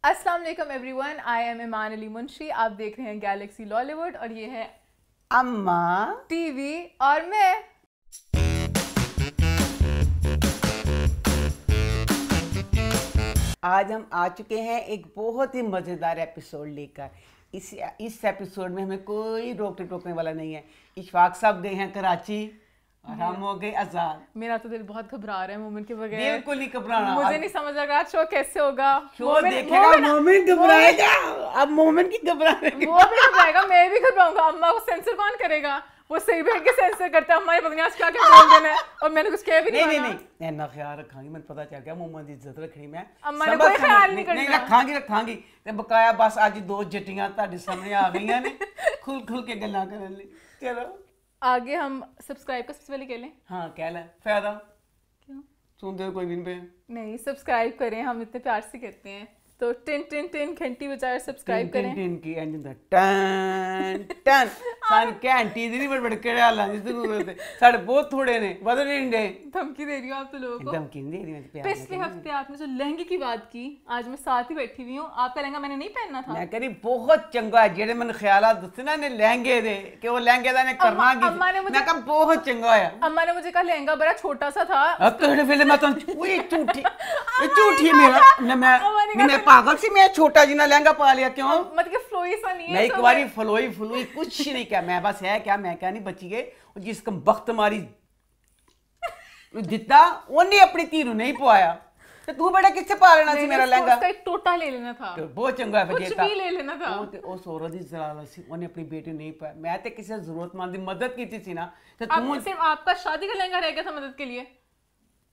अस्सलाम वालेकुम everyone, I am ईमान अली मुंशी। आप देख रहे हैं गैलेक्सी लॉलीवुड और ये है अम्मा टीवी और मैं। आज हम आ चुके हैं एक बहुत ही मज़ेदार एपिसोड लेकर। इस एपिसोड में हमें कोई रोकने टोकने वाला नहीं है। इशफाक साहब गए हैं कराची और हम हो गए आजाद। मेरा तो दिल बहुत घबरा रहा है मोमिन के बगैर। बिल्कुल नहीं घबराना। मुझे नहीं समझ आ रहा शो कैसे होगा। शो देखेगा मोमिन घबराएगा। अब मोमिन की घबराएगा, वो भी घबराएगा, मैं भी घबराऊंगा। अम्मा को सेंसर कौन करेगा? वो सही बैठ के सेंसर करता है। हमारे पता नहीं आज क्या क्या बोल देना है और मैंने कुछ कह भी नहीं। नहीं ना ख्याल रखांगी। मैंने पता चल गया मोमिन की इज्जत रखनी। मैं अम्मा ने कोई ख्याल नहीं करना। नहीं रखांगी ते बकाया बस आज दो जटियां ਤੁਹਾਡੇ सामने आ गई ने खुल के गल्लां करन लई। चलो आगे हम सब्सक्राइब का सबसे पहले कह लें। हाँ कह ले, फायदा क्यों सुनते कोई नहीं पे। नहीं, सब्सक्राइब करें, हम इतने प्यार से कहते हैं तो टिन टिन टिन घंटी बजाए सब्सक्राइब करें। टिन की इंजन दा टन टन सान घंटी दी नहीं बड़ के हालां दी जरूरत है। साडे बहुत थोड़े ने बदल नहीं दे। धमकी दे रही हो आप तो लोगों को। धमकी नहीं दे रही मैं प्यार। पिछले हफ्ते आपने जो लहंगे की बात की, आज मैं साथ ही बैठी हुई हूँ। आपका लहंगा मैंने नहीं पहनना था। मैं कह रही बहुत चंगा है जेड़े मन ख्यालात दसे ना ने लहंगे दे कि वो लहंगे दा ने करना की। मैं कहा बहुत चंगा है। अम्मा ने मुझे कहा लहंगा बड़ा छोटा सा था। अब तो फिर मैं तो ओए झूठी मेरा मैं पागल सी। मैं छोटा जिना लहंगा पा लिया क्यों? मतलब फ्लोई सा नहीं है। मैं एक बारी फ्लोई कुछ नहीं किया। मैं बस है क्या मैं क्या नहीं बची गए जिसका वक्त मारी दिता उन्हें अपनी धी नूं नहीं पवाया तो तू बेटा किससे पा लेना सी मेरा लहंगा? उसका एक टोटा ले लेना था। तो बहुत चंगा है कुछ भी ले लेना था। वो ते उस औरत दी जलालत सी उन्हें अपनी बेटी नहीं पाया। मैं ते किसी जरूरतमंद दी मदद की थी ना तो तू सिर्फ आपका शादी का लहंगा रह गया था मदद के लिए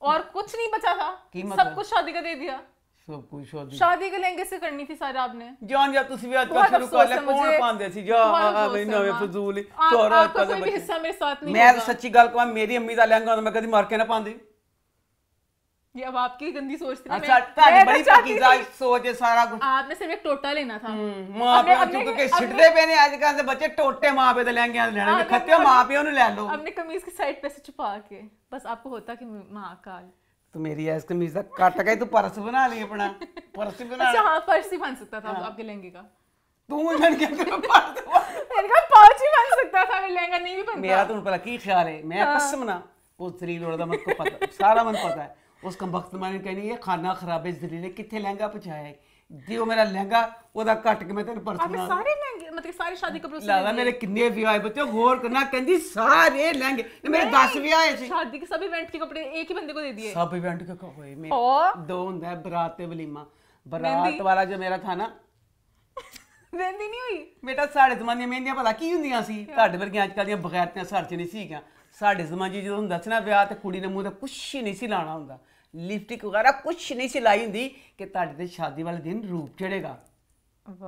और कुछ नहीं बचा था। सब कुछ शादी का दे दिया। सब कुछ शादी के लहंगे से करनी थी सारा आपने। जान जा तुसी भी आजकल शुरू कर ले कौन पांदे सी जा मैं नवे फजूल ही सारा आपका कोई भी हिस्सा मेरे साथ नहीं। मैं सच्ची गल कहूं मेरी अम्मी दा लहंगा तो मैं कदी मार के ना पांदी। ये अब आपकी गंदी सोच थी ना। अच्छा तारी बड़ी पकीज़ा सोच है सारा कुछ। आपने सिर्फ एक टोटा लेना था। मां पे चुक के छिड़दे पे ने आजकल दे बच्चे टोटे मां पे दे लहंगे लेने में खत्ते मां पे ओनु ले लो। अपने कमीज की साइड पे से छुपा के बस आपको होता कि मां का तो मेरी ऐस कमीज का काट के तू पर्स बना ली अपना। पर्स बना। अच्छा हाँ पर्स ही बन सकता था आपके लहंगे का। तू बन के पर्स मैंने कहा पाउच ही बन सकता था, मेरा लहंगा नहीं भी बनता। मेरा तो पता की ख्याल है मैं कसम ना वो जलील औरत मत को पता सारा मन पता है। उसका वक्त मैंने कहनी ये खाना खराब है जलील किथे लहंगा पहुंचाया है दियो मेरा लहंगा ओदा कट के मैं तेरे पर्स बना। सारे लहंगे मतलब सारे शादी कपड़े लाला मेरे कितने विआह है बच्चों गौर करना कहंदी सारे लहंगे मेरे 10 विआह है शादी के सब इवेंट के कपड़े एक ही बंदे को दे दिए। सब इवेंट के होए में दो हुंदा है बारात ते वलीमा। बारात वाला जो मेरा था ना मेहंदी नहीं हुई बेटा साढ़े जमाने मेहंदियां भला की हुंदियां सी ਤੁਹਾਡੇ ਵਰਗੀਆਂ ਅੱਜ ਕੱਲ ਦੀਆਂ ਬਗੈਰਤੀਆਂ ਸੜ ਚ ਨਹੀਂ ਸੀਗੀਆਂ। ਸਾਡੇ ਜ਼ਮਾਨੇ ਜਦੋਂ ਹੁੰਦਾ ਸੀ ਨਾ ਵਿਆਹ ਤੇ ਕੁੜੀ ਨੇ ਮੂੰਹ ਤੇ ਕੁਛ ਨਹੀਂ ਸੀ ਲਾਣਾ ਹੁੰਦਾ ਲਿਪਸਟਿਕ ਵਗੈਰਾ ਕੁਛ ਨਹੀਂ ਸੀ ਲਾਈ ਹੁੰਦੀ ਕਿ ਤੁਹਾਡੇ ਤੇ ਸ਼ਾਦੀ ਵਾਲੇ ਦਿਨ ਰੂਪ ਚੜੇਗਾ।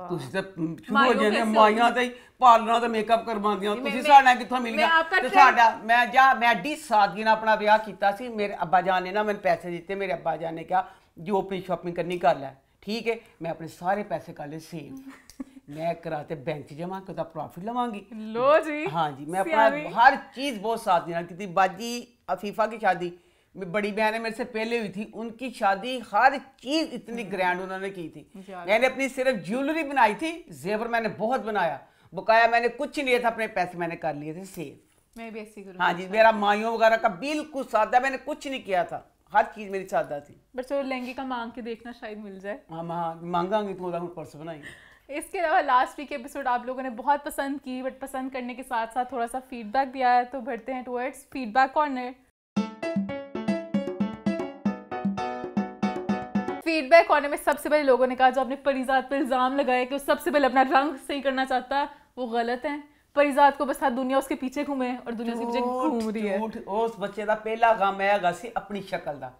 ਤੁਸੀਂ ਤਾਂ ਸ਼ੁਰੂ ਹੋ ਜਾਂਦੇ ਮਾਈਆਂ ਤੇ ਪਾਰਲਰਾਂ ਤੇ ਮੇਕਅਪ ਕਰਵਾਉਂਦੀਆਂ ਤੁਸੀਂ ਸਾਡਾ ਕਿੱਥੋਂ ਮਿਲ ਗਿਆ ਤੇ ਸਾਡਾ ਮੈਂ ਐਡੀ ਸਾਦਗੀ ਨਾਲ ਆਪਣਾ ਵਿਆਹ ਕੀਤਾ ਸੀ। ਮੇਰੇ ਅੱਬਾ ਜਾਨ ਨੇ ਨਾ ਮੈਨੂੰ ਪੈਸੇ ਦਿੱਤੇ। ਮੇਰੇ ਅੱਬਾ ਜਾਨ ਨੇ ਕਿਹਾ ਜੋ ਆਪਣੀ ਸ਼ਾਪਿੰਗ ਕਰਨੀ ਕਰ ਲੈ ठीक है। मैं अपने सारे पैसे कर ले सेव मैं कराते बैंक जमा करता प्रॉफिट लवांगी। लो जी हाँ जी मैं अपना हर चीज़ बहुत साथ देना की थी। बाजी अफीफा की शादी बड़ी बहन है मेरे से पहले हुई थी उनकी शादी हर चीज़ इतनी ग्रैंड उन्होंने की थी। मैंने अपनी सिर्फ ज्वेलरी बनाई थी जेवर मैंने बहुत बनाया बकाया मैंने कुछ नहीं लिया था अपने पैसे मैंने कर लिए थे सेव। मैं भी ऐसे करूँ। हाँ जी मेरा माइयों वगैरह का बिल्कुल सादा मैंने कुछ नहीं किया था हर चीज मेरी सादा थी। बट चलो लहंगे का मांग के देखना शायद मिल जाए। हाँ मांगांगी तो पर्स बनाएंगे। इसके अलावा लास्ट वीक एपिसोड आप लोगों ने बहुत पसंद की बट पसंद करने के साथ साथ थोड़ा सा फीडबैक दिया है तो बढ़ते हैं towards feedback corner. Feedback corner में सबसे पहले लोगों ने कहा जो अपने परिजात पर इल्जाम लगाया कि वो सबसे पहले अपना रंग सही करना चाहता है वो गलत है। परिजात को बस हर दुनिया उसके पीछे घूमे और दुनिया उसके पीछे घूम रही है। उस बच्चे का पहला काम है सी अपनी शक्ल का।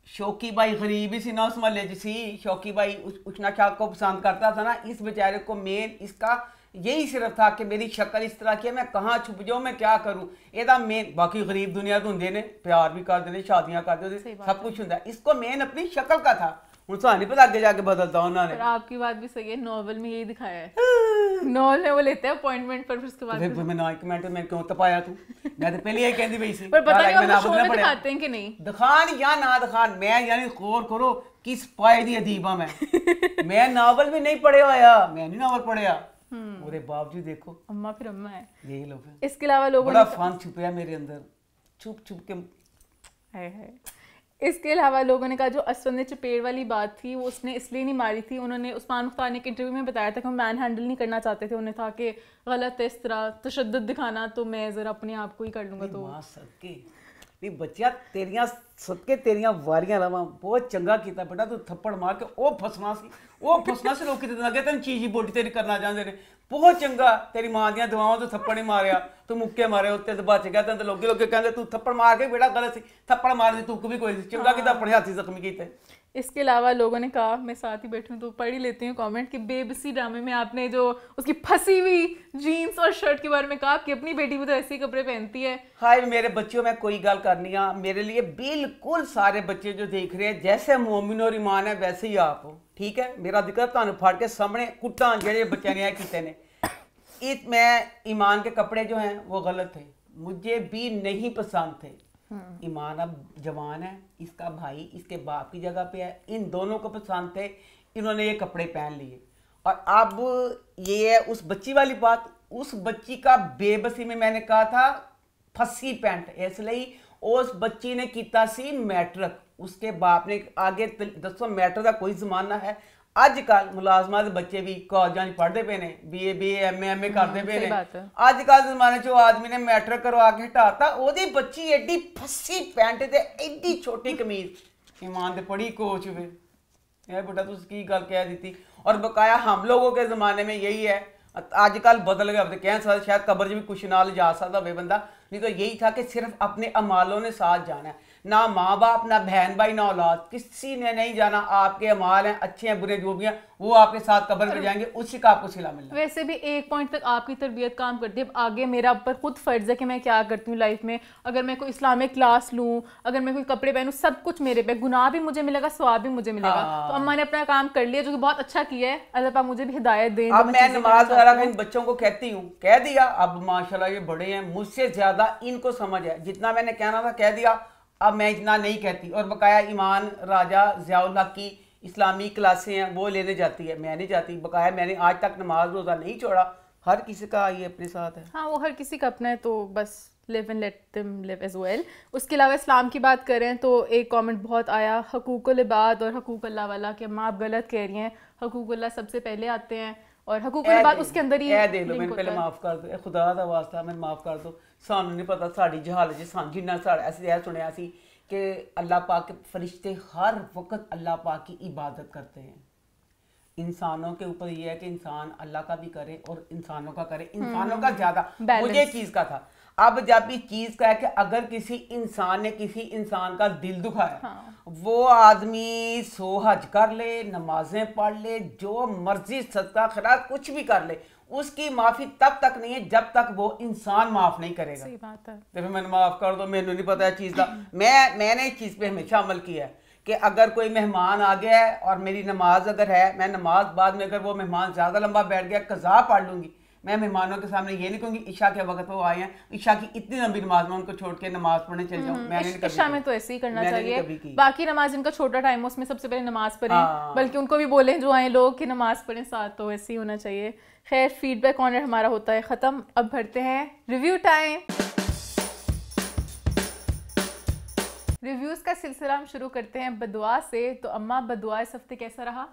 शौकी भाई गरीब ही सी ना उस महल्ले च सी। शौकी भाई उछना चाक को पसंद करता था ना। इस बेचारे को मेन इसका यही सिर्फ था कि मेरी शक्ल इस तरह की है मैं कहाँ छुप जाऊँ मैं क्या करूँ एदा मेन। बाकी गरीब दुनिया तो होंगे ने प्यार भी करते हैं शादियाँ करते सब कुछ होंगे। इसको मेन अपनी शक्ल का था। हूँ नहीं पता आगे जाके बदलता उन्होंने। आपकी बात भी सही है नॉवल में यही दिखाया है। नॉवल में वो लेते हैं अपॉइंटमेंट पर फिर उसके बाद फिर मैं ना कमेंट में क्यों तपाया तू मैं तो पहले यही कहती वही सी पर पता नहीं वो शो में दिखाते हैं कि नहीं दिखान या ना दिखान मैं यानी गौर करो किस पाए दी अदीबा मैं नावल भी नहीं पढ़े होया, मैं नहीं नावल पढ़िया, ਉਹਦੇ बावजूद देखो अम्मा फिर अम्मा है। देख लो फिर इसके अलावा लोगों बड़ा फन छुपया मेरे अंदर, छुप छुप के है। इसके अलावा लोगों ने कहा जो असद ने चपेड़ वाली बात थी वो उसने इसलिए नहीं मारी थी, उन्होंने उस्मान मुख्तार ने एक इंटरव्यू में बताया था कि वो मैन हैंडल नहीं करना चाहते थे, उन्हें था कि गलत है इस तरह तशद्दुद दिखाना, तो मैं ज़रा अपने आप को ही कर लूँगा। तो मां सदके नहीं बच्चिया तेरियां सदके तेरियां वारियां लवां, बहुत चंगा कीता बेटा तू थप्पड़ मार के ਉਹ ਫਸਣਾ ਸੀ ਲੋਕੀ ਤੇ ਲੱਗੇ ਤੈਨੂੰ ਚੀਜ਼ ਹੀ ਬੋਡੀ ਤੇਰੀ ਕਰਨਾ ਚਾਹੁੰਦੇ ਨੇ, ਬਹੁਤ ਚੰਗਾ ਤੇਰੀ ਮਾਂ ਦੀਆਂ ਦੁਆਵਾਂ ਤੋਂ ਥੱਪੜ ਨਹੀਂ ਮਾਰਿਆ, ਤੂੰ ਮੁੱਕੇ ਮਾਰੇ ਉੱਤੇ ਤੇ ਬਚ ਗਿਆ, ਤੈਨੂੰ ਲੋਕੀ ਕਹਿੰਦੇ ਤੂੰ ਥੱਪੜ ਮਾਰ ਕੇ ਬੇੜਾ ਗਲਤ ਸੀ, ਥੱਪੜ ਮਾਰਨ ਦੀ ਤੁਕ ਵੀ ਕੋਈ ਸੀ, ਚੰਗਾ ਕੀਤਾ ਆਪਣੇ ਹੱਥੀ ਜ਼ਖਮੀ ਕੀਤੇ। इसके अलावा लोगों ने कहा, मैं साथ ही बैठी हूँ तो पढ़ ही लेती हूँ कमेंट, कि बेबसी ड्रामे में आपने जो उसकी फंसी हुई जीन्स और शर्ट के बारे में कहा कि अपनी बेटी भी तो ऐसे ही कपड़े पहनती है। हाय मेरे बच्चों, मैं कोई गल करनी है मेरे लिए बिल्कुल सारे बच्चे जो देख रहे हैं जैसे मोमिन और ईमान है वैसे ही आप हो, ठीक है। मेरा जिक्र ਤੁਹਾਨੂੰ ਫੜ के सामने कुट्टा ਜਿਹੜੇ ਬੱਚਿਆਂ ने किते ने, मैं ईमान के कपड़े जो हैं वो गलत थे, मुझे भी नहीं पसंद थे। ईमान अब जवान है, इसका भाई इसके बाप की जगह पे है, इन दोनों को पसंद थे, इन्होंने ये कपड़े पहन लिए। और अब ये है उस बच्ची वाली बात, उस बच्ची का बेबसी में मैंने कहा था फसी पैंट, इसलिए उस बच्ची ने किया सी मैट्रिक, उसके बाप ने आगे दसो मैट्रिक का कोई जमाना है, अजकल मुलाजमा के बच्चे भी कॉलेजां पढ़ते पे ने, BA MA करते पे ने, अजकल जमाने चो आदमी ने मैट्रिक करवा के हटाता, ओदी बच्ची एडी फसी पैंट ते एडी छोटी कमीज, ईमान ते पढ़ी कोच वे यार बेटा तुम की गल कह दी। और बकाया हम लोगों के ज़माने में यही है, आजकल बदल गया, अब कह सकते शायद कब्र में भी कुछ ना ले जा सकता हो बंदा, नहीं तो यही था कि सिर्फ अपने अमालों ने साथ जाना है, ना माँ बाप ना बहन भाई ना औलाद, किसी ने नहीं जाना, आपके अमाल हैं अच्छे हैं बुरे जो भी हैं वो आपके साथ कब्र में जाएंगे, उसी का आपको सिला मिलना। वैसे भी एक पॉइंट तक आपकी तरबियत काम करती है, अब आगे मेरा ऊपर खुद फर्ज है कि मैं क्या करती हूँ लाइफ में, अगर मैं कोई इस्लामिक क्लास लूँ, अगर मैं कोई कपड़े पहनूँ, सब कुछ मेरे पे, गुनाह भी मुझे मिलेगा स्वाब भी मुझे मिलेगा। तो अम्मा ने अपना काम कर लिया जो कि बहुत अच्छा किया है, अल्लाह पाक मुझे भी हिदायत दें। अब मैं नमाज वगैरह इन बच्चों को कहती हूँ, कह दिया, अब माशाल्लाह ये बड़े हैं, मुझसे ज्यादा इनको समझ है, जितना मैंने कहना था कह दिया, अब मैं इतना नहीं कहती। और बकाया ईमान राजा ज़ियाउल हक की इस्लामी क्लासें हैं वो लेने जाती है, मैं नहीं जाती, बकाया मैंने आज तक नमाज रोज़ा नहीं छोड़ा, हर किसी का ये अपने साथ है। हाँ वो हर किसी का अपना है, तो बस live and let them live as well. उसके अलावा इस्लाम की बात करें तो एक कमेंट बहुत आया हकूकुल इबाद और हकूक अल्लाह वाला, कि अम्मा आप गलत कह रही हैं, हकूक अल्लाह सबसे पहले आते हैं और हकूकुल इबाद उसके अंदर ही देख लो, मैंने पहले माफ़ कर दो, खुदा दा वास्ता मैंने माफ़ कर दो, सानू नहीं पता साड़ी जहाल जिन्ना साढ़ा ऐसे सुनिया सी कि अल्लाह पाक के फरिश्ते हर वक्त अल्लाह पाक की इबादत करते हैं। इंसानों के ऊपर ये है कि इंसान अल्लाह का भी करे और इंसानों का करे, इंसानों का ज्यादा मुझे चीज का था। अब जब इस चीज का है कि अगर किसी इंसान ने किसी इंसान का दिल दुखाया, हाँ। वो आदमी 100 हज कर ले, नमाजें पढ़ ले, जो मर्जी सदका खैरात कुछ भी कर ले, उसकी माफी तब तक नहीं है जब तक वो इंसान माफ नहीं करेगा। सही बात है। तो मैंने माफ कर दो, मैंने नहीं पता है चीज का, मैंने इस चीज पे हमेशा अमल किया है कि अगर कोई मेहमान आ गया है और मेरी नमाज अगर है, मैं नमाज बाद में अगर वो मेहमान ज्यादा लंबा बैठ गया कज़ा पढ़ लूंगी, मैं मेहमानों के सामने ये नहीं कहूंगी ईशा के वक्त वो आए हैं, ईशा की इतनी लंबी नमाज में उनको छोड़ के नमाज पढ़ने चल जाऊं, मैंने ईशा में तो ऐसे ही करना चाहिए। बाकी नमाज जिनका छोटा टाइम है उसमें सबसे पहले नमाज पढ़ें, बल्कि उनको भी बोलें जो आए लोग कि नमाज पढ़ें साथ, तो ऐसे ही होना चाहिए। खैर फीडबैक कॉर्नर हमारा होता है ख़त्म, अब भरते हैं रिव्यू टाइम। रिव्यूज़ का सिलसिला हम शुरू करते हैं बदुआ से। तो अम्मा बदुआ इस हफ्ते कैसा रहा?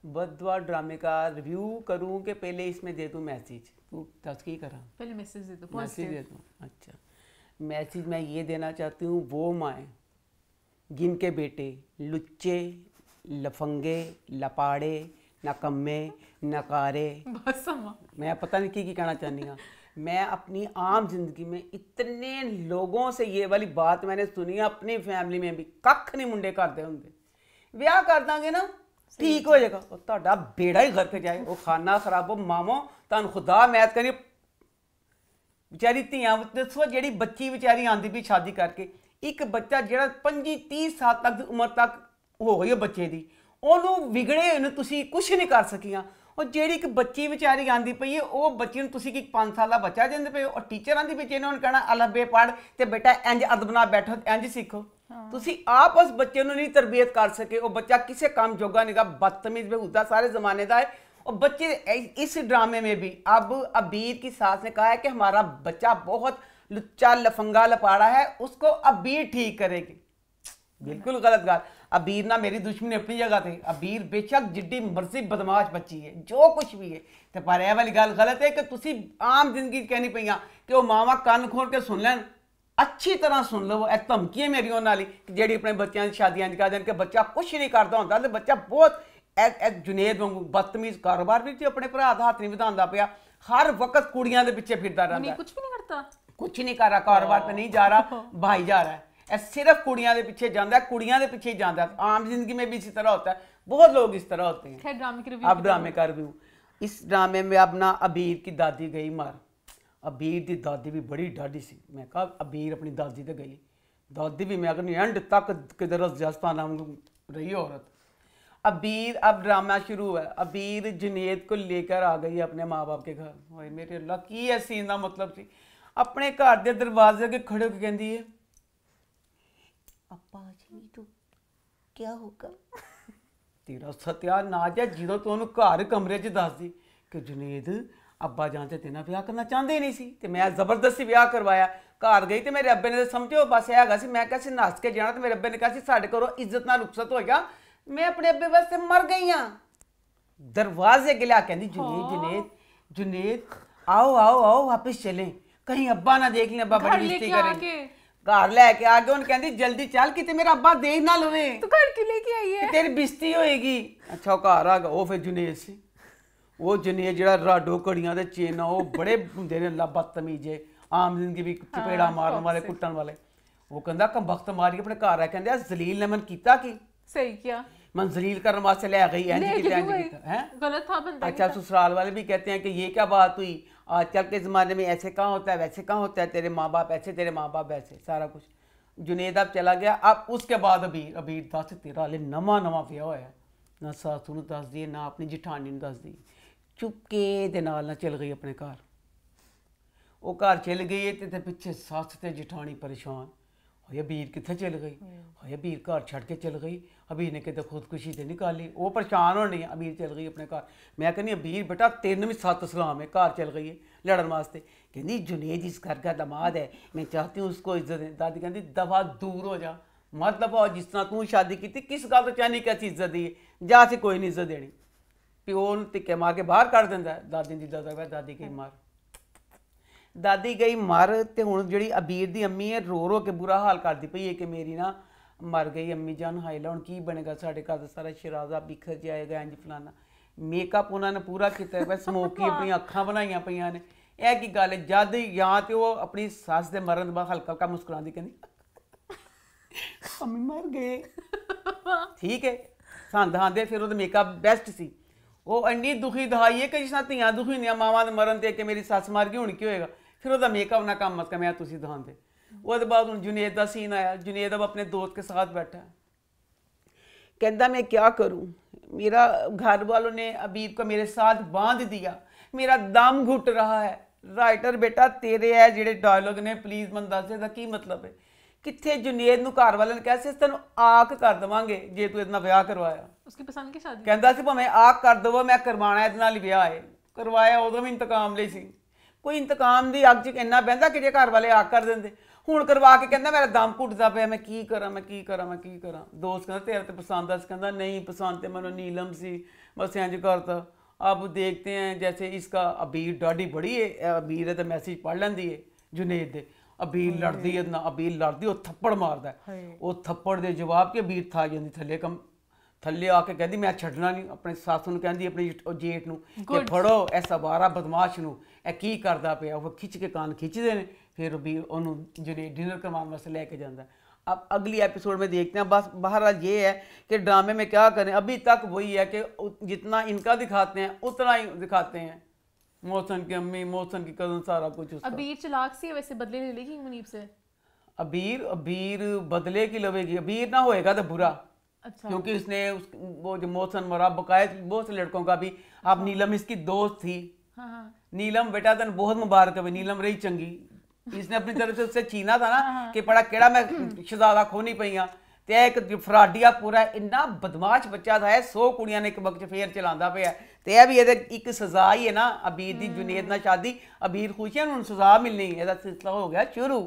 बदुआ ड्रामे का रिव्यू करूं कि पहले इसमें दे दूं मैसेज? तू तस्की करा, पहले मैसेज दे दो। मैसेज दे दूं। अच्छा, मैसेज मैं ये देना चाहती हूँ, वो माएँ जिनके बेटे लुच्चे, लफंगे, लपाड़े, नकम्मे, नकारे, बस मैं पता नहीं की कहना चाहनी हाँ, मैं अपनी आम जिंदगी में इतने लोगों से ये वाली बात मैंने सुनी है, अपनी फैमिली में भी कख नहीं मुंडे करते होंगे, ब्याह कर देंगे ना ठीक हो जाएगा, और ਤੁਹਾਡਾ बेड़ा ही घर के जाए, वो खाना खराब हो मामो तुम खुदा मैथ करी बेचारी धियां दसो जी बच्ची बेचारी आंदी भी शादी करके, एक बच्चा जो 25-30 साल तक उम्र तक हो गई है बच्चे की, ਉਹਨੂੰ ਵਿਗੜੇ ਨੂੰ ਤੁਸੀਂ ਕੁਝ ਨਹੀਂ ਕਰ ਸਕੀਆਂ, ਉਹ ਜਿਹੜੀ ਇੱਕ ਬੱਚੀ ਵਿਚਾਰੀ ਆਂਦੀ ਪਈ ਹੈ, ਉਹ ਬੱਚੀ ਨੂੰ ਤੁਸੀਂ ਕੀ 5 ਸਾਲ ਦਾ ਬੱਚਾ ਦਿੰਦੇ ਪਏ ਹੋ, ਔਰ ਟੀਚਰ ਆਂਦੀ ਵਿੱਚ ਇਹਨਾਂ ਨੂੰ ਕਹਿਣਾ ਅਲੱਬੇ ਪੜ੍ਹ ਤੇ ਬੇਟਾ ਇੰਜ ਅਦਬ ਨਾਲ ਬੈਠੋ, ਇੰਜ ਸਿੱਖੋ। ਤੁਸੀਂ ਆਪ ਉਸ ਬੱਚੇ ਨੂੰ ਨਹੀਂ ਤਰਬੀਅਤ ਕਰ ਸਕੇ, ਉਹ ਬੱਚਾ ਕਿਸੇ ਕੰਮ ਜੋਗਾ नहीं, बदतमीज बेहुदा सारे ज़माने का है। और बच्चे इस ड्रामे में भी अब अबीर की सास ने कहा है कि हमारा बच्चा बहुत लुच्चा लफंगा लपाड़ा है, उसको अबीर ठीक करेगी। बिल्कुल गलत गाल। अबीर ना मेरी दुश्मनी अपनी जगह थे, अबीर बेशक जिड्डी मर्जी बदमाश बच्ची है, जो कुछ भी है, तो पर यह वाली गल गलत है कि तुसी आम जिंदगी कहनी पईयां कि वह मावा कन खोल के सुन लैन। अच्छी तरह सुन लो, ਇਹ ਧਮਕੀਆਂ ਮੇਰੀ ਉਹਨਾਂ ਵਾਲੀ ਜਿਹੜੀ ਆਪਣੇ ਬੱਚਿਆਂ ਦੀ ਸ਼ਾਦੀਆਂ ਚ ਕਰ ਦੇਣ ਕਿ ਬੱਚਾ ਕੁਛ ਨਹੀਂ ਕਰਦਾ ਹੁੰਦਾ ਤੇ ਬੱਚਾ ਬਹੁਤ ਜੁਨੇਦ ਵਾਂਗੂ ਬਦਤਮੀਜ਼ ਕਾਰੋਬਾਰ ਵਿੱਚ ਆਪਣੇ ਭਰਾ ਦਾ ਹੱਥ ਨਹੀਂ ਵਧਾਉਂਦਾ ਪਿਆ, ਹਰ ਵਕਤ ਕੁੜੀਆਂ ਦੇ ਪਿੱਛੇ ਫਿਰਦਾ ਰਹਿੰਦਾ ਹੈ। कुछ भी नहीं करता, कुछ नहीं कर रहा, कारोबार पे नहीं जा रहा, भाई जा रहा है, ਇਹ सिर्फ कुड़ियां के पीछे जाता है, कुड़ियां के पीछे ही जाता है। आम जिंदगी में भी इसी तरह होता है, बहुत लोग इस तरह होते हैं। खैर ड्रामे की अब ड्रामे का रिव्यू, इस ड्रामे में अब ना अबीर की दादी गई मर। अबीर की दादी भी बड़ी डाढ़ी सी, मैं कहा अबीर अपनी दादी तो गई, दादी भी मैं कहनी एंड तक किधर जस्ताना रही औरत। अबीर अब ड्रामा शुरू है, अबीर जुनेद को लेकर आ गई अपने माँ बाप के घर। ओए मेरे अल्लाह की है सीन का मतलब सी, अपने घर के दरवाजे के खड़े होकर कहती है अपा जी तो क्या होगा तेरा सत्यानाश है जो तू उन्होंने घर कमरे च दस दी कि जुनेद अब्बा जान ते तेना ब्याह करना चाहते ही नहीं सी, ते मैं जबरदस्ती ब्याह करवाया। घर गई तो मेरे अब्बे ने समझो बस हैगा सी, मैं कैसे नस के जाना, तो मेरे अब्बे ने कहा सी साढ़े घरों इज्जत नाल रुखसत होएगा, मैं अपने अब्बे वास्ते मर गई हाँ। दरवाजे के लिया कहती जुनेद जुनेद जुनेद आओ आओ आओ वापस चलें, कहीं अब्बा ना देख लें, अब्बा बड़ी बेइज्जती करेंगे। घर लैके आ गए, उन्हें कहती जल्दी चल किते मेरा अब्बा देख ना लवे, तो घर क्यों लेके आई है, तेरी बेइज्जती होएगी। अच्छा घर आ गया, वो फिर जुनेद सी, वो जुनेद जिहड़ा राडो घड़ियां दे चेना, वो बड़े हुंदे ने बदतमीज है, आम जिंदगी भी चपेड़ा मारन वाले कुट्टन वाले। वो कहंदा कमबख्त मारी अपने घर आ, कहंदे जलील ने मन कीता की सही किया, मन जलील करने वास्ते ले गई, इंज कीता इंज कीता है, गलत था बंदा। अच्छा ससुराल वाले भी कहते हैं कि ये क्या बात हुई, आजकल के ज़माने में ऐसे कहाँ होता है, वैसे कहाँ होता है, तेरे माँ बाप ऐसे, तेरे माँ बाप वैसे, सारा कुछ। जुनेद अब चला गया। अब उसके बाद अबीर अबीर दस तेरा हाले नवा नवा ब्याह होया, ना सासू नूं दस दी ना अपनी जठानी नूं दस दी, चुपके दे नाल ना चल गई अपने घर। वो घर चल गई है तो पिछे सस ते जठानी परेशान होए, अबीर कित्थे चल गई, होए अबीर घर छड़ के चल गई, अबीर ने किते खुदकुशी ते निकाली, वो परेशान होनी, अबीर चल गई अपने घर। मैं कहनी अबीर बेटा तेन भी सत सलाम है, घर चल गई है लड़न वास्ते। कहती जुनेद इस घर का दामाद है, मैं चाहती हूँ उसको इज्जत दें। दादी कहती दफा दूर हो जा, मत दफा, जिस तरह तू शादी की थी किस गल तो चाहनी कैसी इज्जत दी है, जा से कोई नहीं इज्जत देनी। प्यो धिक्के मार के बाहर कढ़ दिंदा है। दादी दी दादा दादी गई मार, दादी गई मर, तो हुण जिहड़ी अबीर दी अम्मी है रो रो के बुरा हाल करदी पई है कि मेरी ना मर गई अम्मी जान, हाई ला हुण की बनेगा, साडे घर दा सारा शराजा बिखर जाएगा, इंज फलाना। मेकअप उन्होंने पूरा किया है, समोकी अपनी अखां बनाईयां पईयां ने। यह की गल है, जद या तो वो अपनी सस दे मरन दे बाद हल्का हल्का मुस्कुरांदी कहंदी अम्मी मर गए, ठीक है सन दहांदे। फिर वो मेकअप बेस्ट सी, वो इंनी दुखी दहाई है कि जिस तरह धियां दुखी होंदियां मावां दे मरन ते कि मेरी सस मर गई हुण की होएगा। फिर वो मेकअप ना कम मत कर, मैं तुसीं दहांदे। उसके बाद हुण जुनेद का सीन आया, जुनेद अब अपने दोस्त के साथ बैठा कहता मैं क्या करूं, मेरा घर वालों ने अबीर को मेरे साथ बांध दिया, मेरा दम घुट रहा है। राइटर बेटा तेरे है जिहड़े डायलॉग ने प्लीज़ मन दस इसदा की मतलब है, कित्थे जुनेद नूं घर वाले ने कहा तेन आक कर देवांगे जे तू इतना ब्याह करवाया। उसकी पसंद की शादी कहता सी भावें आक कर दवो, मैं करवाना इहदे नाल ही ब्याह है। करवाया उदों भी इंतकाम लई सी, कोई इंतकाम की अग च इन्ना बहिंदा कि जे घर वाले आक कर देंदे। हुण करवा के कहंदा मेरा दम घुटदा पिया, मैं की करा मैं की करा मैं की करा। दोस्त कहंदा तेरा तो पसंद आ, कहंदा नहीं पसंद तो मैनूं नीलम सी, बस इंज करता। अब देखते हैं जैसे इसका अबीर डाढ़ी बड़ी है, अबीर है तो मैसेज पढ़ लैंदी है जुनेद दे, अबीर लड़दी है ना, अबीर लड़दी वो थप्पड़ मारदा है, वो थप्पड़ दे जवाब के अबीर था जांदी थल्ले कम थल्ले आके कहती मैं छड्डना नहीं, अपने सस नूं कहंदी अपनी जेठ नूं कि फड़ो इस अवारा बदमाश नूं, ਇਹ ਕੀ करदा पिया। वो खिंच के कान खिंचते हैं, फिर भी उन्होंने जुनेद डिनर करवाने वास्ते लेके जाता है। अब अगली एपिसोड में देखते हैं। बस बहरहाल ये है कि ड्रामे में क्या करें, अभी तक वही है कि जितना इनका दिखाते हैं उतना ही दिखाते हैं, मौसम की अम्मी मौसम की कज़न सारा कुछ उसका। अबीर चलाक सी है वैसे, बदले ले लेगी मुनीब से। अबीर अबीर बदले की लवेगी, अबीर ना होएगा तो बुरा, अच्छा। क्योंकि उसने वो जो मोहसन मुराद बकाया बहुत से लड़कों का भी। अब नीलम इसकी दोस्त थी। हाँ हाँ नीलम बेटा तन बहुत मुबारक है, नीलम रही चंगी। इसने अपनी तरफ से उससे छीना था ना कि बड़ा केड़ा मैं शहजादा खो नहीं पईया। ते एक फराडिया पूरा इन्ना बदमाश बच्चा था, 100 कुड़ियां ने एक वक्त फेर चलांदा पिया। ते यह भी ये एक सजा ही है ना अबीर दी जुनेद ना शादी, अबीर खुश है उन्हें सजा मिलनी, ਇਹਦਾ सिलसिला हो गया शुरू।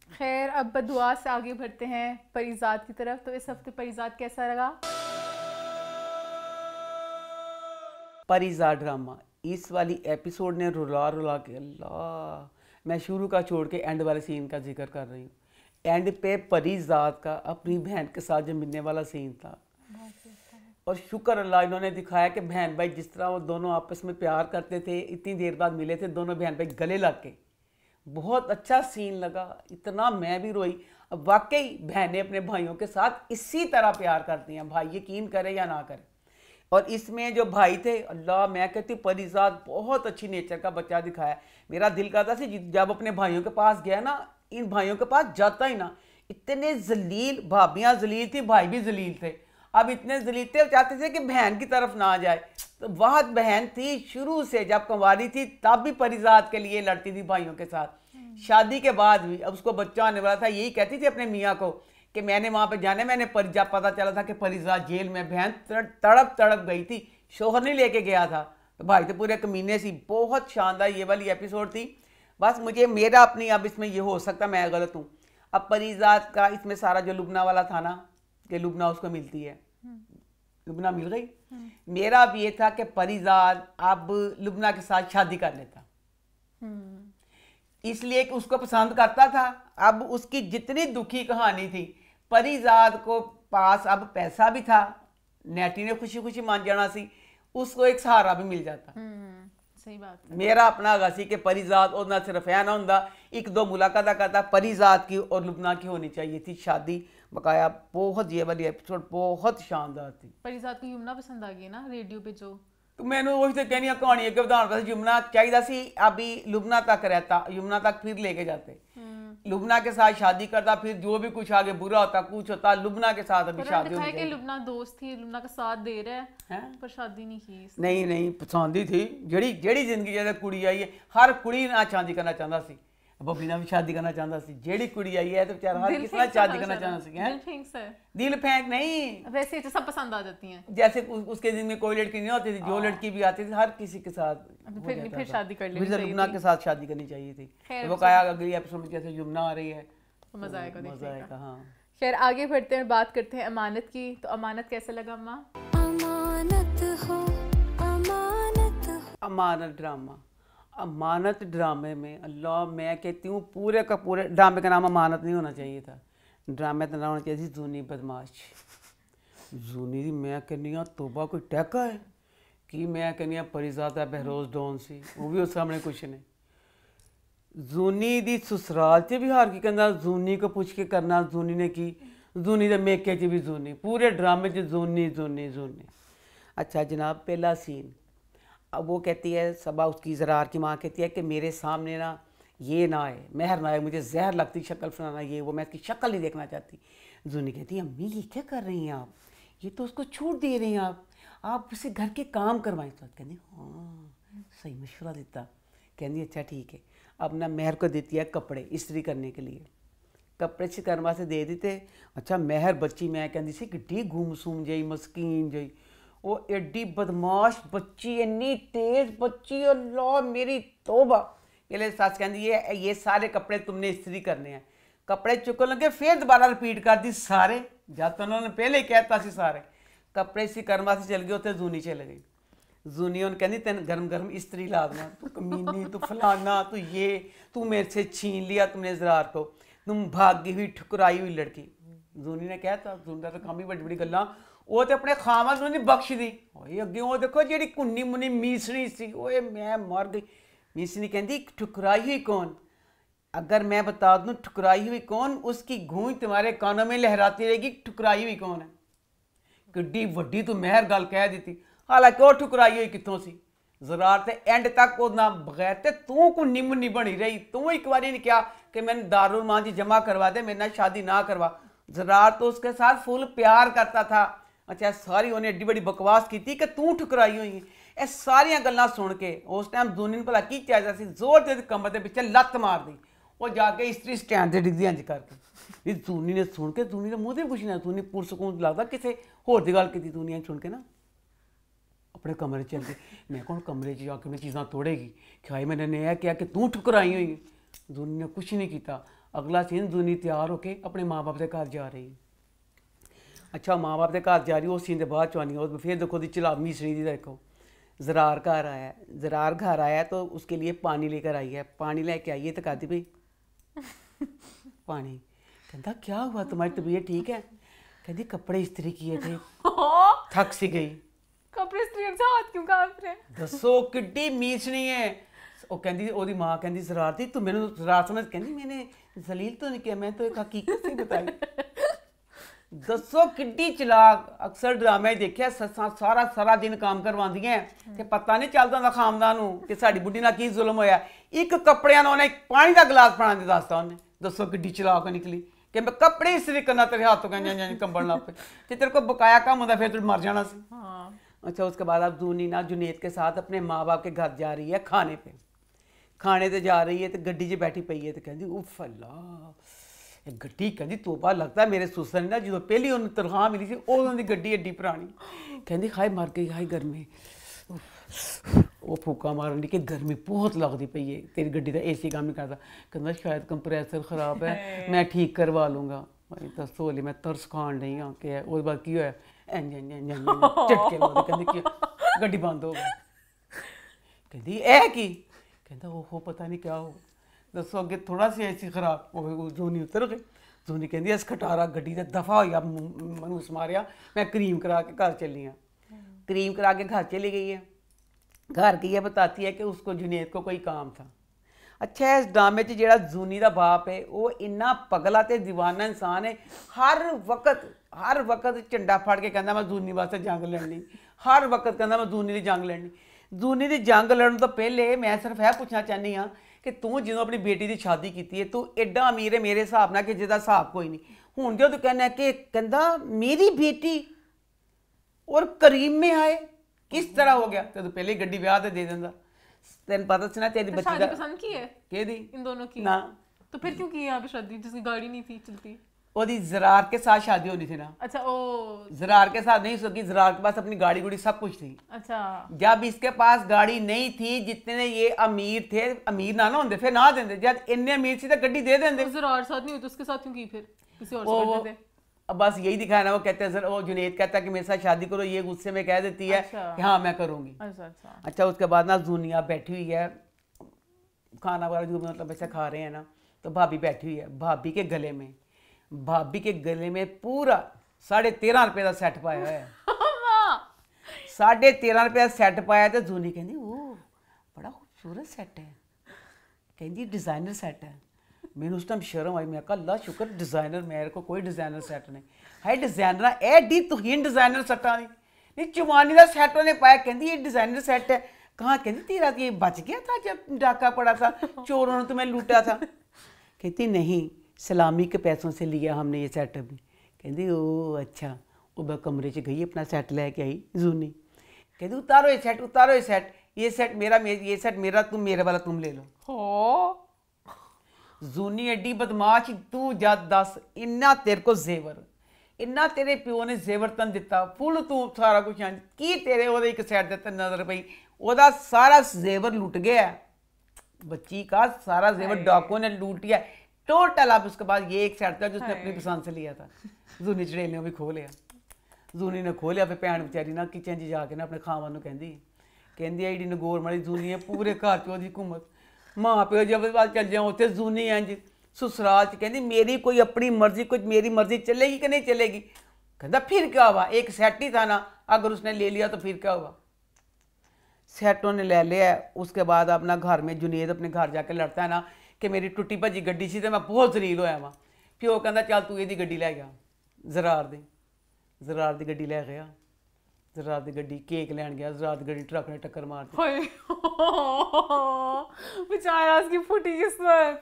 खैर अब बदुआ से आगे बढ़ते हैं परिजात की तरफ। तो इस हफ्ते परिजात कैसा लगा? परिजात ड्रामा इस वाली एपिसोड ने रुला रुला के, अल्लाह मैं शुरू का छोड़ के एंड वाले सीन का जिक्र कर रही हूँ। एंड पे परिजात का अपनी बहन के साथ जो मिलने वाला सीन था, और शुक्र अल्लाह इन्होंने दिखाया कि बहन भाई जिस तरह वो दोनों आपस में प्यार करते थे, इतनी देर बाद मिले थे दोनों बहन भाई गले लग के, बहुत अच्छा सीन लगा। इतना मैं भी रोई। अब वाकई बहनें अपने भाइयों के साथ इसी तरह प्यार करती हैं, भाई यकीन करे या ना करे। और इसमें जो भाई थे, अल्लाह मैं कहती हूँ परिजात बहुत अच्छी नेचर का बच्चा दिखाया। मेरा दिल करता था जब अपने भाइयों के पास गया ना, इन भाइयों के पास जाता ही ना। इतने जलील, भाभियाँ जलील थी, भाई भी जलील थे। अब इतने जलील थे, चाहते थे कि बहन की तरफ ना जाए। तो वह बहन थी शुरू से, जब कुंवारी थी तब भी परिजात के लिए लड़ती थी भाइयों के साथ, शादी के बाद भी। अब उसको बच्चा आने वाला था, यही कहती थी अपने मियाँ को कि मैंने वहाँ पे जाने, मैंने जब पता चला था कि परिजात जेल में, बहन तड़प तड़प गई थी, शोहर नहीं लेके गया था। तो भाई तो पूरे कमीने सी। बहुत शानदार ये वाली एपिसोड थी। बस मुझे मेरा अपनी, अब इसमें ये हो सकता मैं गलत हूँ। अब परिजात का इसमें सारा जो लुबना वाला था ना, कि लुबना उसको मिलती है, लुबना मिल गई। मेरा अब ये था कि परिजात अब लुबना के साथ शादी कर लेता, इसलिए कि उसको पसंद करता था। अब उसकी जितनी दुखी कहानी थी, परिजात को पास अब पैसा भी था, नेटी ने खुशी खुशी मान जाना सी, उसको एक सहारा भी मिल जाता। सही बात है। मेरा अपना गा सी कि परिजात और ना सिर्फ है ना होंदा, एक दो मुलाकात करता, परिजात की और लुबना की होनी चाहिए थी शादी बकाया। बहुत ये वाली एपिसोड बहुत शानदार थी। परिजात को यमुना पसंद आ गई ना रेडियो पे जो, तो मैंने वही तो कहनी कहानी है कि उदाहरण यमुना चाहिए सी, अभी लुबना तक रहता, यमुना तक फिर लेके जाते, लुबना के साथ शादी करता, फिर जो भी कुछ आगे बुरा होता कुछ होता, लुबना के साथ अभी शादी होनी चाहिए। लुबना दोस्त थी, लुबना का साथ दे रहा है पर शादी नहीं की। नहीं नहीं पसंद ही थी। जेड़ी जेड़ी जिंदगी जैसे कुड़ी आई है, हर कुड़ी ना शादी करना चाहता सी, बबीना भी शादी करना चाहता सी। जेड़ी कुड़ी आई है तो बेचारा हर किस तरह शादी करना चाहता सी। दिल फेंक नहीं, वैसे तो सब पसंद आ जाती हैं। जैसे उसके दिन में कोई लड़की नहीं होती थी, जो लड़की भी आती थी हर किसी के साथ फिर शादी कर लेनी चाहिए, यमुना के साथ शादी करनी चाहिए थी। वो कहा अगली एपिसोड में जैसे यमुना आ रही है तो मजा आएगा, मजा आएगा। हाँ खैर आगे बढ़ते हैं, बात करते हैं अमानत की। तो अमानत कैसा लगा अम्मा? अमानत ड्रामा, अमानत ड्रामे में अल्लाह मैं कहती हूँ पूरे का पूरे ड्रामे का नाम अमानत नहीं होना चाहिए था, ड्रामे का नाम होना चाहिए थी जूनी बदमाश। जूनी दी मैं कहनी तोबा कोई टैका है कि मैं कहनी परिजात है बहरोज डॉन सी, वो भी उस सामने कुछ नहीं। जूनी दी ससुराल च भी हार की कहना, जूनी को पूछ के करना जूनी ने की, जूनी दे मेके च भी जूनी, पूरे ड्रामे च जूनी जूनी जूनी। अच्छा जनाब पहला सीन, अब वो कहती है सबा, उसकी ज़रार की माँ कहती है कि मेरे सामने ना ये ना आए, मेहर ना आए, मुझे जहर लगती शक्ल फलाना ये वो, मैं इसकी शक्ल नहीं देखना चाहती। जूनी कहती है अम्मी ये क्या कर रही हैं आप, ये तो उसको छूट दे रही हैं आप उसे घर के काम करवाएं। तो कहती हाँ सही मशवरा देता। कहती अच्छा ठीक है। अब ना मेहर को देती है कपड़े इस्त्री करने के लिए, कपड़े से करवा से दे देते। अच्छा मेहर बच्ची मैं कहती सी किड्डी गुमसुम जई मस्कीन जई, वो एड्डी बदमाश बच्ची, इन्नी तेज बच्ची, अल्लाह मेरी तौबा। पहले सस कहती है ये सारे कपड़े तुमने इस्त्री करने हैं, कपड़े चुकन लगे फिर दोबारा रिपीट कर दी सारे, जब तो उन्होंने पहले ही कहता सी सारे कपड़े इसी करवा से चल गए, उत्थे जूनी चल गई। जूनी उन कहती तेन गरम गरम इस्त्री ला देना, तू कमीनी तू फलाना तू ये, तू मेरे से छीन लिया तुमने ज़रार को, तुम भागी हुई ठुकराई हुई लड़की। जूनी ने कहता जूनी तो काम ही बड़ी बड़ी गल्लां, वो तो अपने खामद ने बख्श दी। अगे वो देखो जी कुन्नी मुन्नी मीसनी सी, ओए मैं मर गई। मीसनी कहती ठुकराई हुई कौन, अगर मैं बता दूं ठुकराई हुई कौन, उसकी गूंज तुम्हारे कानों में लहराती रहेगी, ठुकराई हुई कौन है। किड्डी वड्डी तू मेहर गल कह दी, हालांकि वो ठुकराई हुई कितों सी। ज़रार ते एंड तक वो ना बगैर ते तू कुन्नी मुन्नी बनी रही, तू एक बारी ने क्या कि मैंने दारुल मां जी जमा करवा दे, मेरे ना शादी ना करवा। ज़रार तो उसके साथ फुल प्यार करता था, ਅੱਛਾ ਸਾਰੀ ਉਹਨੇ ਏਡੀ ਬੜੀ ਬਕਵਾਸ ਕੀਤੀ ਕਿ ਤੂੰ ਠੁਕਰਾਈ ਹੋਈ ਹੈ। ਇਹ ਸਾਰੀਆਂ ਗੱਲਾਂ ਸੁਣ ਕੇ ਉਸ ਟਾਈਮ ਜ਼ੂਨੀ ਨੂੰ ਭਲਾ ਕੀ ਚਾਹੀਦਾ ਸੀ, ਜ਼ੋਰ ਦੇ ਕਮਰ ਦੇ ਪਿੱਛੇ ਲੱਤ ਮਾਰਦੀ, ਉਹ ਜਾ ਕੇ ਇਸਤਰੀ ਸਟੈਂਡ ਤੇ ਡਿੱਗਦੀ ਇੰਜ ਕਰਕੇ। ਵੀ ਜ਼ੂਨੀ ਨੇ ਸੁਣ ਕੇ ਜ਼ੂਨੀ ਦੇ ਮੂੰਹ ਤੇ ਪੁੱਛਣਾ, ਜ਼ੂਨੀ ਪੁਰਸਕੂਨ ਲੱਗਦਾ ਕਿਸੇ ਹੋਰ ਦੀ ਗੱਲ ਕੀਤੀ ਜ਼ੂਨੀ ਨੇ ਸੁਣ ਕੇ ਨਾ ਆਪਣੇ ਕਮਰੇ 'ਚ ਚਲ ਗਈ। ਮੈਂ ਕੌਣ ਕਮਰੇ 'ਚ ਜਾ ਕੇ ਚੀਜ਼ਾਂ ਤੋੜੇਗੀ, ਖਾਈ ਮੈंने ਇਹ ਕਿਹਾ ਕਿ ਤੂੰ ਠੁਕਰਾਈ ਹੋਈ। ਜ਼ੂਨੀ ਨੇ ਕੁਛ ਨਹੀਂ ਕੀਤਾ। ਅਗਲਾ ਸੀਨ ਜ਼ੂਨੀ ਤਿਆਰ ਹੋ ਕੇ ਆਪਣੇ ਮਾਂ-ਬਾਪ ਦੇ ਘਰ ਜਾ ਰਹੀ। अच्छा माँ बाप के घर जा रही, उस सीन के बाद चुआनी और फिर देखो दी चलामी श्री दी देखो। ज़रार घर आया, ज़रार घर आया तो उसके लिए पानी लेकर आई है। पानी लेके आई है तो कहती भाई पानी, कहता क्या हुआ तुम्हारी तबीयत ठीक है? कहती कपड़े इस्त्री किए थे, थक सी गई। कपड़े इस्त्री से हाथ क्यों कांप रहे? दसो किड्डी मीचनी है। ਉਹ ਕਹਿੰਦੀ ਉਹਦੀ ਮਾਂ ਕਹਿੰਦੀ ਜ਼ਰਾਰਤੀ ਤੂੰ ਮੈਨੂੰ ਜ਼ਰਾਰ ਸਮਝ, ਕਹਿੰਦੀ मैंने जलील तो नहीं किया, मैं तो एक हकीकत से बताई। दसो किड्डी चलाक। अक्सर ड्रामे देखिया सस्सां सारा सारा दिन काम करवांदियां ते पता नहीं चलदा हुंदा खानदान नूं कि साडी बुढ़ी नाल की जुल्म होया। एक कपड़ियां नाल उन्हें पानी दा गिलास पाने दी दसदा उन्हें। दसो किड्डी चलाक निकली कि मैं कपड़े इस्त्री करना तेरे हाथों कहीं कंबल ना पे ते तेरे को बकाया काम होंदा फिर तू मर जाना सी। अच्छा उसके बाद अब जूनी ना जुनेद के साथ अपने माँ बाप के घर जा रही है खाने पे। खाने ते जा रही है तो गड्डी 'च बैठी पई है तो कहती उफ अल्लाह गड्डी, कहती तोबा लगता मेरे सुसर ने ना जो पहली उन्हें तनख्वाह मिली थी उदों दी गड्डी एड्डी पुरानी। कहती हाय मर गई हाय गर्मी। वो फूका मारन दी कि गर्मी बहुत लगती पई है, तेरी गड्डी का AC काम नहीं करता। कहता शायद कंप्रेसर खराब है, मैं ठीक करवा लूँगा। भाई दसो हले मैं तरस खान नहीं हाँ कि उसके बाद की होया झटके मारे। कहती कि गड्डी बंद हो गई। कहती ऐ की, कहता ओहो पता नहीं क्या हो। दसो अगे थोड़ा सी ऐसी खराब हो। जोनी उतर गई। जोनी कहती अस खटारा गड्डी से दफा हो गया, मनूस मारिया, मैं क्रीम करा के घर चली हाँ। क्रीम करा के घर चली गई है। घर की है बताती है कि उसको जुनेद को कोई काम था। अच्छा इस ड्रामे च जेड़ा जूनी दा बाप है वो इन्ना पगला ते दीवाना इंसान है। हर वक्त झंडा फड़ के कहता मैं जूनी वास्ते जंग लड़नी, हर वक्त कहता मैं जूनी की जंग लड़नी। जूनी की जंग लड़न तो पहले मैं सिर्फ यह पूछना चाहनी हाँ कि तू जो अपनी बेटी की शादी की है तू एडा अमीर है मेरे हिसाब नाल कि जिसका हिसाब कोई नहीं। हुण जो तू कहना कि कहता मेरी बेटी और करीम में आए किस तरह हो गया? तो पहले गड्डी ब्याह ते दे देंदा। तेन पता सी ना तेरी बच्ची शादी पसंद की है केदी इन दोनों की ना, तो फिर क्यों की यहाँ पे शादी जिसकी गाड़ी नहीं थी चलती? ओदी ज़रार के साथ शादी होनी थी ना। अच्छा ओ ज़रार के साथ नहीं सकी, ज़रार के पास अपनी गाड़ी गुड़ी सब कुछ थी। अच्छा जब इसके पास गाड़ी नहीं थी, जितने ये अमीर थे, अमीर ना होंदे फिर ना देंदे, जब इन्ने अमीर सी तो गड्डी दे देंदे। ज़रार साथ नहीं हुई तो उसके साथ क्यों की फिर किसी और से वो करते थे? अब बस यही दिखाया ना, वो कहते हैं वो जुनेद कहता है कि मेरे साथ शादी करो, ये गुस्से में कह देती है कि हाँ मैं करूँगी। अच्छा उसके बाद ना जूनिया बैठी हुई है खाना वगैरह जो मतलब ऐसे खा रहे हैं ना, तो भाभी बैठी हुई है। भाभी के गले में पूरा 13.5 रुपए का सेट पाया है। 13.5 रुपए का सेट पाया तो जूनी कहती ओ बड़ा खूबसूरत सेट है, कहती डिज़ाइनर सेट है। मैंने उस टाइम शर्म आई, मैं कहा अल्लाह शुक्र डिज़ाइनर, मेरे को कोई डिज़ाइनर सेट नहीं है। डिज़ाइनर एडी तुहीन डिज़ाइनर सट्टा नहीं चुमानी का सेट उन्हें पाया। कहती ये डिज़ाइनर सेट है कहाँ? कहती तेरा ये बच गया था जब डाका पड़ा था, चोरों ने तुम्हें लूटा था। कहती नहीं सलामी के पैसों से लिया हमने ये सेट अभी। कहती ओ अच्छा। वो कमरे च गई अपना सेट लेके आई जूनी। कहती उतारो ये सेट, उतारो ये सेट, ये सेट मेरा तुम मेरे वाला तुम ले लो। हो जूनी एडी बदमाश तू जद दस इन्ना तेरे को जेवर, इन्ना तेरे प्यो ने जेवर तन दिता फुल तू सारा कुछ की तेरे वो एक सैड ते नजर पई ओदा सारा जेवर लुट गया, बच्ची का सारा जेवर डाकुओं ने लूट लिया टोटल। अब उसके बाद ये एक सेट था जो उसने अपनी पसंद से लिया था। जूनी चड़ेल ने भी खो लिया। जूनी ने खो लिया। फिर भैन बेचारी ना किचन च जाके ना अपने खावन कहती एडी नगोर मारी जूनी है पूरे घर च ओदी हुकूमत। माँ प्यो जब चल जाओ उत्थे जूनी इंज ससुराल च कहती मेरी कोई अपनी मर्जी, कुछ मेरी मर्जी चलेगी कि नहीं चलेगी? कहता फिर क्या हुआ, एक सेट ही था ना, अगर उसने ले लिया तो फिर क्या हुआ? सेट उन्हें ले लिया। उसके बाद अपना घर में जुनेद अपने घर जाके लड़ता है ना कि मेरी टुटी भजी गड्डी सी तो मैं बहुत जलील होया वहाँ। प्यो कहता चल तू यदी गड्डी लै गया, ज़रार दी गड्डी लै गया। ज़रार दी गड्डी केक लैन गया, ज़रार दी गड्डी ट्रक ने टक्कर मार दी। बेचारा उसकी फुटी किस्मत,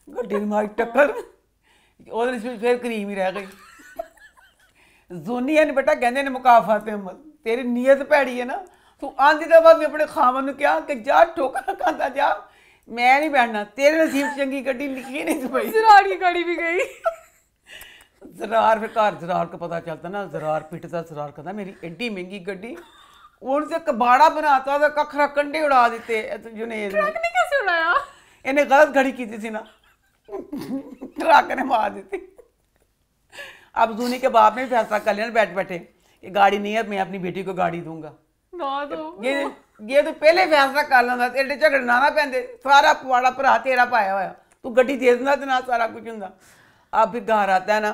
गड्डी ने मारी टक्कर, फिर करीम ही रह गई। ਜ਼ੋਨੀਆ ਨੇ ਬੇਟਾ ਕਹਿੰਦੇ ਨੇ ਮੁਕਾਫਾਤ ਅਮਲ, ਤੇਰੀ ਨੀਅਤ ਭੈੜੀ ਹੈ ਨਾ, ਤੂੰ ਆਂਦੀ ਦਫਾ ਵੀ ਆਪਣੇ ਖਾਵਨ ਨੂੰ ਕਿਹਾ ਕਿ ਜਾ ਠੋਕਰ ਖਾਂਦਾ ਜਾ, ਮੈਂ ਨਹੀਂ ਬੈਠਣਾ, ਤੇਰੇ ਨਸੀਬ ਚੰਗੀ ਗੱਡੀ ਲਿਖੀ नहीं थी भाई। ज़रार की गाड़ी भी गई। ਜ਼ਰਾਰ ਫਿਰ ਘਰ ਜ਼ਰਾਰ को पता चलता ना, ਜ਼ਰਾਰ पिटता, ਜ਼ਰਾਰ कहता मेरी एड्डी महंगी गड्डी, उनसे कबाड़ा बनाता था, कखरा कंडे उड़ा देते जुनेद ट्रक ने कैसे उड़ाया? इन्हें गलत घड़ी की थी ना, ट्रक ने मार देती। अब जूनी के बाप ने भी फैसला कर लिया बैठ बैठे कि गाड़ी नहीं है, मैं अपनी बेटी को गाड़ी दूंगा ना दो। ये तो पहले फैसला कर लेंदा, एडे झगड़े ना पैंदे, सारा पवाड़ा भरा तेरा पाया होया, तू गड्डी दे देना ते ना सारा कुछ हुंदा। अब फिर घर आता है ना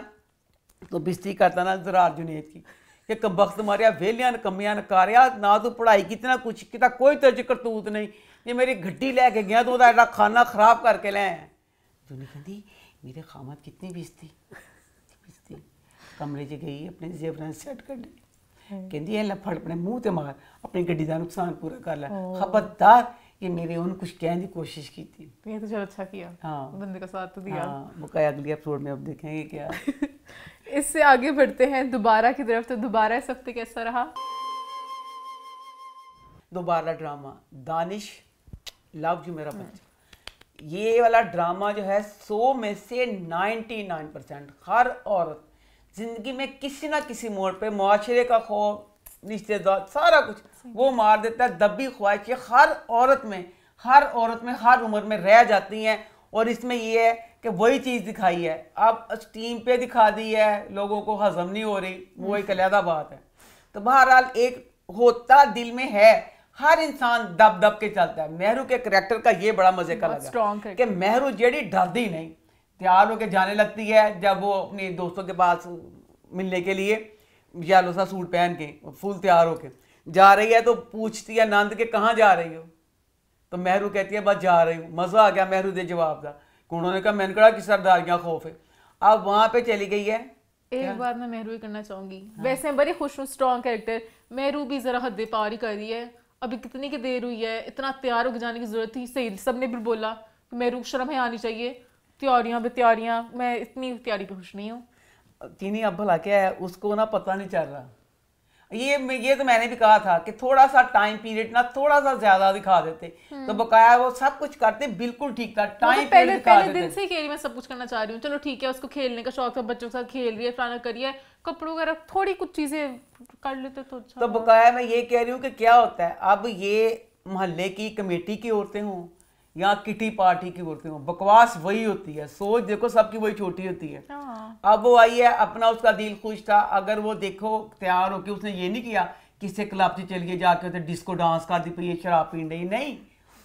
तो बिस्ती करता ना ज़रार जुनेद की कि कबख्त मारिया वेलियां कमियां नकारिया, ना तू पढ़ाई की ना कुछ किता, कोई तेरे च करतूत नहीं, जे मेरी गड्डी लैके गया तो एडा खाना खराब करके ले आया। जुनी कहती मेरे खामत कितनी बिस्ती कमरे च गई, अपने जेवरां सेट कर दी, कहती है फड़ अपने मुंह ते मार, अपनी गड्डी का नुकसान पूरा कर ला, खबरदार ये मेरे उन कुछ कहने की कोशिश की थी। ये तो चलो अच्छा किया, हाँ बंदे का साथ तो दिया। हाँ, मुकाया अगली एपिसोड में अब देखेंगे क्या। इससे आगे बढ़ते हैं दोबारा की तरफ। तो दोबारा इस हफ्ते कैसा रहा? दोबारा ड्रामा दानिश लव यू मेरा बच्चा, ये वाला ड्रामा जो है 100 में से 99% हर औरत जिंदगी में किसी ना किसी मोड़ पे मुआशरे का खौफ, रिश्तेदार, सारा कुछ वो मार देता है। दबी ख्वाहिशें हर औरत में हर उम्र में रह जाती हैं, और इसमें ये है कि वही चीज़ दिखाई है, अब स्टीम पे दिखा दी है, लोगों को हजम नहीं हो रही, वो एक अलहदा बात है। तो बहरहाल एक होता दिल में है, हर इंसान दब दब के चलता है। मेहरू के करैक्टर का ये बड़ा मजे का लगा कि मेहरू जेडी डरती नहीं, तैयार होकर जाने लगती है, जब वो अपने दोस्तों के पास मिलने के लिए येलो सा सूट पहन के फुल तैयार होके जा रही है, तो पूछती है नंद के कहाँ जा रही हो, तो मेहरू कहती है बस जा रही हूँ। मज़ा आ गया मेहरू दे जवाब का, उन्होंने कहा मैंने कहा कि सरदारियाँ खौफ है। अब वहाँ पे चली गई है। एक बात मैं मेहरू ही करना चाहूंगी, वैसे बड़ी खुश हूँ, स्ट्रॉन्ग कैरेक्टर, मेहरू भी जरा हद पार ही कर रही है। अभी कितनी की देर हुई है, इतना तैयार होकर जाने की जरूरत थी, सही सबने भी बोला कि मेहरू शर्म है आनी चाहिए, तैयारियां, मैं इतनी तैयारी पे खुश नहीं हूँ। चीनी अब भला क्या है, उसको ना पता नहीं चल रहा। ये तो मैंने भी कहा था कि थोड़ा सा टाइम पीरियड ना थोड़ा सा ज्यादा दिखा देते तो बकाया वो सब कुछ करते बिल्कुल ठीक था। टाइम पहले दिन से कह रही मैं सब कुछ करना चाह रही हूँ, चलो ठीक है, उसको खेलने का शौक था, बच्चों के साथ खेल रही है, फलाना करिए, कपड़ों वगैरह थोड़ी कुछ चीजें कर लेते तो अच्छा। तो बकाया मैं ये कह रही हूँ कि क्या होता है, अब ये मोहल्ले की कमेटी की औरतें हों या किटी पार्टी की औरतें हों, बकवास वही होती है, सोच देखो सबकी वही छोटी होती है। अब वो आई है, अपना उसका दिल खुश था, अगर वो देखो तैयार होके उसने ये नहीं किया किसी क्लब से चलिए जाके उधर डिस्को डांस कर दी पे ये शराब पी रही, नहीं,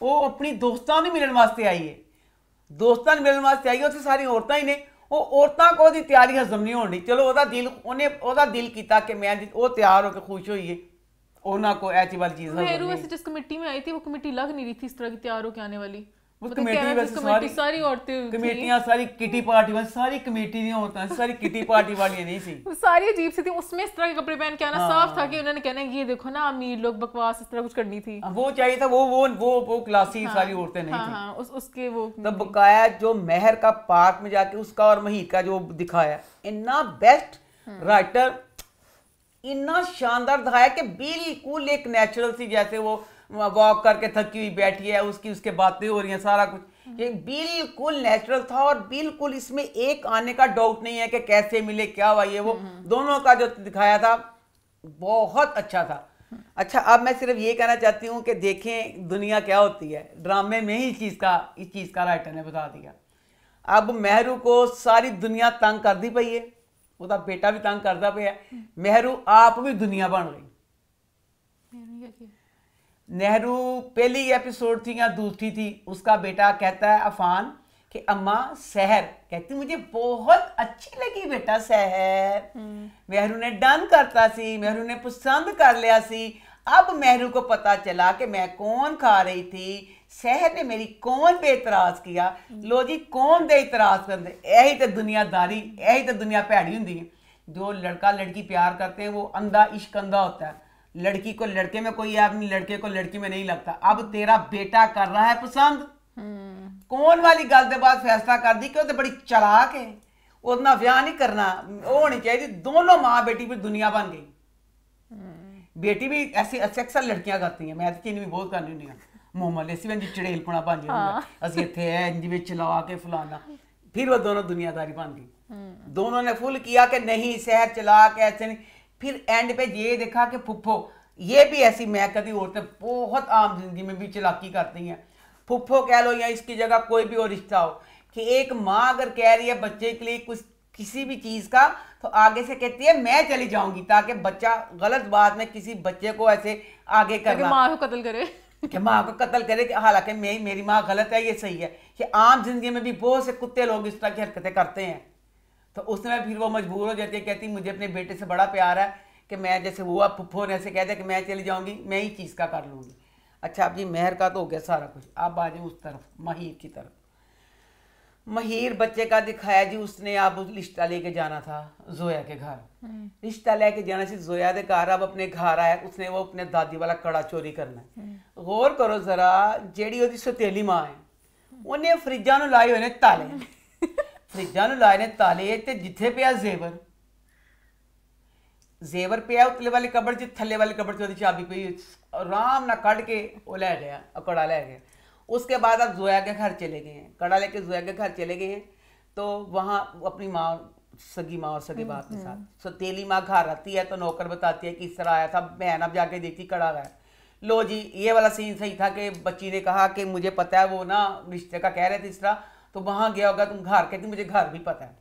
वो अपनी दोस्तां ने मिलने वास्ते आई है, दोस्तां ने मिलने वास्ते आई है, उससे सारी औरतां ही ने, वो औरतां को दी तैयारी हजम नहीं होनी, चलो ओदा दिल उन्हें ओदा दिल किया कि मैं वो तैयार होकर खुश हुई है, ओना को ऐसी वाली चीज मेहरू वैसे जिस कमेटी में आई थी वो कमेटी लग नहीं रही थी इस तरह की तैयार होके आने वाली, वो कमेटी वैसे सारी औरतें कमेटियां सारी किटी पार्टी वाली सारी कमेटी नहीं होता है, सारी किटी पार्टी वाली नहीं थी, सारी अजीब सी थी, उसमें इस तरह के कपड़े पहन के आना साफ था कि उन्होंने कहना ये देखो ना अमीर लोग बकवास इस तरह कुछ करनी थी, वो चाहिए था, वो क्लासी सारी औरतें नहीं थी। उसके वो तब बकाया जो मेहर का पार्क में जाके उसका और महीर का जो दिखाया, इतना बेस्ट राइटर, इतना शानदार दिखाया कि बिल्कुल एक नेचुरल सी, जैसे वो वॉक करके थकी हुई बैठी है, उसके बातें हो रही हैं, सारा कुछ ये बिल्कुल नेचुरल था, और बिल्कुल इसमें एक आने का डाउट नहीं है कि कैसे मिले क्या हुआ, ये वो दोनों का जो दिखाया था बहुत अच्छा था। अच्छा, अब मैं सिर्फ ये कहना चाहती हूँ कि देखें दुनिया क्या होती है, ड्रामे में ही इस चीज़ का राइटर ने बता दिया। अब मेहरू को सारी दुनिया तंग कर दी पई है, उसका बेटा भी तंग करता पे है, मेहरू आप भी दुनिया बन गई। नेहरू पहली एपिसोड थी या दूसरी थी, उसका बेटा कहता है अफान कि अम्मा सहर, कहती मुझे बहुत अच्छी लगी बेटा सहर, मेहरू ने डन करता सी, मेहरू ने पसंद कर लिया सी। अब मेहरू को पता चला कि मैं कौन खा रही थी, सहर ने मेरी कौन पे इतराज किया, लो जी कौन दे इतराज कर दे, यही तो दुनियादारी, यही तो दुनिया भैड़ी होंगी है। जो लड़का लड़की प्यार करते हैं वो अंधा इश्क अंधा होता है, लड़की को लड़के में कोई ऐप नहीं, लड़के को लड़की में नहीं लगता। अब तेरा बेटा कर रहा है पसंद, कौन वाली गल के बाद फैसला कर दी कि वो तो बड़ी चालाक है, उतना ब्याह नहीं करना, वो होनी चाहिए दोनों माँ बेटी भी दुनिया बन गई। बेटी भी ऐसी अक्सर लड़कियां करती हैं, मैं तो चीनी भी बहुत करनी हुंदी मोमल ऐसी भी चड़ेलपना बन जाएगा, असि इत्थे है चला के फलाना, फिर वो दोनों दुनियादारी बन गई। दोनों ने फुल किया कि नहीं शहर चला के ऐसे नहीं, फिर एंड पे ये देखा कि फुफ्फो ये भी ऐसी मैं कभी औरतें बहुत आम जिंदगी में भी चालाकी करती हैं, फुफ्फो कह लो या इसकी जगह कोई भी और रिश्ता हो, कि एक माँ अगर कह रही है बच्चे के लिए कुछ किसी भी चीज़ का, तो आगे से कहती है मैं चली जाऊंगी, ताकि बच्चा गलत बात में किसी बच्चे को ऐसे आगे करना, माँ को कत्ल करे कि माँ को कत्ल करे, कि हालांकि मेरी माँ गलत है ये सही है, कि आम जिंदगी में भी बहुत से कुत्ते लोग इस तरह की हरकतें करते हैं। तो उसमें फिर वो मजबूर हो जाती है, कहती मुझे अपने बेटे से बड़ा प्यार है कि मैं जैसे हुआ फुफ्फो ने ऐसे कह दिया कि मैं चली जाऊंगी, मैं ही चीज़ का कर लूँगी। अच्छा अब जी मेहर का तो हो गया सारा कुछ, अब आ जाए उस तरफ महीर की तरफ। महीर बच्चे का दिखाया जी, उसने अब रिश्ता लेके जाना था जोया के घर, रिश्ता लेके जाना से जोया के घर, अब अपने घर आया, उसने वो अपने दादी वाला कड़ा चोरी करना है। गौर करो जरा, जेड़ी ओदी सौतेली मां है उन्हें फ्रिजा नूं लाए हुए ने ताले फ्रिजा नूं लाए ने ताले, ते जिथे पिया जेवर पिया उतले वाली कबड़ च, थल्ले वाली कबड़ च ओदी चाबी पई, आराम ना कढ़ के वो लै गया, कड़ा लै गया। उसके बाद अब जोया के घर चले गए हैं, कड़ा लेके जोया के घर चले गए हैं, तो वहाँ अपनी माँ सगी माँ और सगे बाप के साथ सौतेली माँ घर आती है, तो नौकर बताती है कि इस तरह आया था, बहन अब जाके देखती कड़ा गया। लो जी ये वाला सीन सही था कि बच्ची ने कहा कि मुझे पता है वो ना रिश्ते का कह रहे थे इस तरह, तो वहाँ गया होगा, तुम घर कहती मुझे घर भी पता है।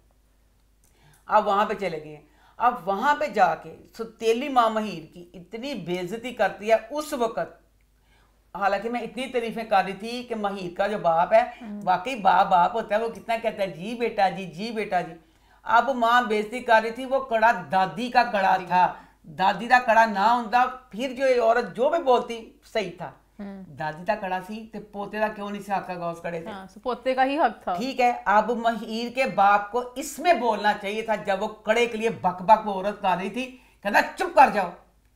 अब वहाँ पे चले गए, अब वहाँ पे जाके सौतेली माँ महीर की इतनी बेइज्जती करती है उस वक़्त, हालांकि मैं इतनी तारीफें कर रही थी कि महीर का जो बाप है वाकई बाप बाप होता है, वो कितना कहता है जी बेटा जी, जी बेटा जी। अब माँ बेइज्जती कर रही थी, वो कड़ा दादी का कड़ा था, दादी का कड़ा ना होता फिर जो ये औरत जो भी बोलती सही था, दादी का कड़ा सी ते पोते का क्यों नहीं से हक का उस कड़े थे, हाँ, पोते का ही हक था। ठीक है। अब महीर के बाप को इसमें बोलना चाहिए था, जब वो कड़े के लिए बक बक वो औरत कर रही थी, कहना चुप कर जाओ,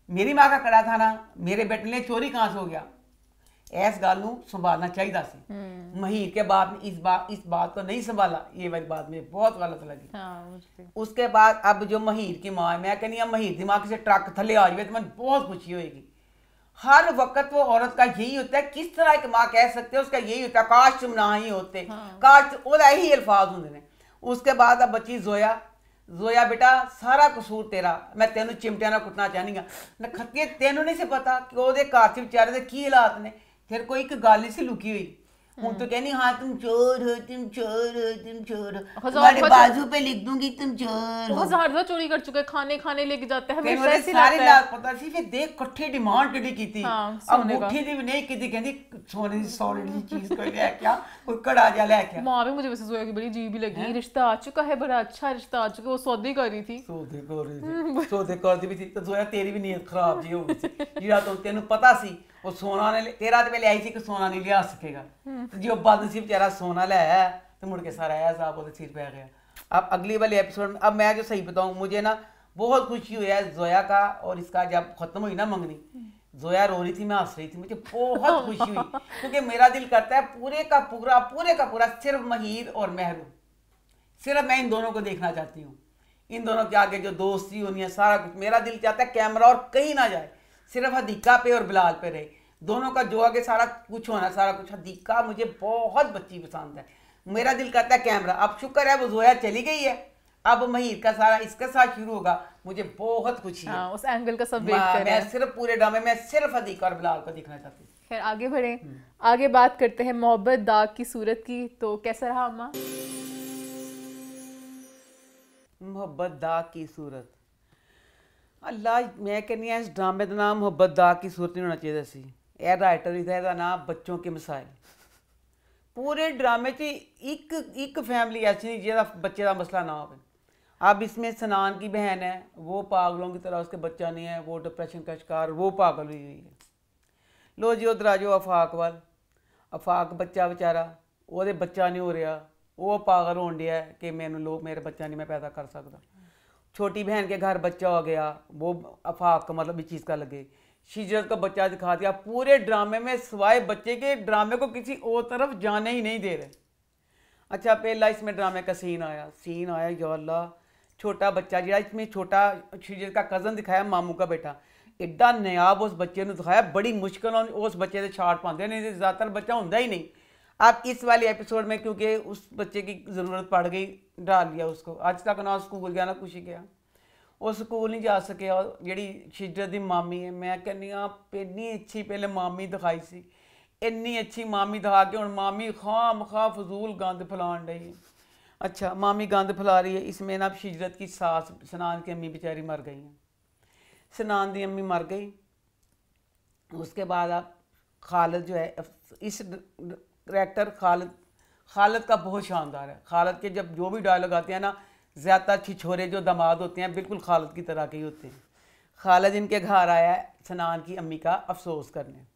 मेरी माँ का कड़ा था ना, मेरे बेटे ने चोरी कहाँ से हो गया, इस गल नूं संभालना चाहिए सी। महीर के बाप ने इस बात को नहीं संभाला, ये वाली बात में बहुत गलत लगी। हाँ, उसके बाद अब जो महीर की माँ है, मैं कहनी महीर की माँ किसी ट्रक थले आ जाए तो मैं बहुत खुशी होएगी। हर वक्त वो औरत का यही होता है, किस तरह एक माँ कह सकते हैं, उसका यही होता है काश तुम ना ही होते, काश ओदा ही अल्फाज होंगे ने। उसके बाद अब बच्ची जोया, जोया बेटा सारा कसूर तेरा, मैं तेनों चिमटिया ना कुटना चाहनी हाँ, नखत्तिए तेनों नहीं से पता कि ओदे घर से बेचारे दे की हालात ने, तेरे को एक गल नहीं सी लुकी हुई, हूं तो कहनी हाँ तुम चोर हो, तुम चोर हो, तुम चोर हो, तुम्हारे बाजू पे लिख दूंगी तुम चोर हो। हजार दफा चोरी कर चुके, खाने खाने लेके जाते हैं, हमेशा ऐसी सारी लात पता सी, फिर देख कट्ठे डिमांड किडी कीती, अब मुट्ठी दी भी नहीं कीती, कहंदी सोने दी सॉलिड दी चीज कोई ले क्या, कोई कड़ा जा ले क्या। मां भी मुझे वैसे जोया की बड़ी अजीब ही लगी, रिश्ता आ चुका है, बड़ा अच्छा रिश्ता आ चुका, वो सौदे कर रही थी, सौदे कर दी भी थी, तो जोया तेरी भी नीयत खराब जी हो गई थी, जिहड़ा तो तेनू पता सी वो सोना ने तेरा तो पहले आई थी कि सोना नहीं लिया सकेगा, जो बदनसीब तेरा सोना लाया तो मुड़ के सारा आया साहब वो सिर पे गया। अब अगली वाले एपिसोड में, अब मैं जो सही बताऊं, मुझे ना बहुत खुशी हुई है जोया का, और इसका जब खत्म हुई ना मंगनी, जोया रो रही थी, मैं हंस रही थी, मुझे बहुत खुशी हुई, क्योंकि मेरा दिल करता है पूरे का पूरा सिर्फ महीर और महरू, सिर्फ मैं इन दोनों को देखना चाहती हूँ, इन दोनों के आगे जो दोस्ती होनी है सारा कुछ, मेरा दिल चाहता है कैमरा और कहीं ना जाए, सिर्फ हदीका पे और बिलाल पे रहे, दोनों का जो आगे सारा कुछ होना, सारा कुछ। हदीका मुझे बहुत बच्ची पसंद है, मेरा दिल करता है कैमरा, अब शुक्र है वो जोया चली गई है, अब महीर का सारा इसके साथ शुरू होगा, मुझे बहुत खुशी है। उस एंगल का सब वेट कर रहे हैं। मैं सिर्फ पूरे ड्रामे में सिर्फ हदीका और बिलाल को दिखना चाहती हूँ। खैर आगे बढ़े, आगे बात करते हैं मोहब्बत दाग की सूरत की, तो कैसा रहा अम्मा? मोहब्बत दाग की सूरत, अल्लाह मैं कहनी है इस ड्रामे का नाम मोहब्बत दाग की सूरत नहीं होना चाहिए सी, यह राइटर ही था, इसका नाम बच्चों के मसाइल। पूरे ड्रामे च एक फैमिली ऐसी नहीं जिसका बच्चे का मसला ना हो। अब इसमें सनान की बहन है, वो पागलों की तरह, उसके बच्चा नहीं है, वो डिप्रेशन का शिकार, वो पागल हुई हुई है। लो जी उधर आ जाओ अफाक वाल, अफाक बच्चा बेचारा, वो बच्चा नहीं हो रहा, वो पागल होन दिया है कि मैनू लोग मेरे बच्चा नहीं मैं पैदा कर सकता। छोटी बहन के घर बच्चा हो गया, वो अफाक का मतलब इस चीज़ का लगे, शिजरत का बच्चा दिखा दिया। पूरे ड्रामे में सिवाय बच्चे के ड्रामे को किसी और तरफ जाने ही नहीं दे रहे। अच्छा पहला इसमें ड्रामे का सीन आया या अल्लाह, छोटा बच्चा जो इसमें छोटा शिजत का कज़न दिखाया, मामू का बेटा, एड्डा नायाब उस बच्चे ने दिखाया, बड़ी मुश्किल उस बच्चे से छाड़ पाते, नहीं तो ज़्यादातर बच्चा होता ही नहीं। अब इस वाले एपिसोड में क्योंकि उस बच्चे की ज़रूरत पड़ गई, डाल लिया उसको। आज तक ना स्कूल गया ना कुछ गया, वो स्कूल नहीं जा सके। और जी शिजत की मामी है, मैं कहनी इन्नी अच्छी पहले मामी दिखाई सी, इन्नी अच्छी मामी दिखा के हूँ मामी खाम खा फजूल गंद फैलान रही है। अच्छा मामी गंद फैला रही है, इसमें ना शिजत की सास सनान की अम्मी बेचारी मर गई हैं, सनान की अम्मी मर गई। उसके बाद अब खालिद जो है, इस करैक्टर खालिद का बहुत शानदार है। खालिद के जब जो भी डायलॉग आते हैं ना, ज़्यादा छिछोरे जो दामाद होते हैं बिल्कुल खालिद की तरह के ही होते हैं। खालिद इनके घर आया है सनान की अम्मी का अफसोस करने।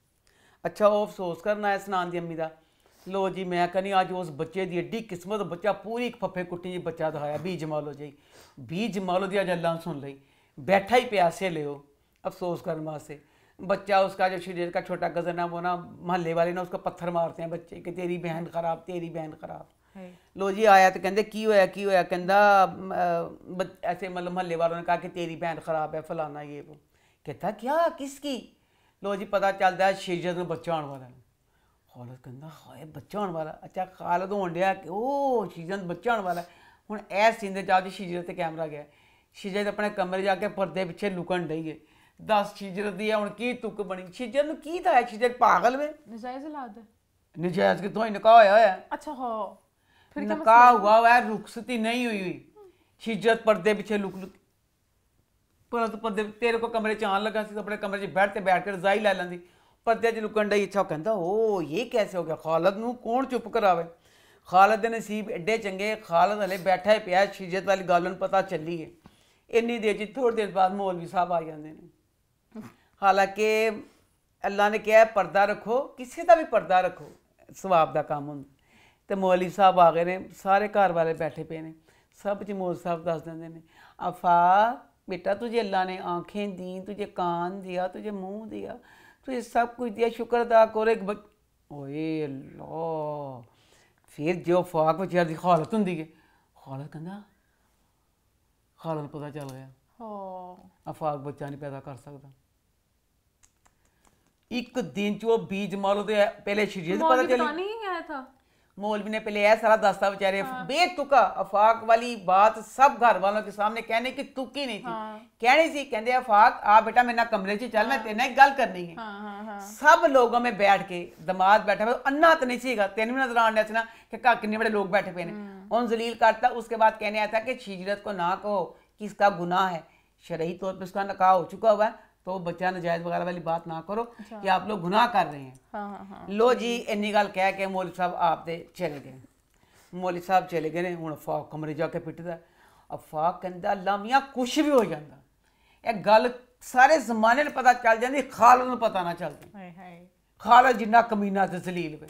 अच्छा वो अफसोस करना है सनान की अम्मी का, लो जी मैं कहनी अज उस बच्चे की एड्डी किस्मत, बच्चा पूरी फफे कुट्टी जी बच्चा दिखाया, भी जमालो जी भी जमालो दी अल्लाह सुन ली, बैठा ही प्यासे ले अफसोस करने वास्ते। बच्चा उसका जो शिजत का छोटा कज़न है वो ना महल्ले वाले ना उसको पत्थर मारते हैं बच्चे कि तेरी बहन खराब, तेरी बहन खराब। लो जी आया तो कहते की होया कहता ऐसे मतलब महल्ले वालों ने कहा कि तेरी बहन खराब है फलाना ये वो। कहता क्या किसकी? लो जी पता चलता है शिजत में बच्चा आने वाला है। खालिद कहता हाय बच्चा आने वाला। अच्छा खालिद होन दिया कि ओ शिजत बच्चा आने वाला है। हुण इस सीन दे जाके शिजत ते कैमरा गया, शिजत अपने कमरे जाके पर्दे पिछे लुकन डई है। दस शिजत दी है हुण की तुक बनी, शिजत नूं की था, शिजत पागल वे नजायज औलाद है। नजायज कितों ही निकाह होया है। अच्छा हाँ फिर निकाह हुआ है, रुखसती नहीं हुई हुई। शिजत पर्दे पीछे लुक पर तो पर्दे तेरे को कमरे च आन लगा सी, अपने कमरे च बैठ के रजाई लै लैंदी, पर्दे च लुकन डई। अच्छा कहता ओ ये कैसे हो गया, खालिद नूं कौन चुप करावे। खालिद दे नसीब एड्डे चंगे, खालिद हले बैठा ही पिया, शिजत वाली गल नूं पता चली है। इन्नी देर च थोड़ी देर बाद मौलवी साहब आ जाते हैं। हालांकि अल्लाह ने कहा पर्दा रखो, किसी का भी पर्दा रखो, सवाब का काम होंदा। तो मौलवी साहब आ गए ने, सारे घर वाले बैठे पे ने, सब च मौलवी साहब दस देंगे ने आफा बेटा तुझे अल्लाह ने आँखें दी, तुझे कान दिया, तुझे मुंह दिया, तुझे सब कुछ दिया, शुक्र अदा करो। एक ओए अल्लाह, फिर जो फाक बेचार की हालत होंगी है। खालिद कहता खालिद पता चल गया आफाक बच्चा नहीं पैदा कर सकता। एक दिन च वो बीज मारो तो पहले शिजत पता चली नहीं आया था, मौलवी ने पहले यह सारा दस्ता बेचारे बेतुका अफाक वाली बात सब घर वालों के सामने कहने की तुकी नहीं थी। कहनी सी कहते अफाक आ बेटा मेरे कमरे च चल, मैं तेरे नाल गल करनी है। सब लोगों में बैठ के दमाद बैठा हुआ, अन्ना तो नहीं सीगा, तेन भी नजर आने से ना कि घर किन्ने बड़े लोग बैठे पे ने। उन जलील करता। उसके बाद कहने आया था कि शिजरत को ना कहो कि इसका गुनाह है, शरई तौर पर उसका निकाह हो चुका हुआ है, तो बच्चा नजायज वगैरह वाली बात ना करो कि आप लोग गुनाह कर रहे हैं। लो जी इन्नी गल कह के मौलवी साहब आप दे चले गए। मौलवी साहब चले गए ने, हुण अफाक कमरे जाके पिटदा। अफाक कहंदा अल्लाह मियां कुछ भी हो जांदा, यह गल सारे जमाने पता चल जाती, खालिद नूं पता ना चलदा। खालिद जिन्ना कमीना ते जलील वे,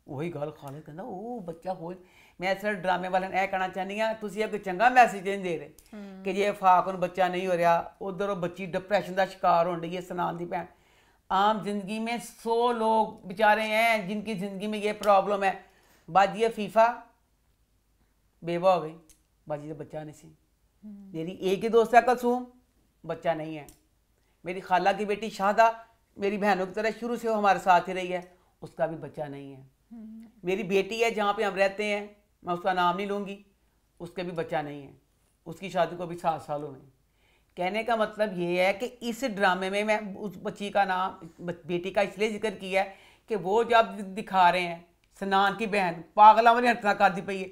वही गल खालिद कहंदा ओ बच्चा हो। मैं सिर्फ ड्रामे वाले ने यह कहना चाहनी हाँ, तुसीं कोई चंगा मैसेज नहीं दे रहे कि जे अफाक नूं बच्चा नहीं हो रहा, उधर वो बच्ची डिप्रैशन का शिकार हो रही है सनान की भैन। आम जिंदगी में 100 लोग बेचारे हैं जिनकी ज़िंदगी में ये प्रॉब्लम है। बाजी फीफा बेवा हो गई, बाजी का बच्चा नहीं सी। मेरी एक ही दोस्त है कलसूम, बच्चा नहीं है। मेरी खाला की बेटी शाहदा मेरी बहनों की तरह शुरू से वो हमारे साथ ही रही है, उसका भी बच्चा नहीं है। मेरी बेटी है जहाँ पे हम रहते हैं, मैं उसका नाम नहीं लूँगी, उसके भी बच्चा नहीं है, उसकी शादी को भी 7 साल हो गए। कहने का मतलब ये है कि इस ड्रामे में मैं उस बच्ची का नाम बेटी का इसलिए जिक्र किया है कि वो जब दिखा रहे हैं सनान की बहन पागला वाली हरकत कर दी पई है,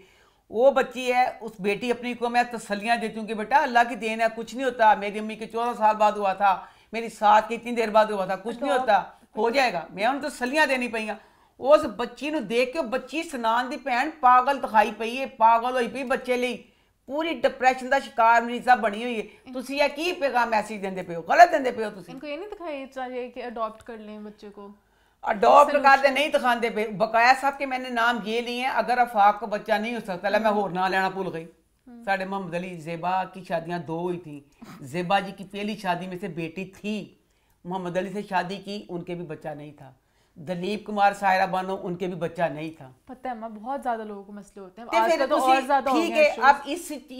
वो बच्ची है, उस बेटी अपनी को मैं तसल्लियाँ देती हूँ कि बेटा अल्लाह की देन है, कुछ नहीं होता। मेरी अम्मी के 14 साल बाद हुआ था, मेरी साथ के इतनी देर बाद हुआ था, कुछ नहीं होता, हो जाएगा। मैं उन्हें तसल्लियाँ देनी पई। उस बच्ची नूं देख के बच्ची सनान की भैन पागल दिखाई पई है, पागल होई पई बच्चे लिए, पूरी डिप्रैशन का शिकार मरीजा बनी हुई है। तुसीं यह की पैगाम मैसेज देंदे पे हो, गलत देंदे पे हो। तुसीं इनको ये नहीं दिखाई चाहिए कि अडॉप्ट कर लें बच्चे को, अडॉप्ट करते नहीं दिखाते पे। बकाया साहब के मैंने नाम ये लिए हैं, अगर अफाक को बच्चा नहीं हो सकता, मैं होर ना लेना भूल गई। साढ़े मोहम्मद अली ज़ेबा की शादियाँ 2 हुई थी। ज़ेबा जी की पहली शादी में से बेटी थी, मोहम्मद अली से शादी की, उनके भी बच्चा नहीं था। दलीप कुमार सायरा बानो उनके भी बच्चा नहीं था। पता है अम्मा बहुत ज्यादा लोगों को मसले होते हैं तो फिर आजकल तो और ज्यादा हो ठीक गए है। अब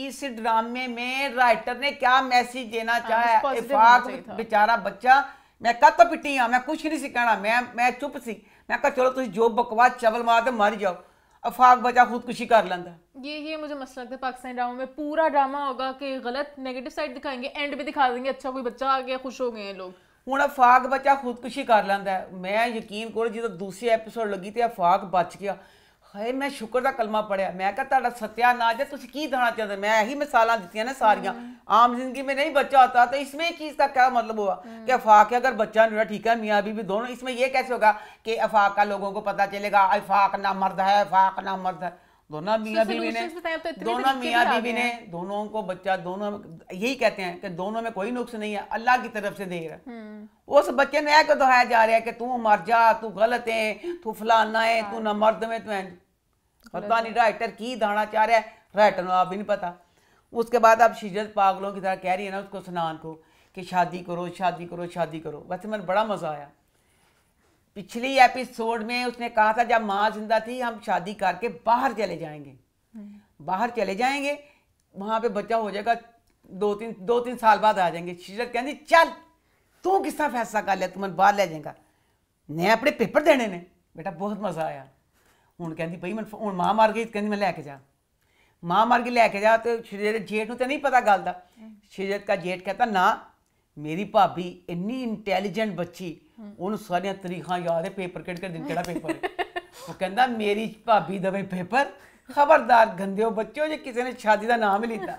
इस ड्रामे में राइटर ने क्या मैसेज देना चाहा? positive इफाक होना चाहिए था। बेचारा बच्चा, मैं कद तो पिटी हाँ, मैं कुछ नहीं सी कहना, मैं चुप सी, मैं कहा चलो तुम जो बकवास चवल मार दे मर जाओ। अफाक बचा खुदकुशी कर लेंदा। ये मुझे मसला लगता है पाकिस्तानी ड्रामा में पूरा ड्रामा होगा कि गलत नेगेटिव साइड दिखाएंगे, एंड पे दिखा देंगे अच्छा कोई बच्चा आ गया खुश हो गए हैं लोग। ਹੁਣ ਅਫਾਕ ਬੱਚਾ ਖੁਦਕੁਸ਼ੀ ਕਰ ਲੈਂਦਾ ਹੈ। ਮੈਂ ਯਕੀਨ ਕਰੋ ਜਦੋਂ ਦੂਸਰੀ ਐਪੀਸੋਡ ਲੱਗੀ ਤੇ ਅਫਾਕ ਬਚ ਗਿਆ। ਹਾਏ ਮੈਂ ਸ਼ੁਕਰ ਦਾ ਕਲਮਾ ਪੜਿਆ। ਮੈਂ ਕਿਹਾ ਤੁਹਾਡਾ सत्यानाश है, ਤੁਸੀਂ ਕੀ ਦੇਣਾ चाहते? मैं यही मिसालां ਦਿੱਤੀਆਂ ने सारियां। आम जिंदगी में नहीं बच्चा होता तो इसमें एक चीज़ का क्या मतलब हुआ कि अफाक अगर बच्चा नहीं हुआ ठीक है, मियाँ बीवी दोनों, इसमें ये कैसे होगा कि अफाक का लोगों को पता चलेगा अफाक ना मर्द है, अफाक ना मर्द है। दोनों मियाँ बीवी ने दोनों को बच्चा, दोनों यही कहते हैं कि दोनों में कोई नुक्स नहीं है, अल्लाह की तरफ से देर है। उस बच्चे ने को दोहराया जा रहा है कि तू मर जा, तू गलत है, तू फलाना है, तू ना मर्द में, तू पता नहीं राइटर की दाना चाह रहा है, राइटर को आप भी नहीं पता। उसके बाद अब शिजत पागलों की तरह कह रही है ना उसको, सनान को, कि शादी करो शादी करो शादी करो। वैसे मैंने बड़ा मज़ा आया। पिछली एपिसोड में उसने कहा था जब माँ जिंदा थी हम शादी करके बाहर चले जाएंगे, बाहर चले जाएंगे, वहाँ पे बच्चा हो जाएगा, दो तीन साल बाद आ जाएंगे। शिजत कहती चल तू किस तरह फैसला कर लिया, तुम्हें बाहर ले जाएगा, मैं अपने पेपर देने ने। बेटा बहुत मज़ा आया। हूँ कहती भाई मैं हूँ माँ मर गई, कहती मैं लैके जा, माँ मर गई लैके जा। तो शिजत जेठ को तो नहीं पता गल का। शिजत का जेठ कहता ना मेरी भाभी इन्नी इंटैलीजेंट बच्ची, उन्होंने सारिया तरीखा याद है, पेपर केड़ दिन केड़ा पेपर है। वो कहता मेरी भाभी दवे पेपर, खबरदार गंदे हो बच्चों जो किसी ने शादी का नाम ही लिता।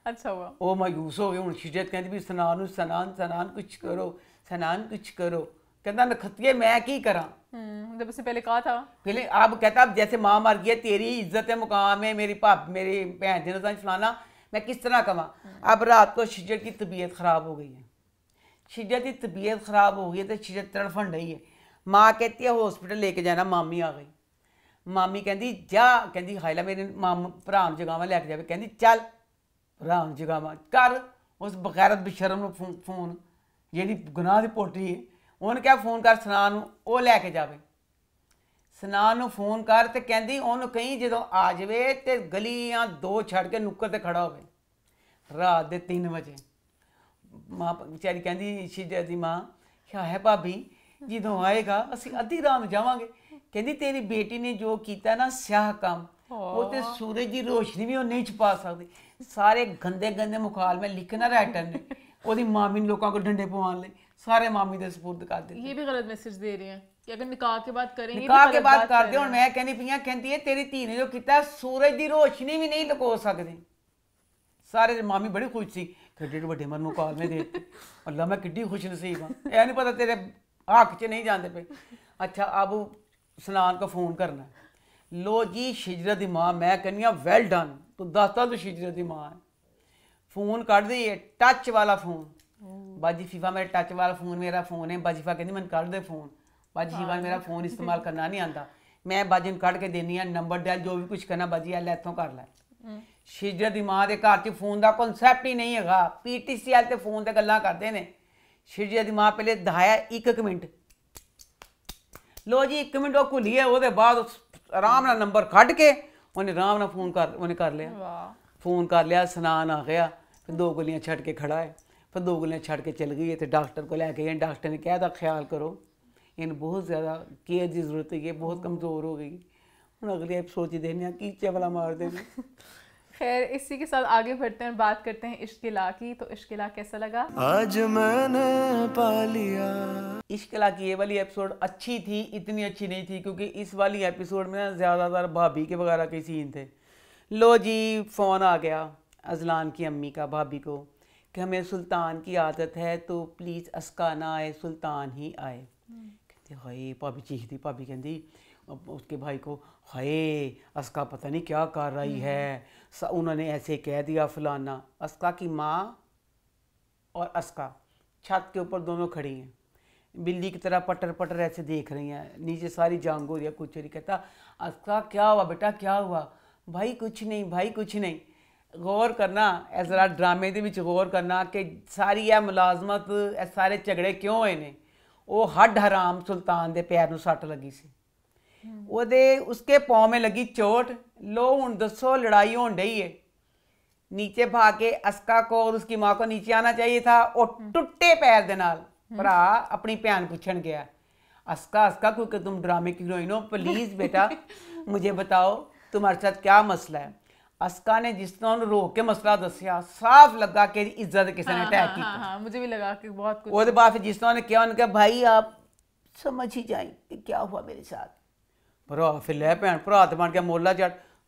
अच्छा हुआ वो मायूस हो गए। हूँ शिजत कहती भी सनान सनान कुछ करो, सनान कुछ करो। कहता नखतिए मैं की करा, जब उसने पहले कहा था। पहले अब कहता अब जैसे माँ मर गई, तेरी इज्जत है मुकाम है, मेरी भैन दिन फलाना, मैं किस तरह कमा। अब रात को शिजत की तबीयत ख़राब हो गई है, शिजत की तबीयत ख़राब हो गई है तो शिजत तड़फन रही है। माँ कहती है हॉस्पिटल लेके जाना, मामी आ गई। मामी कहती जा, कहती हायला मेरे भरा जगावा लैके जावे, कहती चल भरा जगावा कर। उस बगैरत बेशरम फोन जी गुनाह की पोटरी है, उन्हें क्या फोन कर सनान वो लैके जावे। सनान फोन कर तो कहती उन्होंने कहीं जो आ जाए तो गलियां दो छड़ के नुक्कर ते खड़ा हो रात के 3 बजे। माँ बेचारी कहती शिजत की माँ क्या है भाभी जो आएगा असी अद्धी रात जावांगे। कहती तेरी बेटी ने जो किया ना स्याह काम, वो तो सूरज की रोशनी भी वो नहीं छुपा सकती। सारे गंदे गंदे मुखाल में लिखना राइटर ने, वो मामी ने लोगों को डंडे पवाने ले सारे मामी के सपुर्द कर दे। ये भी गलत मैसेज दे रही है कि अगर निकाह के बाद करेंगे, निकाह के बाद कर दे। मैं कहनी पई कहती है तेरी धी ने जो किया सूरज की रोशनी भी नहीं लुको सकती। सारे मामी बड़ी खुश सी, किड्डे वड्डे मन मुकाल में देते, अल्लाह मैं किड्डी खुश नसीब हाँ, यह नहीं पता तेरे हक च नहीं जाते पे। अच्छा अब सनान को फोन करना, लो जी शिजरत की माँ, मैं कहनी वेल डन, तू दसता तू शिजरत की माँ है। फोन कट दी है, टच वाला फोन। बाजी फीफा मेरा टच वाला फोन, मेरा फोन है। बाजी फीफा कहती मैंने कट दे फोन, बाजी फीफा मेरा फोन इस्तेमाल करना नहीं आता। मैं बाजी ने कट के देनी है नंबर डाल, जो भी कुछ करना बाजी है इतों कर लै। शिजरत की माँ के घर च फोन का कॉन्सैप्ट ही नहीं है, PTC वाले तो फोन से गल्लां करते हैं। शिजरत की माँ पहले दहाया 1 मिनट, लो जी 1 मिनट वो घुली है, वो बाद आराम नाल नंबर कट के उन्हें आराम नाल फोन कर लिया। फोन कर लिया, सनान आ गया, फिर 2 गलियां छड़ के खड़ा है, फिर 2 गलियां छड़ के चल गई है। तो डॉक्टर को लैके गए, डॉक्टर ने कहा था ख्याल करो, इन बहुत ज़्यादा केयर की जरूरत है, बहुत कमज़ोर हो गई। हम अगली एपिसोड च देखने की चवला मार देने। खैर इसी के साथ आगे बढ़ते हैं, बात करते हैं इश्क ला की। तो इश्क ला कैसा लगा? आज मैंने पा लिया। इश्क ला की ये वाली एपिसोड अच्छी थी, इतनी अच्छी नहीं थी क्योंकि इस वाली एपिसोड में ना ज़्यादातर भाभी के वगैरह के सीन थे। लो जी फ़ोन आ गया अजलान की अम्मी का भाभी को कि हमें सुल्तान की आदत है तो प्लीज़ अस्का ना आए, सुल्तान ही आए। कहते हाय, भाभी चीखती, भाभी कहती उसके भाई को हाय अस्का पता नहीं क्या कर रही है, उन्होंने ऐसे कह दिया फलाना। अस्का की माँ और अस्का छत के ऊपर दोनों खड़ी हैं, बिल्ली की तरह पटर पटर ऐसे देख रही हैं, नीचे सारी जांग हो रही है कुछ नहीं। कहता अस्का क्या हुआ बेटा, क्या हुआ? भाई कुछ नहीं, भाई कुछ नहीं। गौर करना जरा ड्रामे के गौर करना कि सारी यह मुलाजमत सारे झगड़े क्यों होए ने। ਉਹ ਹੱਡ ਹਰਾਮ ਸੁਲਤਾਨ ਦੇ ਪੈਰ ਨੂੰ ਸੱਟ ਲੱਗੀ ਸੀ ਉਹਦੇ ਉਸਕੇ ਪਾँव में लगी चोट लो हुन दसो लड़ाई होने डई है नीचे भाग के अस्का को और उसकी माँ को नीचे आना चाहिए था और टुट्टे पैर दे नाल भरा अपनी भैन पूछन गया अस्का अस्का क्योंकि तुम ड्रामे की हीरोइन हो प्लीज बेटा मुझे बताओ तुम्हारे साथ क्या मसला है अस्का ने जिस तरह उन्हें रोक के मसला दसिया साफ लगा कि इज्जत किसी ने अटैक की मुझे भी लगा कि बहुत कुछ उसके बाद जिस तरह उन्होंने किया उन्होंने कहा भाई आप समझ ही जाएं कि क्या हुआ मेरे साथ भरा फिर लै भैन भरा तो बन गया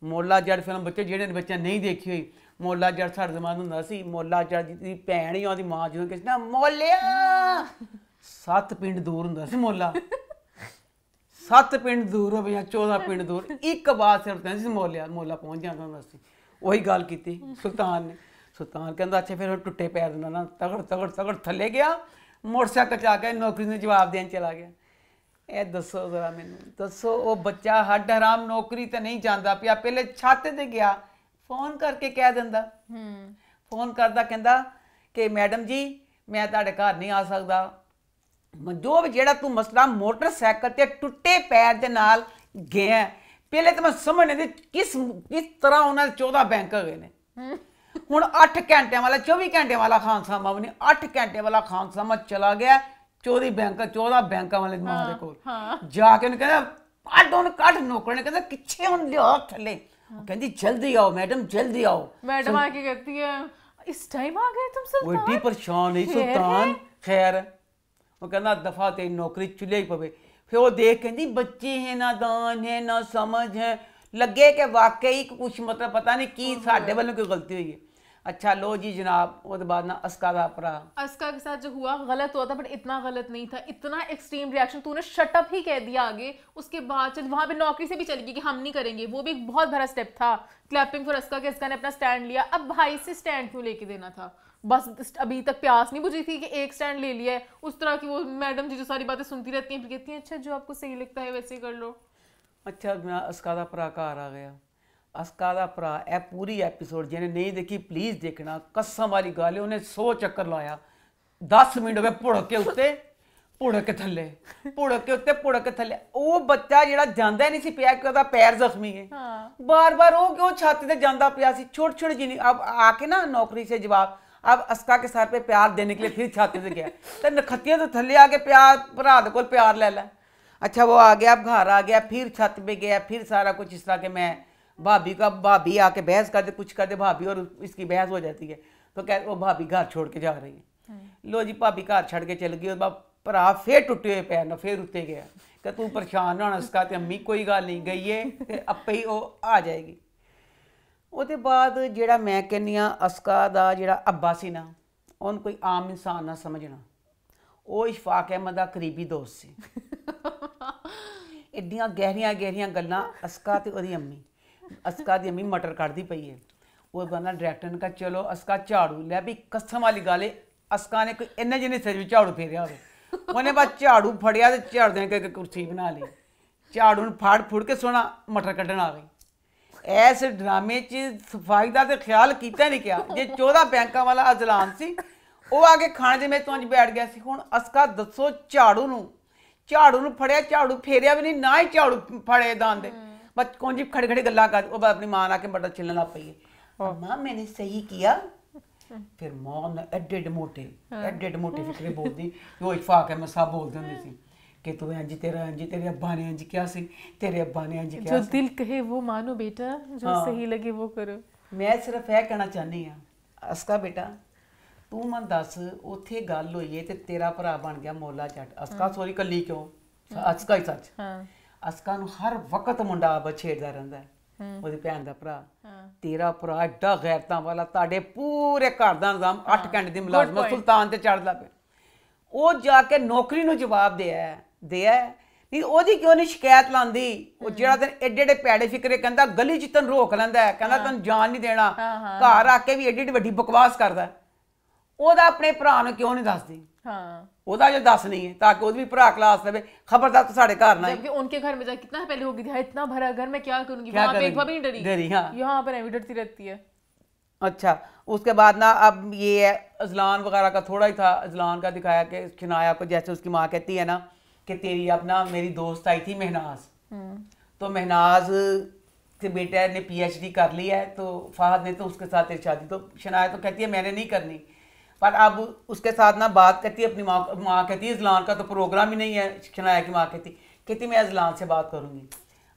मोला जट फिल्म बच्चे जेडे बच्चे नहीं देखी हुई मोला जट साढ़े जमान हुंदा सी मोला जट दी भैन ही ओदी मां जो किस ना मोलिया 7 पिंड दूर हुंदा सी मोला 7 पिंड दूर हो या 14 पिंड दूर एक बात सिर्फ कहंदी सी मोला पहुंच जांदा हुंदा सी वही गल कीती सुल्तान कहंदा अच्छा फिर टुट्टे पैर दे नाल तगड़ थल्ले गया मोटरसाइकिल च आ के नौकरी ने जवाब देन चला गया ਇਹ ਦੱਸੋ ਜ਼ਰਾ ਮੈਨੂੰ ਦੱਸੋ ਉਹ ਬੱਚਾ ਹੱਡ ਹਰਾਮ ਨੌਕਰੀ ਤੇ ਨਹੀਂ ਜਾਂਦਾ ਪਿਆ ਪਹਿਲੇ ਛੱਤ ਤੇ ਗਿਆ ਫੋਨ ਕਰਕੇ ਕਹਿ ਦਿੰਦਾ ਫੋਨ ਕਰਦਾ ਕਹਿੰਦਾ ਕਿ ਮੈਡਮ ਜੀ ਮੈਂ ਤੁਹਾਡੇ ਘਰ ਨਹੀਂ ਆ ਸਕਦਾ ਜੋ ਵੀ ਜਿਹੜਾ ਤੂੰ ਮਸਲਾ ਮੋਟਰਸਾਈਕਲ ਤੇ ਟੁੱਟੇ ਪੈਰ ਦੇ ਨਾਲ ਗਿਆ ਪਹਿਲੇ ਤਾਂ ਮੈਂ ਸਮਝ ਨਹੀਂ ਕਿਸ ਤਰ੍ਹਾਂ ਉਹਨਾਂ ਦੇ 14 ਬੈਂਕ ਹੈਗੇ ਨੇ ਹੁਣ 8 ਘੰਟਿਆਂ ਵਾਲਾ 24 ਘੰਟਿਆਂ ਵਾਲਾ ਖਾਨ ਸਾਹਿਬ ਨੇ 8 ਘੰਟੇ ਵਾਲਾ ਖਾਨ ਸਾਹਿਬ ਚਲਾ ਗਿਆ 14 ਬੈਂਕਾਂ ਵਾਲੇ ਮਾਂ ਦੇ ਕੋਲ ਜਾ ਕੇ ਉਹਨੇ ਕਹਿੰਦਾ ਕੱਢ ਨੌਕਰ ਨੇ ਕਹਿੰਦਾ ਕਿੱਥੇ ਹੁਣ ਲਿਆ ਥੱਲੇ ਉਹ ਕਹਿੰਦੀ ਜਲਦੀ ਆਓ ਮੈਡਮ ਜਲਦੀ ਆਓ मैडम आके कहती है इस टाइम आ गए तुम सुल्तान वो एडी परेशान नहीं सुल्तान खैर वो कहना दफा तेरी नौकरी चुले ही पवे फिर वो देख कहती बच्चे हैं ना दान है ना समझ है लगे कि वाकई कुछ मतलब पता नहीं की साढ़े वालों की गलती हुई है अच्छा लो जी जनाब वो बाद ना अस्का का भरा अस्का के साथ जो हुआ गलत हुआ था बट इतना गलत नहीं था इतना एक्सट्रीम रिएक्शन तूने शट अप ही कह दिया आगे उसके बाद चल वहां पे नौकरी से भी चली गई कि हम नहीं करेंगे वो भी एक बहुत बड़ा स्टेप था क्लैपिंग फॉर अस्का के अस्का ने अपना स्टैंड लिया अब भाई से स्टैंड क्यों लेके देना था बस अभी तक प्यास नहीं बुझी थी कि एक स्टैंड ले लिया है उस तरह की वो मैडम जी जो सारी बातें सुनती रहती हैं फिर कहती हैं अच्छा जो आपको सही लगता है वैसे कर लो अच्छा मैं अस्का का भरा घर आ गया अस्का का भरा यह पूरी एपीसोड जिन्हें नहीं देखी प्लीज़ देखना कसम वाली गल है उन्हें 100 चक्कर लाया 10 मिनट हो गए भुड़क के उत्ते भुड़क के थल्ले भुड़क के उत्ते भुड़क के थल्ले वो बच्चा जिहड़ा जांदा नहीं सी पिया कि उसदा पैर जख्मी है बार बार वो क्यों छाती ते जांदा पिया सी छोटी जी अब आके ना नौकरी से जवाब अब अस्का के सर पे प्यार देने के लिए फिर छाती से गया तो नखत्तियां तो थल्ले आके प्यार भरा दे कोल प्यार ले लै अच्छा वो आ गया अब घर आ गया फिर छत पे गया फिर सारा कुछ इस तरह के मैं भाभी आके बहस कर दे कुछ कर दे भाभी और इसकी बहस हो जाती है तो कह वो भाभी घर छोड़ के जा रही है लो जी भाभी घर छड़ के चल गई और भरा फिर टुटे हुए पैर ना फिर उत्ते गया कि तू परेशान होना इसका ते अम्मी कोई गल नहीं गई है ते आपे ही वो आ जाएगी ਉਹਦੇ बाद ਜਿਹੜਾ मैं कहनी अस्का दा ਜਿਹੜਾ अब्बा सी ना ਉਹਨੂੰ कोई आम इंसान ना समझना वो इशफाक अहमद दा करीबी दोस्त सी एडियां गहरियां गल्लां अस्का ते ਉਹਦੀ अम्मी अस्का दी अम्मी मटर कटदी पई है वो बंदा डायरेक्टर ने कहा चलो अस्का झाड़ू लै भी कसम वाली गल है अस्का ने कोई इन्ने जिन्ने सिर में झाड़ू फेरिया होवे उन्हें बस झाड़ू फड़िया ते झाड़ू ने कुर्सी बना ली झाड़ू फड़ के सोना मटर कड्ढन आ गई इस ड्रामे च सफाई का तो ख्याल किया नहीं गया जे 14 बैंकों वाला अजलान सी वो आके खाने दे में तो बैठ गया सी हुण अस्का दसो झाड़ू नूं फड़िया झाड़ू फेरिया भी नहीं ना ही झाड़ू फड़े दांदे बस कौन खड़ी गल्ला कर वो अपनी मां आके मटर छिलने लग पई है मां मैंने सही किया फिर मां ने एडे मोटे फिक्रे बोलती वो इशफाक अहमद साहब बोलते होंदे सी कि तू इंज तेरे अब्बा ने इंज किया सी तेरे अब्बा ने इंज किया जो दिल कहे वो मानो बेटा जो सही लगे वो करो मैं सिर्फ यह कहना चाहनी हां अस्का बेटा तू मन दस उत्थे गल होई है ते तेरा भरा बन गया मोला जट अस्का सॉरी कल्ली क्यों अस्का ही सच अस्का नूं हर वक्त मुंडा छेड़दा रहिंदा है ਉਹਦੀ ਭੈਣ ਦਾ ਭਰਾ ਤੇਰਾ ਭਰਾ ਐਡਾ ਗੈਰਤਾਂ ਵਾਲਾ ਤੁਹਾਡੇ ਪੂਰੇ ਘਰ ਦਾ ਨਿਜ਼ਾਮ 8 ਘੰਟੇ ਦੀ ਮੁਲਾਜ਼ਮਤ ਸੁਲਤਾਨ ਤੇ ਚੜਦਾ ਪਿਆ ਉਹ ਜਾ ਕੇ ਨੌਕਰੀ ਨੂੰ ਜਵਾਬ ਦਿਆ ਨਹੀਂ ਉਹਦੀ ਕਿਉਂ ਨਹੀਂ ਸ਼ਿਕਾਇਤ ਲਾਂਦੀ ਉਹ ਜਿਹੜਾ ਤੈਨੂੰ ਏਡੇ ਏਡੇ ਪੈੜੇ ਫਿਕਰੇ ਕਹਿੰਦਾ ਗਲੀ 'ਚ ਤੈਨੂੰ ਰੋਕ ਲੈਂਦਾ ਹੈ ਕਹਿੰਦਾ ਤੈਨੂੰ ਜਾਣ ਨਹੀਂ ਦੇਣਾ ਘਰ ਆ ਕੇ ਵੀ ਏਡੀ ਏਡੀ ਵੱਡੀ ਬਕਵਾਸ ਕਰਦਾ ਉਹਦਾ ਆਪਣੇ ਭਰਾ ਨੂੰ ਕਿਉਂ ਨਹੀਂ ਦੱਸਦੀ ਉਹਦਾ जो दस नहीं है ताकि वो भी भरा क्लास रहे खबरदार तो साढ़े घर ना जबकि उनके घर में जा कितना पहले होगी थी इतना भरा घर में क्या करूंगी वहां पे एक बार भी नहीं डरी डरी हाँ यहाँ पर भी डरती रहती है अच्छा, उसके बाद ना अब ये है अजलान वगैरह का थोड़ा ही था। अजलान का दिखाया कि शनाया को, जैसे उसकी माँ कहती है ना कि तेरी अब ना मेरी दोस्त आई थी महनाज, तो महनाज के बेटे ने पीएचडी कर ली है, तो फहद ने तो उसके साथ तेरी शादी, तो शनाया तो कहती है मैंने नहीं करनी, पर अब उसके साथ ना बात करती है अपनी माँ कहती है अजलान का तो प्रोग्राम ही नहीं है। शनाया की माँ कहती मैं अजलान से बात करूँगी।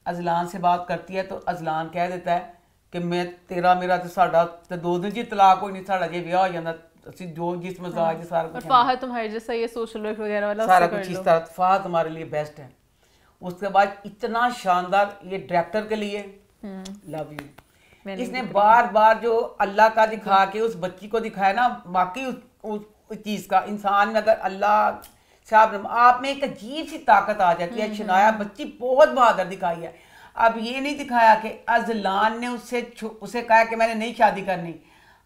अजलान से बात करती है तो अजलान कह देता है कि मैं तेरा मेरा तो साडा ते 2 दिन जी तलाक कोई नहीं, साडा जे ब्याह हो जांदा ਅਸੀਂ जो जिस मजाज सारा कुछ फाहद तुम्हारे जैसा ये सोशल वर्क वगैरह वाला सारा कुछ इस तरह, फाहद तुम्हारे लिए बेस्ट है। उसके बाद इतना शानदार ये डायरेक्टर के लिए लव यू। इसने बार बार जो अल्लाह का दिखा के उस बच्ची को दिखाया ना, वाकई उस चीज़ का इंसान में अगर अल्लाह साहब आप में एक अजीब सी ताकत आ जाती है। शनाया बच्ची बहुत बहादुर दिखाई है। अब ये नहीं दिखाया कि अजलान ने उसे कहा कि मैंने नहीं शादी करनी।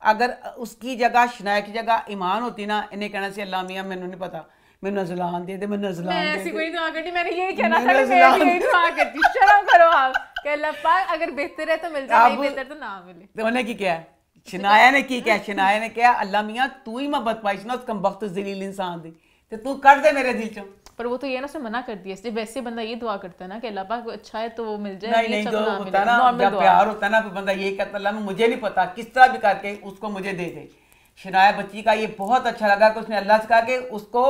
अगर उसकी जगह शनाया की जगह ईमान होती ना, इन्हें कहना से अल्लाह मियां मैंने नहीं पता, मैंने अजलान दे दे, मैंने अजलान दे दे। ऐसी कोई दुआ करती, मैंने यही कहना था कि मैं यही दुआ करती। शर्म करो आप कि अल्लाह पाक अगर बेहतर है तो मिल जाए, नहीं बेहतर तो ना मिले। तो उन्हें की क्या शनाया ने की क्या, शनाया ने क्या अल्लाह मियां तू ही मोहब्बत पाई ना उस कम वक्त जलील इंसान दी, तो तू कर दे मेरे दिल चो। पर वो तो ये ना उसने मना कर दिया, इसलिए वैसे बंदा ये दुआ करता है ना कि अल्लाह पाक अच्छा है तो वो मिल जाए। नहीं नहीं, जो होता है ना जब प्यार होता है ना, तो बंदा ये कहता अल्लाह मुझे नहीं पता किस तरह भी करके उसको मुझे दे दे। शनाया बच्ची का ये बहुत अच्छा लगा कि उसने अल्लाह से कहा कि उसको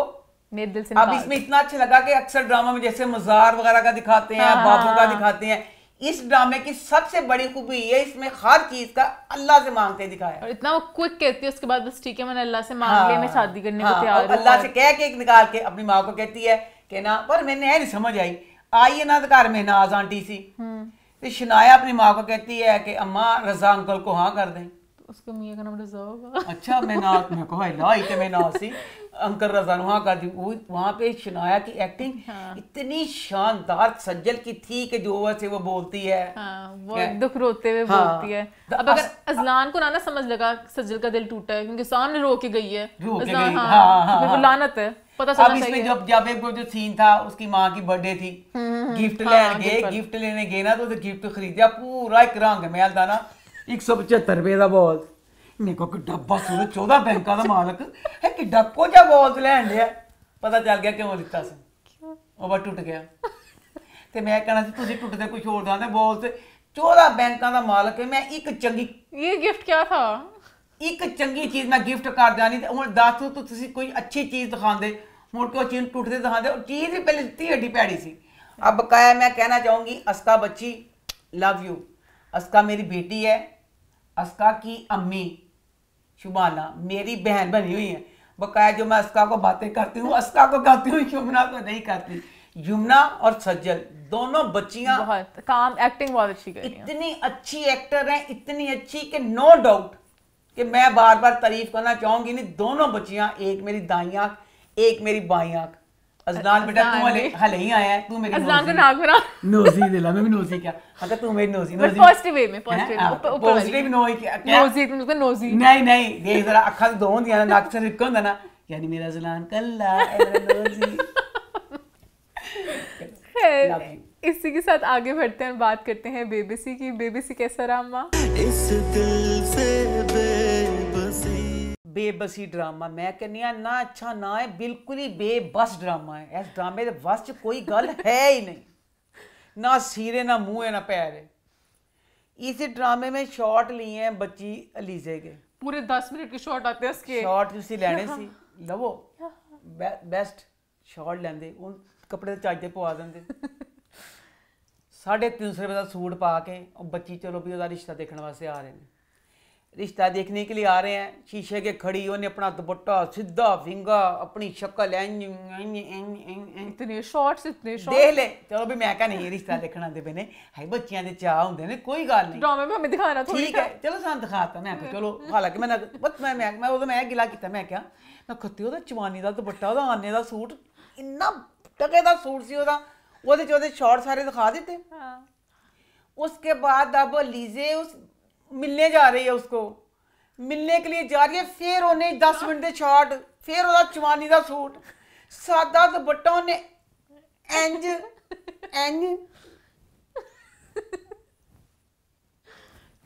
मेरे दिल से। अब इसमें इतना अच्छा लगा कि अक्सर ड्रामा में जैसे मजार वगैरह का दिखाते हैं, बाबू का दिखाते हैं, इस ड्रामे की सबसे बड़ी खूबी ये इसमें हर चीज का अल्लाह से मांगते दिखाया। और इतना वो क्विक कहती है उसके बाद बस ठीक है मैंने अल्लाह से मांग लिया, मैं शादी करने को तैयार हूं। अल्लाह से कह के निकाल के अपनी माँ को कहती है कि ना, पर मैंने नहीं समझ आई है ना तो घर में नाज आंटी सी। तो शनाया अपनी माँ को कहती है कि अम्मा रजा अंकल को हाँ कर दें। उसके मियां का नाम रजा होगा। अच्छा मैं नाज मैं कहा लाई तो मैं नाज सी अंकल रजा हाँ कर दी। वहाँ पे शनाया की एक्टिंग इतनी शानदार सज्जल की थी कि जो वैसे वो बोलती है वो दुख रोते हुए बोलती है। अब अगर अजलान को ना समझ लगा सज्जल का दिल टूटा है क्योंकि सामने रो के गई है, वो लानत है, पता चलना चाहिए। जब एक जो सीन था उसकी माँ की बर्थडे थी, गिफ्ट लेने गए ना, तो गिफ्ट खरीदा पूरा एक रंग महल था ना, 175 रुपए का बॉल। मेरे को डब्बा सुनो 14 बैंकों का मालक है कि डब्बो जा बॉल लैन लिया, पता चल गया क्यों लिता से वो टूट गया। ते मैं कहना सी तुसी टुटदे कुछ होर दांदे बॉल से 14 बैंकों का मालक है। मैं एक चंगी ये गिफ्ट क्या था, एक चंगी चीज मैं गिफ्ट कर देनी ते हुण दस तो तुसी कोई अच्छी चीज दिखांदे, मुड़ के चीज टुटदे दिखांदे और चीज भी पहले इतनी हड्डी पैड़ी सी। अब बकाया मैं कहना चाहूंगी अस्का बच्ची लव यू। अस्का मेरी बेटी है, अस्का की अम्मी शुबाना मेरी बहन बनी हुई है। बकाया जो मैं अस्का को बातें करती हूँ अस्का को करती हूँ, यमुना को नहीं करती। यमुना और सज्जल दोनों बच्चियां बहुत काम एक्टिंग बहुत अच्छी कर रही हैं, इतनी अच्छी एक्टर हैं, इतनी अच्छी कि नो डाउट कि मैं बार बार तारीफ करना चाहूंगी। नहीं दोनों बच्चियां, एक मेरी दाई आंख एक मेरी बाई आंख। अजलान बेटा तू हले ही आया है, तू मेरी अजलान का नाक मेरा नोजी दिला, मैं भी नोजी क्या अगर तू मेरी नोजी नोजी पॉजिटिव वे में पॉजिटिव नो क्या नोजी तुमको नोजी नहीं देख जरा अखा दो होंदियां ना, नक से रिक होंदा ना, यानी मेरा अजलान कल्ला मेरा नोजी। इसी के साथ आगे बढ़ते हैं, बात करते हैं बेबसी की। बेबसी कैसा रहा अम्मा? इस दिल से बेबसी बेबसी ड्रामा मैं कहनी ना अच्छा ना है, बिल्कुल ही बेबस ड्रामा है। इस ड्रामे के बस च कोई गल है ही नहीं, ना सिरे ना मुंह है ना पैर है। इस ड्रामे में शॉट लिए हैं बच्ची अलीजे के, पूरे 10 मिनट के शॉट आते हैं उसके। शॉट तुसी लेने सी लवो बेस्ट शॉट लेंदे, उन कपड़े चाचे पवा देंगे 350 रुपए का सूट पा के, और बच्ची चलो भी उसका रिश्ता देखने वास्ते आ रहे हैं, रिश्ता देखने के लिए आ रहे हैं। शीशे के खड़ी उन्हें अपना दुपट्टा सीधा फिंगा, अपनी शक्ल इतने शॉट्स देख ले, चलो भी मैं क्या नहीं रिश्ता देखना दे ने हाई बच्चियां दे चाह होंदे ने, कोई गल नहीं ड्रामे में हमें दिखाना थोड़ी ठीक है, चलो सान दिखाता मैं चलो। हालांकि मैं उदों मैं गिला किया, मैं क्या मैं खत्ती ओदा चवानी दा दुपट्टा ओदा आने दा सूट इन्ना टके दा सूट सी ओदा, ओदे च ओदे शॉट सारे दिखा देते। उसके बाद अब लीजे उस मिलने जा रही है, उसको मिलने के लिए जा रही है, फिर उन्हें 10 मिनट के शॉट, फिर ओदा चवानी दा सूट सादा दुपट्टा उन्हें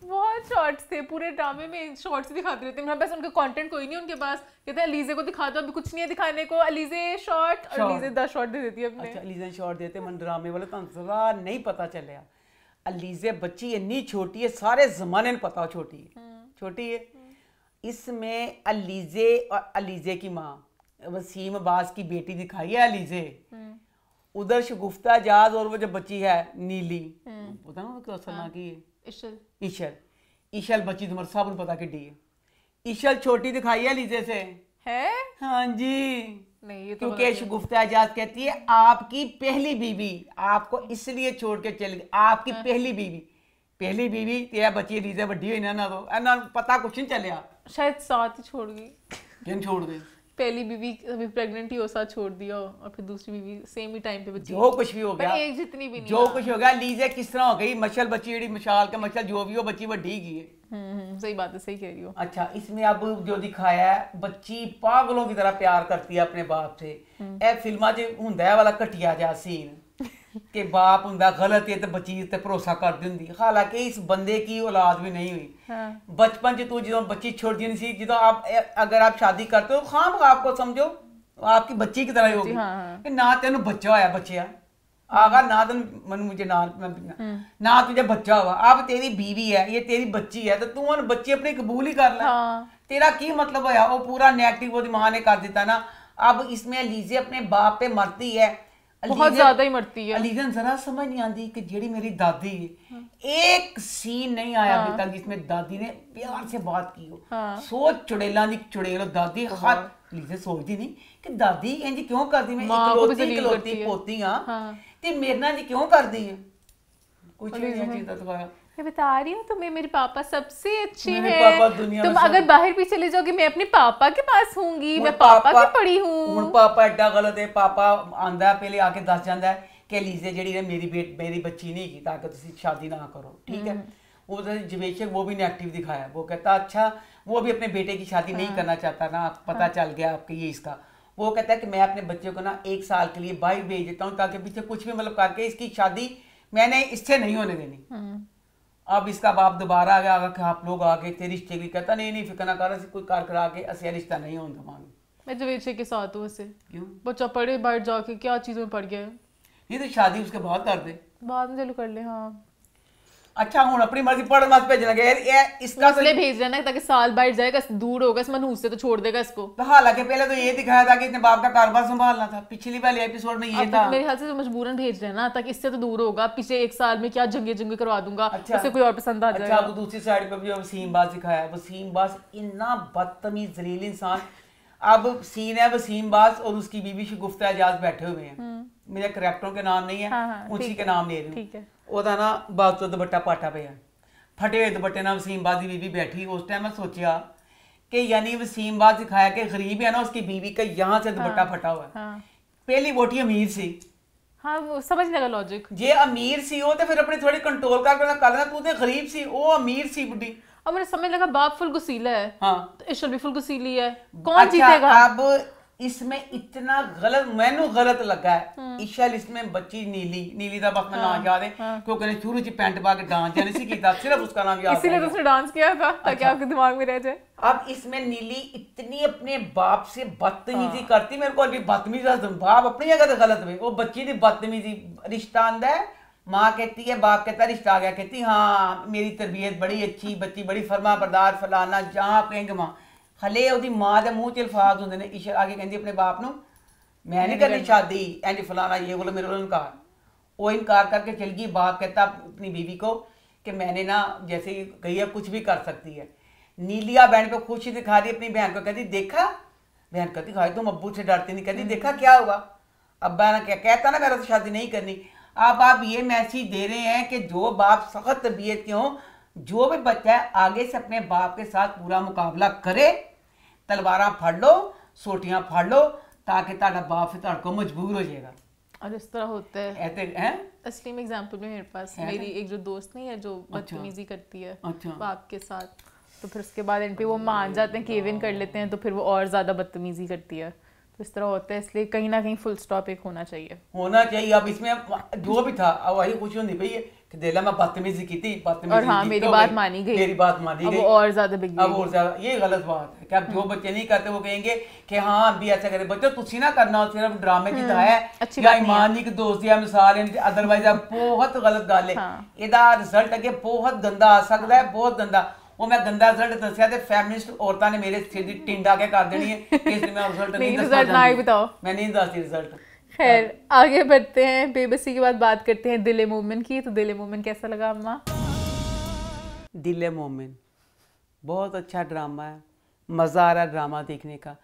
बहुत शॉर्ट्स थे पूरे ड्रामे में, शॉर्ट्स दिखाते रहते हैं। मेरे पास उनका कंटेंट कोई नहीं उनके पास, कहते हैं अलीजे को दिखा दो, अभी कुछ नहीं है दिखाने को, अलीजे शॉर्ट, और अलीजे 10 शॉर्ट दे देती है अपने। अच्छा अलीजे शॉर्ट देते मन ड्रामे वाले तो जरा नहीं पता चलिया। अलीजे बच्ची इतनी छोटी है, सारे जमाने में पता हो छोटी है, छोटी है। इसमें अलीजे और अलीजे की माँ वसीम अब्बास की बेटी दिखाई है अलीजे, उधर शगुफ्ता जाज और वो जो बच्ची है नीली, पता ना वो क्या असर ना की है, इशल इशल बच्ची तुम्हारे सब पता कि डी है। इशल छोटी दिखाई है अलीजे से है। हाँ जी नहीं ये तो क्योंकि शगुफ्ता जाज कहती है आपकी पहली बीवी आपको इसलिए छोड़ के चल गई, आपकी पहली बीवी तेरा बच्ची अलीजे बड़ी हुई ना तो ना पता कुछ नहीं चलिया, शायद साथ ही छोड़ गई। किन छोड़ गई? पहली बीवी अभी प्रेग्नेंट ही हो, साथ छोड़ दिया, और फिर दूसरी बीवी सेम ही टाइम पे बच्ची। जो कुछ भी हो गया, एक जितनी भी नहीं, जो कुछ हो गया, लीजे किस तरह हो गई, मशल बच्ची जेडी मशाल का मशल जो भी हो बच्ची बड़ी की है। सही बात है, सही कह रही हो। अच्छा इसमें अब जो दिखाया है बच्ची पागलों की तरह प्यार करती है अपने बाप से। ए फिल्मा च हुंदा है वाला घटिया जा सीन कि बाप हुंदा गलत है तो बच्ची ते भरोसा कर दिंदी, हालांकि इस बंदे की औलाद भी नहीं हुई। बचपन च तू जो बच्ची छोड़ दी सी, जो आप अगर आप शादी करते हो खाम आपको समझो आपकी बच्ची की तरह ही होगी। कि ना तेन बच्चा होया बच्चिया आगा ना तेन मन मुझे ना तुझे बच्चा हुआ, अब तेरी बीवी है ये तेरी बच्ची है तो तू बच्ची अपनी कबूल ही कर ले। तेरा की मतलब होया, वो पूरा नेगेटिव वो माँ ने कर दिता ना। अब इसमें लीजे अपने बाप पे मरती है, बहुत ज्यादा ही मरती है। अलीजन जरा समझ नहीं आती कि जेड़ी मेरी दादी है, एक सीन नहीं आया अभी तक जिसमें दादी ने प्यार से बात की हो। सोच चुड़ेला दी चुड़ेलो दादी हाथ लीजे सोचती नहीं कि दादी इंज क्यों करदी, मैं इकलौती पोती हां ते मेरे नाल जी क्यों करदी है, कुछ नहीं चीज़ दिखाया। मैं बता रही हूँ तुम्हें मेरे पापा सबसे अच्छे हैं, तुम अगर बाहर भी चले जाओगे मैं अपने पापा के पास होंगी, मैं पापा की पड़ी हूँ। पापा एडा गलत है, पापा आंदा पहले आके दस जाता है कि लीजे जी है मेरी बच्ची नहीं की ताकि तुम शादी ना करो, ठीक है। वो जवेशक वो भी नेगेटिव दिखाया, वो कहता अच्छा वो भी अपने बेटे की शादी नहीं करना चाहता ना, पता चल गया आपके ये इसका। वो कहता है कि मैं अपने बच्चे को ना 1 साल के लिए बाहर भेज देता हूँ ताकि पीछे कुछ भी मतलब करके इसकी शादी मैंने इससे नहीं होने देनी। अब इसका बाप दोबारा आ गया कि आप लोग आगे तेरे रिश्ते की, कहता नहीं फिक्र ना कर, कोई कार करा के असली रिश्ता नहीं होता मानो। मैं जवेशे के साथ हूँ वैसे, क्यों बच्चा पढ़े बाहर जाके क्या चीजों में पड़ गया है, ये तो शादी उसके बाद कर दे, बाद में चलो कर ले। हाँ अच्छा हूं अपनी मर्जी पढ़ मत भेजना ये इसका इसलिए भेज रहा है ताकि साल बाहर जाएगा, दूर होगा इस मनहूस से तो छोड़ देगा इसको। तो हालांकि पहले तो ये दिखाया था कि इसने बाप का कारोबार संभालना था, पिछली वाले एपिसोड में ये था। मेरे ख्याल से तो मजबूरन भेज रहे हैं ना ताकि इससे तो दूर होगा, पीछे 1 साल में क्या जंगे करवा दूंगा, उसे कोई और पसंद आ जाएगा। अच्छा अब दूसरी साइड पे भी वसीम बास दिखाया है, वसीम बास इतना बदतमीज जलील इंसान। अब सीन है वसीम बास और उसकी बीवी शगुफ्ता एजाज बैठे हुए हैं, मेरे करैक्टरों के नाम नहीं है, उसी के नाम ले रही हूँ। ओदा ना बात तो दुपट्टा पाटा पे है, फटे हुए दुपट्टे ना वसीम बास की बीवी बैठी। उस टाइम मैं सोचा कि यानी वसीम बास दिखाया कि गरीब है ना उसकी बीवी का यहाँ से दुपट्टा फटा हुआ है। पहली वोटी अमीर सी, हाँ वो समझ लगा लॉजिक, जे अमीर सी हो तो फिर अपनी थोड़ी कंट्रोल कर लेना, तू तो गरीब सी वो अमीर सी बुढ़ी। अब मुझे समझ लगा बाप फुल गुसीला है, हाँ तो इशल भी फुल गुसीली है, कौन जीतेगा? अब इसमें इतना गलत मैनू गलत लगा है। इशल इसमें बच्ची नीली दा बस मैं नाम याद है क्योंकि ने शुरू च पैंट पा के डांस जाने सी कीता, सिर्फ उसका नाम याद है, इसीलिए तो उसने डांस किया था ताकि आपके दिमाग में रह जाए। अब इसमें नीली इतनी अपने बाप से बदतमीजी करती, मेरे को अभी बदतमीजी बाप अपनी जगह तो गलत हुई, वो बच्ची ने बदतमीजी रिश्ता आंदा है, माँ कहती है बाप कहता रिश्ता आ गया, कहती हाँ मेरी तरबियत बड़ी अच्छी, बच्ची बड़ी फरमा बरदार फलाना जहाँ कहेंगे माँ, हले ਉਹਦੀ माँ के मुँह च अल्फाज होंगे ने। ईशर आगे कहती अपने बाप ਨੂੰ मैं नहीं करनी शादी एंड फलाना ये बोलो, मेरे को इनकार, वो इनकार करके चल गई। बाप कहता अपनी बीवी को कि मैंने ना जैसे कही है कुछ भी कर सकती है। नीलिया बहन को खुशी दिखा रही अपनी बहन को, कहती देखा, बहन कहती खाई तुम अब्बू से डरती नहीं, कहती देखा क्या हुआ, अब्बा ने क्या कहता ना मेरा तो शादी नहीं करनी। अब आप ये मैसेज दे रहे हैं कि जो बाप सख्त तबीयत के हों, जो भी बच्चा है आगे से अपने बाप के साथ पूरा मुकाबला करे, तलवारा फड़ लो सोटियां फड़ लो ताकि ताड़ा बाप फिर ताड़ को मजबूर हो जाएगा। और इस तरह होता है ऐसे हैं असली में एग्जांपल में मेरे पास मेरी एक जो दोस्त नहीं है जो बदतमीजी करती है बाप के साथ, तो फिर उसके बाद इन पे वो मान जाते हैं, केव इन कर लेते हैं, तो फिर वो और ज्यादा बदतमीजी करती है। तो इस तरह होता है, इसलिए कहीं ना कहीं फुल स्टॉप एक होना चाहिए। अब इसमें जो भी था अब वही खुशी होनी भाई कि देला मैं बदतमीजी की थी, और हाँ मेरी बात मानी गई, मेरी बात मानी गई, अब और ज्यादा बिगड़ी, अब और ज्यादा। ये गलत बात है कि अब जो बच्चे नहीं करते वो कहेंगे कि हाँ भी ऐसा करे। बच्चों तुसी ना करना, सिर्फ ड्रामे की है या ईमान जी की दोस्ती है मिसाल है, अदरवाइज बहुत गलत गल है। ਇਹਦਾ ਰਿਜ਼ਲਟ ਅੱਗੇ ਬਹੁਤ ਗੰਦਾ ਆ ਸਕਦਾ ਹੈ, ਬਹੁਤ ਗੰਦਾ। ਉਹ ਮੈਂ ਗੰਦਾ ਰਿਜ਼ਲਟ ਦੱਸਿਆ ਤੇ ਫੈਮਿਨਿਸਟ ਔਰਤਾਂ ਨੇ ਮੇਰੇ ਸਿਰ ਦੀ ਟਿੰਡਾ ਕੇ ਕਰ ਦੇਣੀ ਹੈ ਕਿ ਇਸ ਲਈ ਮੈਂ ਰਿਜ਼ਲਟ नहीं ਦੱਸਦਾ, मैं नहीं ਦੱਸਦੀ ਰਿਜ਼ਲਟ। खैर आगे बढ़ते हैं, बेबसी के बाद बात करते हैं दिल मोमिन की। तो दिल मोमिन कैसा लगा अम्मा? दिल मोमिन बहुत अच्छा ड्रामा है, मज़ा आ रहा है ड्रामा देखने का।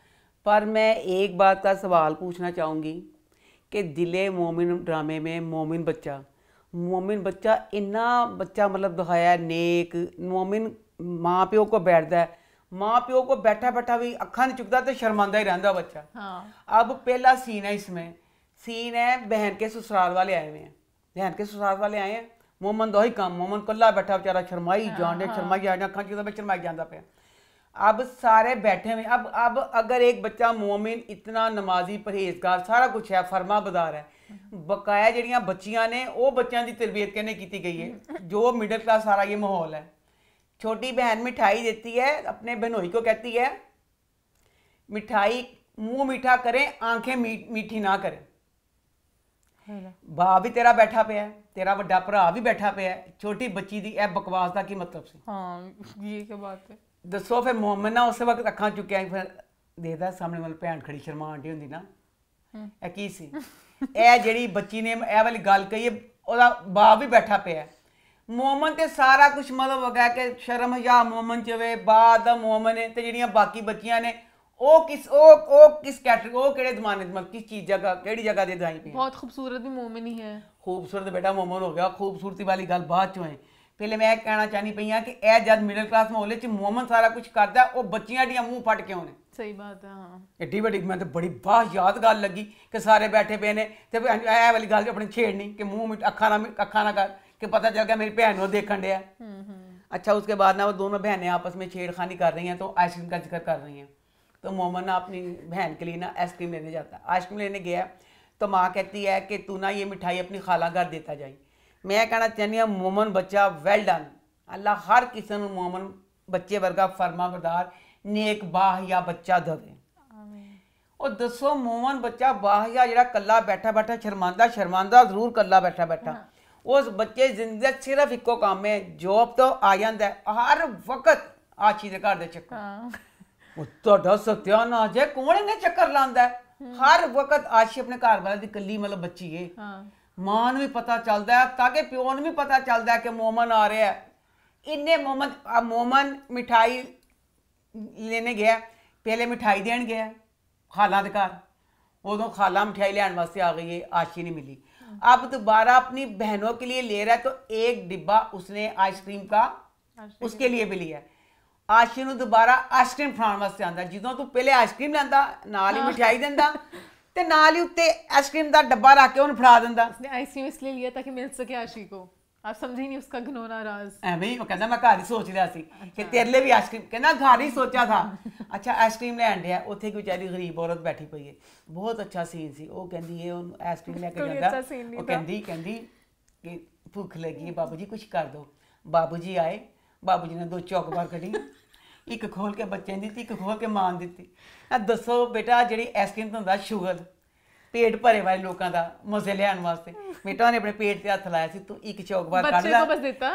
पर मैं एक बात का सवाल पूछना चाहूँगी कि दिल मोमिन ड्रामे में मोमिन बच्चा इन्ना बच्चा मतलब दिखाया नेक मोमिन, माँ प्यो को बैठता है, माँ प्यो को बैठा बैठा भी अखा नहीं चुकता तो शर्मांदा ही रहता बच्चा। हाँ। अब पहला सीन है, इसमें सीन है बहन के ससुराल वाले आए हुए हैं, बहन के ससुराल वाले आए हैं, मोमन दो ही काम, मोमन कल्ला बैठा बेचारा शर्माई जान दे, शर्माई जान अखा चुकता शर्माई जाता पे। अब सारे बैठे हुए, अब अगर एक बच्चा मोमिन इतना नमाजी परहेजगार सारा कुछ है, फरमा बदार है, बकाया जड़ियाँ बच्चियाँ ने वो बच्चों की तरबियत कहने की गई है, जो मिडिल क्लास सारा ये माहौल है। छोटी बहन मिठाई देती है अपने बहनोई को, कहती है मिठाई मुंह मीठा करें आंखें मीठी ना करें। बा भी तेरा बैठा पे है, तेरा वड्डा भरा भी बैठा पे है, छोटी बच्ची दी ए बकवास का की मतलब सी। हाँ ये क्या बात है। दसो फिर मोमिन ना उस वक्त अखा चुकिया फिर देखदा सामने वाली भैन खड़ी शर्मा डी हुंदी ना, ए की सी ए जेड़ी बच्ची ने ए वाली गल कही, ओदा बाप भी बैठा पे है। मोमन ते सारा कुछ मतलब हो गया कि शर्म हया मोमन च वे, बाद दा मोमन है ते जेड़ियां बाकी बच्चियां ने ओ किस कैटेगरी, ओ केड़े जमाने मतलब किस चीज जगह केड़ी जगह दे दाई पे। बहुत खूबसूरत भी मोमिन ही है। खूबसूरत बेटा मोमन हो गया, खूबसूरती वाली गल बाद चो है। पहले मैं कहना चाहनी पई हां कि ए जद मिडिल क्लास माहौल च मोमन सारा कुछ करदा, ओ बच्चियां दी मुंह फट क्यों ने। सही बात है। हाँ एड्डी बड़ी मैं तो बड़ी बायाद गल लगी कि सारे बैठे पे ने ते ए वाली गल अपनी छेड़नी कि मुंह अखा ना कर कि पता चल गया मेरी बहन को देखने दिया। अच्छा उसके बाद ना वो दोनों बहनें आपस में छेड़खानी कर रही हैं, तो आइसक्रीम का जिक्र कर रही हैं। तो मोमन ना अपनी बहन के लिए ना आइसक्रीम लेने जाता है, आइसक्रीम लेने गया तो माँ कहती है कि तू ना ये मिठाई अपनी खाला घर देता जाए। मैं कहना चाहती हूँ मोमन बच्चा वेल डन, अल्लाह हर किसी को मोमन बच्चे वर्गा फरमा बरदार नेक बाहिया बच्चा दवे। और दसो मोमन बच्चा बाहिया जरा कला बैठा बैठा शर्मांदा जरूर कला बैठा बैठा, उस बच्चे जिंदगी सिर्फ इको काम है, जॉब तो आ जाता है हर वक्त आशी के घर दे चक्कर। तो सत्यानाश है, कौन इन्हें चक्कर लांदा है हर वक्त आशी अपने घर वाले की कली मतलब बच्ची है। मां नूं भी पता चलता है ताकि प्यो नूं भी पता चलता है कि मोमन आ रहा है। इन्हें मोमन मिठाई लेने गया, पहले मिठाई देन गया खाला के घर, उदों खाला मिठाई लैन वास्ते आ गई है, आशी नहीं मिली। अब दोबारा अपनी बहनों के लिए ले रहा है तो एक डिब्बा उसने आइसक्रीम का उसके लिए भी लिया। आशी नूं दोबारा आइसक्रीम फड़ाउण वास्ते आंदा, जिदों तू पहले आइसक्रीम लैंदा नाल ही मिठाई दिंदा ते नाल ही उत्ते आइसक्रीम का डब्बा रख के उन्हें फड़ा दिंदा। उसने आइसक्रीम इसलिए लिया ताकि मिल सके आशी को। आप समझी नहीं उसका घिनौना राज। एवें ही वो कहता मैं घर ही सोच लिया सी कि तेरे लिए भी आइसक्रीम, कहना घर ही सोचा था। अच्छा आइसक्रीम लैन दिया, उत्थे कोई बेचारी गरीब औरत बैठी पई है, बहुत अच्छा सीन सी। वो कहंदी है उन्हें आइसक्रीम लेके जांदा, वो कहंदी कि भुख लगी है बाबू जी कुछ कर दो। बाबू जी आए, बाबू जी ने 2 चौकबार कढ़ी, एक खोल के बच्चे दी, एक खोल के मां दी। दसो बेटा जी आइसक्रीम तो होंदा शुगर पेट भरे वाले लोगों का मजे लियान वास्ते, बेटा ने अपने पेट से हथ लाया सी, तू एक चौकबार कढ़ ला,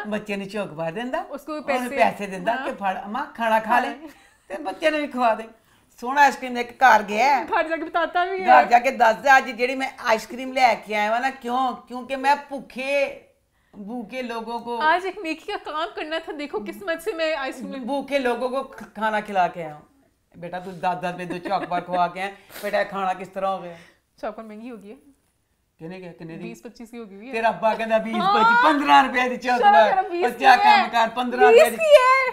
बच्चे ने चौकबार देंदा, उसको पैसे देंदा कि फड़ अम्मा खाना खा ले, ते बच्चे ने भी खवा दे। सोहना आइसक्रीम लेके घर गया, घर जाके बताता भी है, घर जाके दसदा अज जेड़ी मैं आइसक्रीम लेके आया ना, क्योंकि मैं भूखे लोगों को आज एक नेकी का काम करना था। देखो किस्मत से मैं आइसक्रीम भूखे लोगों को खाना खिला के आया। बेटा तू 10 में 2 चौकबार खवा के आया, बेटा खाना किस तरह हो गया। चौकबार महंगी हो गई है, कितने दी 20-25 की हो गई है। तेरा अब्बा कहंदा 20-25 15 रुपए दी चौकबार, बच्चा काम कर 15 रुपए दी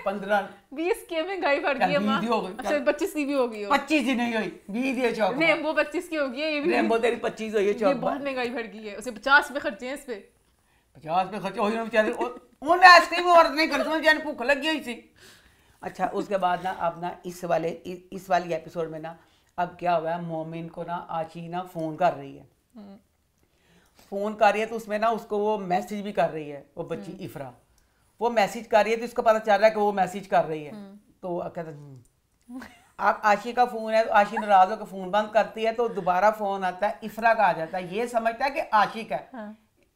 15 20 की महंगाई बढ़ गई है मां। अच्छा 25 की भी हो गई हो, 25 की नहीं हुई 20 दी चौकबार। रेम्बो 25 की हो गई है, ये भी रेम्बो तेरी 25 हुई है चौकबार। ये बहुत महंगाई बढ़ गई है, उसे 50 रुपए खर्चे हैं इस पे, 50 रुपए खर्च हो बेचारे उन्हें आइसक्रीम और नहीं करते, बेचारे भूख लगी हुई थी। अच्छा उसके बाद ना अब ना इस वाली एपिसोड में ना अब क्या हुआ है, मोमिन को ना आशी ना फोन कर रही है, फोन कर रही है तो उसमें ना उसको वो मैसेज भी कर रही है, वो बच्ची इफरा वो मैसेज कर रही है तो इसको पता चल रहा है कि वो मैसेज कर रही है। तो कहता आप आशी का फोन है तो आशी नाराज होकर फोन बंद करती है तो दोबारा फोन आता है, इफरा का आ जाता है, ये समझता है कि आशिक है।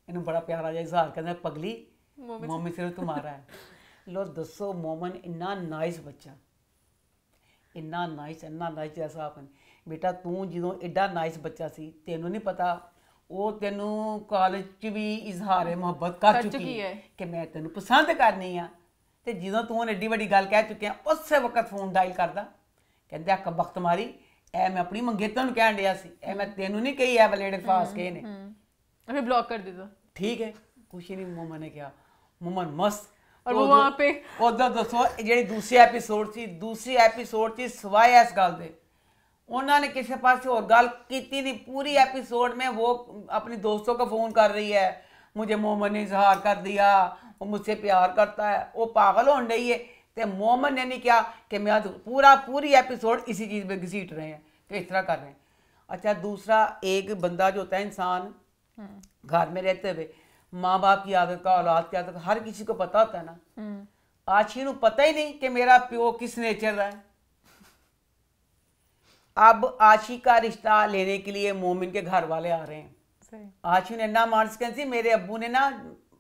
इन्हें बड़ा प्यारा जहा इजहार करना, पगली मोमिन सिर्फ तुम्हारा है। लो दसो मोमन इन्ना नाइस बच्चा, इन्ना नाइस जैसा आपने बेटा तू जो एडा नाइस बच्चा सी तेनू नहीं पता वो तेनू कॉलेज च भी इजहार मोहब्बत कर चुकी है कि मैं तेनू पसंद करनी आ, ते जो तू एड्डी बड़ी गल कह चुके उस वक्त फोन डायल करदा कहते अक वक्त मारी ए मैं अपनी मंगेतर नूं कहण दिया सी, ए मैं तेनू नहीं कही, ए वाले अल्फाज कहे ने फिर ब्लॉक कर दे दो। ठीक है कुछ ही नहीं मोमन ने किया, मोमन मस्त। और वो वहां पे उधर दसो ਜਿਹੜੀ दूसरी एपीसोड ਸੀ सवाए इस गल दे उन्होंने किसी पास और गल की नहीं, पूरी एपिसोड में वो अपनी दोस्तों को फोन कर रही है, मुझे मोमन ने इजहार कर दिया, वो मुझसे प्यार करता है, वो पागल होने रही है। तो मोमन ने नहीं किया कि मैं पूरी एपिसोड इसी चीज़ में घसीट रहे हैं कि इस तरह कर रहे हैं। अच्छा दूसरा एक बंदा जो होता है इंसान घर में रहते हुए माँ बाप की आदत का औलाद की आदत का हर किसी को पता होता है ना, आशी नूं पता ही नहीं कि मेरा प्यो किस नेचर का है। अब आशी का रिश्ता लेने के लिए मोमिन के घर वाले आ रहे हैं। आशी ने ना मान सकें मेरे अब्बू ने ना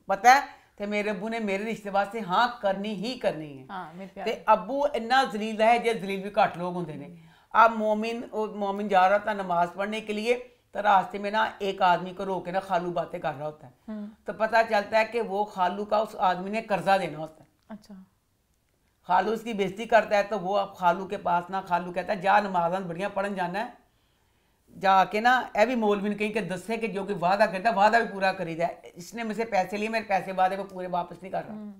पता है तो मेरे अब्बू ने मेरे रिश्ते वास्ते हाँ करनी ही करनी है। ते अब्बू इन्ना जलील है जो जलील भी घट लोग होंगे ने। अब मोमिन जा रहा था नमाज पढ़ने के लिए तो रास्ते में ना एक आदमी को रोक के ना खालू बातें कर रहा होता है, तो पता चलता है कि वो खालू का उस आदमी ने कर्जा देना होता है। अच्छा खालू उसकी बेइज्जती करता है तो वो अब खालू के पास ना खालू कहता है जा नमाज़ां बढ़िया पढ़न जाना है, जाके ना यह भी मौलवी ने कहीं के दसे कि जो कि वादा करता है वादा भी पूरा करी जाए, इसने मुझसे पैसे लिए मेरे पैसे वादे को पूरे वापस नहीं कर रहा।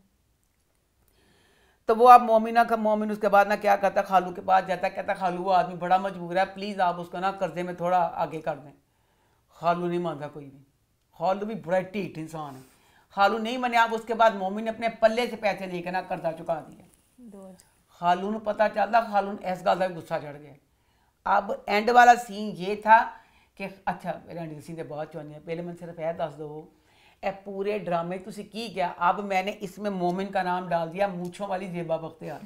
तो वो अब मोमिन उसके बाद ना क्या करता खालू के पास जाता है, कहता खालू वो आदमी बड़ा मजबूर है, प्लीज़ आप उसको ना कर्जे में थोड़ा आगे कर दें। खालू नहीं मानता कोई भी, खालू भी बड़ा ढीठ इंसान है। खालू नहीं माने, आप उसके बाद मोमिन ने अपने पल्ले से पैसे लेकर ना कर्जा चुका दिया। खालू नूं पता चलता, खालू इस गल का गुस्सा चढ़ गया। अब एंड वाला सीन ये था कि अच्छा एंड सीन के बाद चुने पहले मैंने सिर्फ यह दस दो ए पूरे ड्रामे तुसी की क्या। अब मैंने इसमें मोमिन का नाम डाल दिया मूंछों वाली जेबा बख्तियार।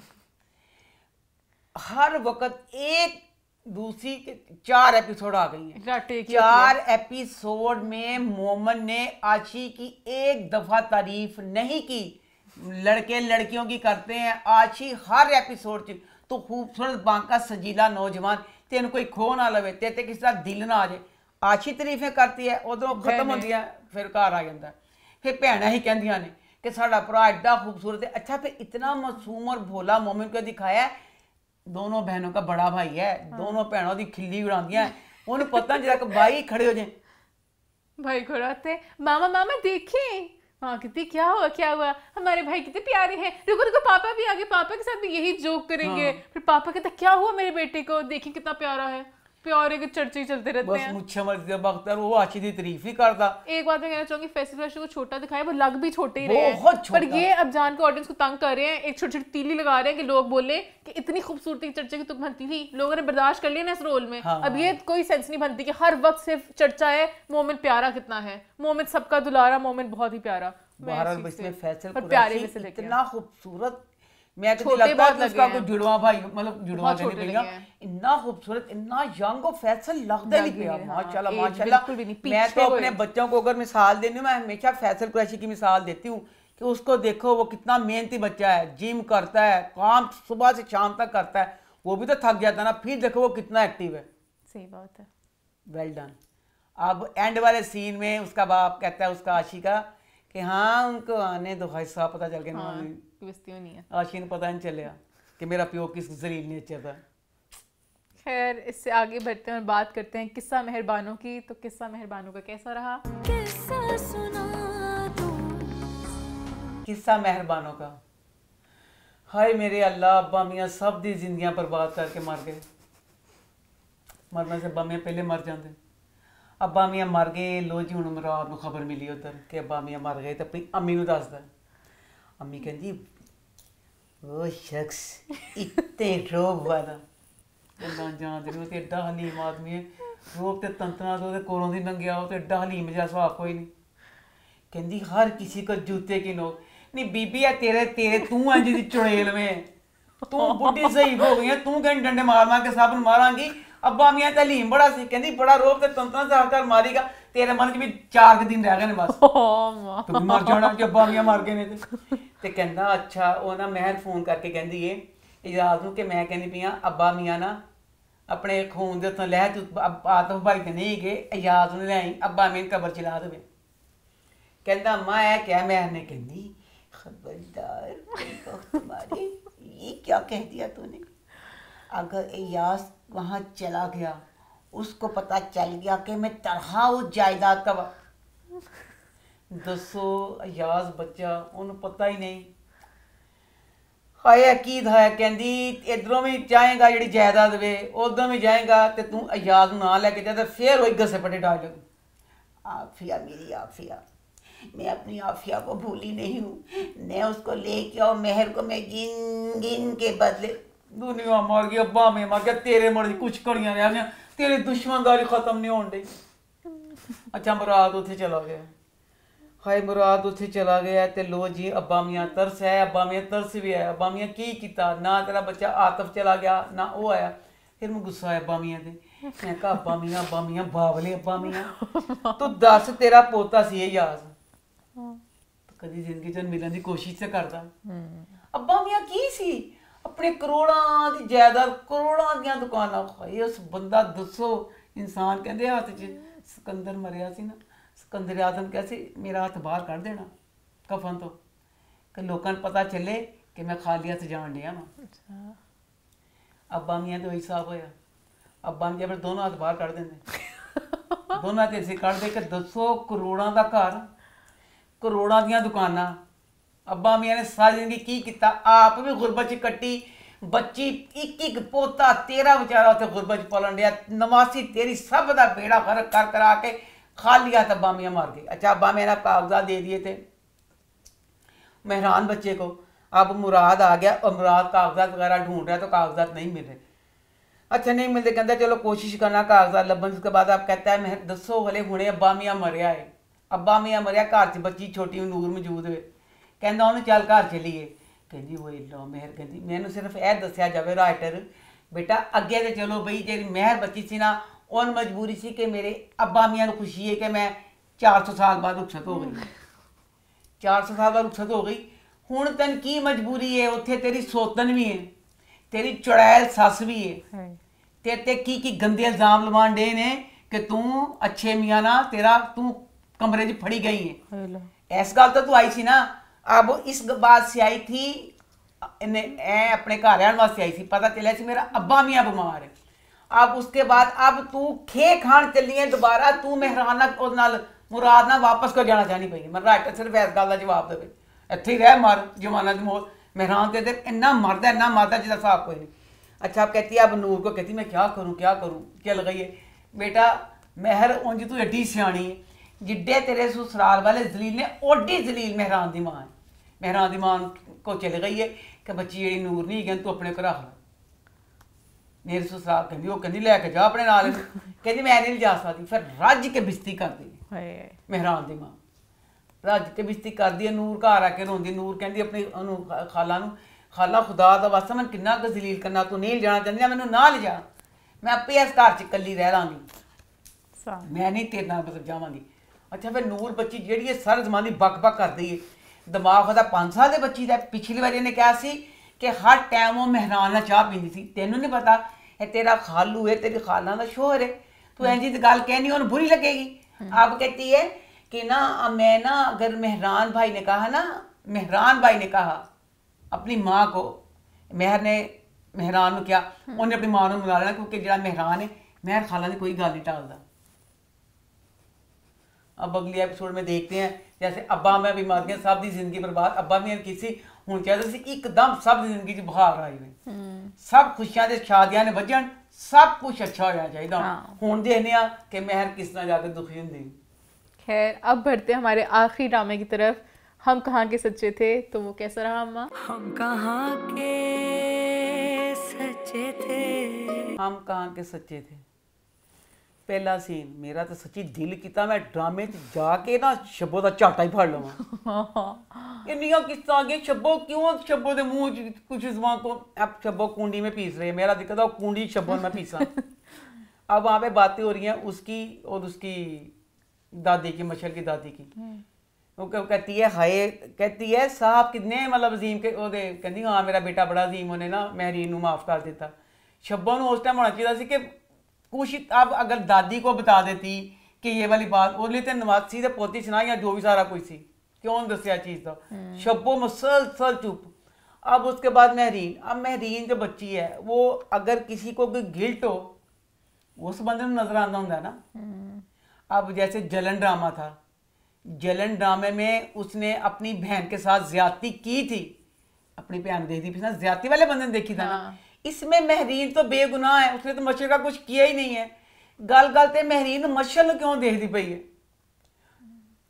हर वक्त एक दूसरी के 4 एपिसोड आ गई हैं, 4 एपिसोड में मोमिन ने आशी की एक दफा तारीफ नहीं की। लड़के लड़कियों की करते हैं, आशी हर एपिसोड च तो खूबसूरत बांका सजीला नौजवान तेन कोई खो ना लवे, ते किस तरह दिल ना आ जाए। आशी तारीफें करती है, उधरों खत्म होती है, फिर घर आ जाता है। फिर भैन ही कहंदियां ने कि साडा भरा एडा खूबसूरत है। अच्छा फिर इतना मासूम और भोला मोमिन को दिखाया है, दोनों बहनों का बड़ा भाई है, दोनों भैनों की खिल्ली उड़ादियां, उन्हें पता जरा कि भाई खड़े हो जाए, भाई खड़ा थे मामा मामा देखें हाँ कितनी क्या हुआ हमारे भाई कितने प्यारे हैं, रुको रुको पापा भी आगे, पापा के साथ भी यही जोक करेंगे। फिर पापा कहता क्या हुआ मेरे बेटे को, देखिए कितना प्यारा है, प्यारे के चर्चे ही चलते रहते हैं। बस मुझे मर्जी बख्तर वो आशी की तारीफ ही करता। एक बात मैं कहना चाहूंगी फैसल को छोटा दिखाया, वो लग भी छोटे ही रहे हैं, पर ये अब जान के ऑडियंस को तंग कर रहे हैं, एक छोटी छोटी तीली लगा रहे हैं कि लोग बोले कि इतनी खूबसूरती चर्चे की तुम बनती थी, लोगों ने बर्दाश्त कर लिया ना इस रोल में। अब ये कोई सेंस नहीं बनती कि हर वक्त सिर्फ चर्चा है मोमिन प्यारा कितना है, मोमिन सबका दुलारा, मोमिन बहुत ही प्यारा। बहरहाल इसमें फैसल प्यारे में से इतना खूबसूरत, मैं तो लगता है उसका कोई जुड़वा भाई मतलब जुड़वा कहने पड़ेगा, इतना खूबसूरत इतना यंग और फैसल लगता नहीं पिया। माशाल्लाह माशाल्लाह। मैं तो अपने बच्चों को अगर मिसाल देनी हूँ, मैं हमेशा फैसल कुरैशी की मिसाल देती हूँ कि उसको देखो वो कितना मेहनती बच्चा है, जिम करता है, काम सुबह से शाम तक करता है, वो भी तो थक जाता है ना, फिर देखो वो कितना एक्टिव है। सही बात है, वेल डन। अब एंड वाले सीन में उसका बाप कहता है उसका आशी का कि हाँ उनको आने दो भाई साहब, पता चल गया नहीं है, आशी ने पता नहीं चलिया कि मेरा प्यो किस जलील नेचर था। खैर इससे आगे बढ़ते हैं और बात करते हैं किस्सा मेहरबानों की। तो किस्सा मेहरबानों का कैसा रहा? किस्सा मेहरबानों का, हाय मेरे अल्लाह, अब्बा मियाँ सब दी जिंदगियां बर्बाद करके मर गए। मरने से अब्बा मियाँ पहले मर जाते, अब्बा मियाँ मर गए। लो जी हूँ रात को खबर मिली उधर कि अब्बा मियाँ मर गए, तो अपनी अम्मी को दसदा। अम्मी कहती वो शख्स इतने रोब वाला जान दे, एडा हलीम आदमी है, ਰੋਬ ਤੇ ਤੰਤਨਾ ਤੋਂ ਉਹਦੇ ਕੋਲੋਂ ਦੀ ਲੰਘਿਆ ਉਹ ਤੇ ਏਡਾ ਹਲੀਮ ਜਿਹਾ ਸੁਭਾਅ ਕੋਈ ਨਹੀਂ। ਕਹਿੰਦੀ ਹਰ ਕਿਸੇ ਕੋ ਜੂਤੇ ਕੀ ਨੋਕ ਨਹੀਂ ਬੀਬੀ ਆ ਤੇਰੇ ਤੂੰ ਇੰਜ ਦੀ ਚੁੜੇਲ में ਤੂੰ ਬੁੱਢੀ ਸਹੀ ਹੋ ਗਈ ਤੂੰ ਕਹਿੰਦੀ ਡੰਡੇ ਮਾਰ ਮਾਰ ਕੇ ਸਭ ਨੂੰ ਮਾਰਾਂਗੀ। ਅੱਬਾ ਮੀਆਂ ਤਾਂ ਹਲੀਮ ਬੜਾ ਸੀ ਕਹਿੰਦੀ ਬੜਾ ਰੋਬ ਤੇ ਤੰਤਨਾ ਸਾਫ ਕਰ ਮਾਰੀਗਾ ਤੇਰੇ ਮਨ 'ਚ ਵੀ 4 ਦਿਨ ਰਹਿ ਗਏ ਨੇ ਬਸ ਤੂੰ ਮਰ ਜਾਣਾ ਕਿ ਅੱਬਾ ਮੀਆਂ ਮਾਰ ਗਏ ਨੇ ਤੇ ਕਹਿੰਦਾ ਅੱਛਾ ਉਹ ਨਾ ਮਹਿਰ ਫੋਨ ਕਰਕੇ ਕਹਿੰਦੀ ਏ ਇਜਾਜ਼ ਨੂੰ ਕਿ ਮੈਂ ਕਹਿੰਦੀ ਪਈ ਆ ਅੱਬਾ ਮੀਆਂ ਨਾ ਆਪਣੇ ਖੂਨ ਦੇ ਉੱਤੋਂ ਲੈ ਤੂੰ ਆਤਮ ਭਾਈ ਤੇ ਨਹੀਂ ਗਏ ਇਜਾਜ਼ ਨੂੰ ਲੈ ਆਈ ਅੱਬਾ ਮੀਆਂ ਕਬਰ ਚ ਲਾ ਦੇਵੇ। ਕਹਿੰਦਾ माँ है क्या मਹਿਰ ने कहनी खबरदार तुम्हारी ये क्या कह दिया तूने अगर इयाज वहाँ चला गया उसको पता चल गया कि मैं तरहा उस जायदाद का दसो इयाज बच्चा उन्हें पता ही नहीं हाय अकीद है कहती इधरों भी जाएगा जी जायदाद वे उधरों भी जाएगा तो तू इयाज ना लैके जा फिर वही घसे पटे डाल लग आफिया मेरी आफिया मैं अपनी आफिया को भूली नहीं हूँ मैं उसको लेके आओ मेहर को मैं गिन गिन के बदले दुनिया मर गई अब्बा में मर गया तेरे मर कुछ कड़ियां रह गई तेरी दुश्मनदारी खत्म नहीं होने दी। अच्छा मुराद उथे चला गया हाय मुराद उथे चला गया ते लो जी अब्बा मियाँ तरस है अब्बा मियाँ तरस भी आया अब्बा मियाँ की किता ना तेरा बच्चा आतफ चला गया ना वो आया फिर मैं गुस्सा आया अब्बा मियाँ से मैं कहा अब्बा मियाँ बावले अब्बा मियाँ तू दस तेरा पोता सी याद तो कभी जिंदगी च मिलने की कोशिश से करता अब्बा मियाँ की सी अपने करोड़ां दी जायदाद करोड़ां दियां दुकानां खाई उस बंदा दसो इंसान कहते हाथ च सिकंदर मरिया सी ना सिकंदर आदम कैसे मेरा हाथ बाहर कढ़ देना कफन तो कि लोगों को पता चले कि मैं खाली हथ जान दिया वा। अब्बा मियाँ तो वही हिसाब होया अब्बा मियाँ फिर दोनों हाथ बाहर कढ़ देंगे दोनों हाथ ऐसे कढ़ दे के दसो करोड़ां दा घर करोड़ां दियां दुकानां अब्बा मियाँ ने सारी जिंदगी की किता आप भी गुरबत च कट्टी बच्ची एक पोता तेरा बेचारा उत्थे गुरबत च पलन दिया नवासी तेरी सब दा बेड़ा गर्क कर करा के खाली हाथ अब्बा मियाँ मार गए। अच्छा अब्बा मियाँ ने कागजात दे दिए थे मेहरान बच्चे को अब मुराद आ गया और मुराद कागजात वगैरह ढूंढ रहा है तो कागजात नहीं मिल रहे। अच्छा नहीं मिलते कहता चलो कोशिश करना कागजात लभन उसके बाद आप कहता है मैं दसो हले हुणे अब्बा मियाँ मरिया है अब्बा मियाँ मरिया घर च बच्ची छोटी नूर मौजूद है कहता उन्हें चल घर चलीए कहती वो लो मेहर कहती मैंने सिर्फ यह दसिया जाए राइटर बेटा अगे तो चलो बई जी मेहर बच्ची सी ना उन मजबूरी सी कि मेरे अब्बा मियाँ को खुशी है कि मैं 400 साल बाद रुखसत हो गई 400 साल बाद रुखसत हो गई हुण तन की मजबूरी है उत्थे तेरी सोतन भी है तेरी चुड़ैल सस भी है तेरे ते की गंदे इल्जाम लवान डे ने कि तू अच्छे मियाँ ना तेरा तू कमरे च फड़ी गई है इस गल तो तू आई सी ना अब इस बात से आई थी अपने घर रहने वास्ते आई थी पता चलिया सी मेरा अब्बा मियाँ बीमार है अब उसके बाद अब तू खे खान चली है दोबारा तू मेहराना नाल मुराद ना वापस को जाना चाहनी पई मैं राइटर सिर्फ इस गल का जवाब देवे इत्थे ही रह मर जमाना दी मौत मेहरान ते इन्ना मरदा जिसका हिसाब कोई नहीं। अच्छा अब कहती है अब नूर को कहती मैं क्या करूँ चल गई है बेटा मेहर उंज तू एड्डी सियाणी है जिड्डे तेरे ससुराल वाले जलील ने ओडी जलील मेहरान दी मां है मेहरान दी मां को चल गई है कि बच्ची जी नूर नहीं गई तू अपने घर रख मेरे ससुराल कहती वो कहती लैके जा अपने नाल कहती मैं नहीं जा सकती फिर रज के बिस्ती कर दी मेहरान दी मां रज के बिस्ती कर दी नूर घर आके रोंदी नूर कहती अपनी खाला खुदा दा वास्ता मैं किन्ना क जलील करना तू नहीं जाना चाहती मैनू ना ले जा मैं आपे इस घर च कल्ली रह लांगी मैं नहीं तेरे नाल मतलब जावांगी। अच्छा फिर नूर बच्ची जी सारे जमाने बक बक कर दी है दिमाग वह 5 साल के बच्ची का पिछली बारी ने कहा सी कि हर टाइम वो मेहरान नाल चाह पींदी सी तेनू नहीं पता है तेरा खालू है तेरी खाला का शोहर है तू इंजी दी गल कहनी उन्हें बुरी लगेगी। अब कहती है कि ना मैं ना अगर मेहरान भाई ने कहा अपनी माँ को मेहर ने मेहरान क्या उन्हें अपनी माँ को मिला लेना क्योंकि जो मेहरान है मेहर खाला ने कोई गल नहीं टालता। अब अगली एपिसोड में देखते हैं जैसे अब्बा मैं बीमारियां सब की जिंदगी बर्बाद अब्बा मैं किसी हूँ चाहते सी एकदम सब की जिंदगी च बहार आई हुई सब खुशियां ते शादियां ने वजन सब कुछ अच्छा होना चाहिए हूँ देखने कि मेहर किस तरह जाकर दुखी होंगी। खैर अब बढ़ते हमारे आखिरी ड्रामे की तरफ हम कहाँ के सच्चे थे तो वो कैसा रहा अम्मा? हम कहाँ के सच्चे थे हम कहाँ के सच्चे थे ਪਹਿਲਾ ਸੀਨ ਮੇਰਾ ਤਾਂ ਸੱਚੀ ਦਿਲ ਕੀਤਾ ਮੈਂ ਡਰਾਮੇ 'ਚ ਜਾ ਕੇ ਨਾ ਸ਼ੱਬੋ ਦਾ ਝਾਟਾ ਹੀ ਫੜ ਲਵਾਂ। ਇੰਨੀਆਂ ਕਿਸ਼ਤਾਂ आ गई, शब्बो क्यों शब्बो के मुंह च कुछ जुबान को अब शब्बो कुंडी में पीस रहे हैं, मेरा दिक्कत है कुंडी शब्बो में पीसा। अब वहाँ पे बातें हो रही हैं उसकी और उसकी दादी की, मशल की दादी की। वो कहती है हाय, कहती है साहब कितने मतलब अजीम के ओदे, कहती हाँ मेरा बेटा बड़ा अजीम होने ना महरीन नूं माफ़ कर दिता। शब्बो नूं उस टाइम होना चाहिए सी कि कुछ अब अगर दादी को बता देती कि ये वाली बात वो लिए नवासी से पोती सुना या जो भी सारा कुछ सी, क्यों दसिया चीज़ का। शब्बो मुसलसल चुप। अब उसके बाद महरीन, अब महरीन जो बच्ची है वो अगर किसी को कोई गिल्ट हो उस बंदे में नजर आना होता है ना। अब जैसे जलन ड्रामा था, जलन ड्रामे में उसने अपनी बहन के साथ ज्यादती की थी, अपनी बहन देखी थी ना, ज्यादती वाले बंदे ने देखी था ना। इसमें महरीन तो बेगुनाह है, उसने तो मशर का कुछ किया ही नहीं है। गल गल ते महरीन मशल क्यों देखती पई है?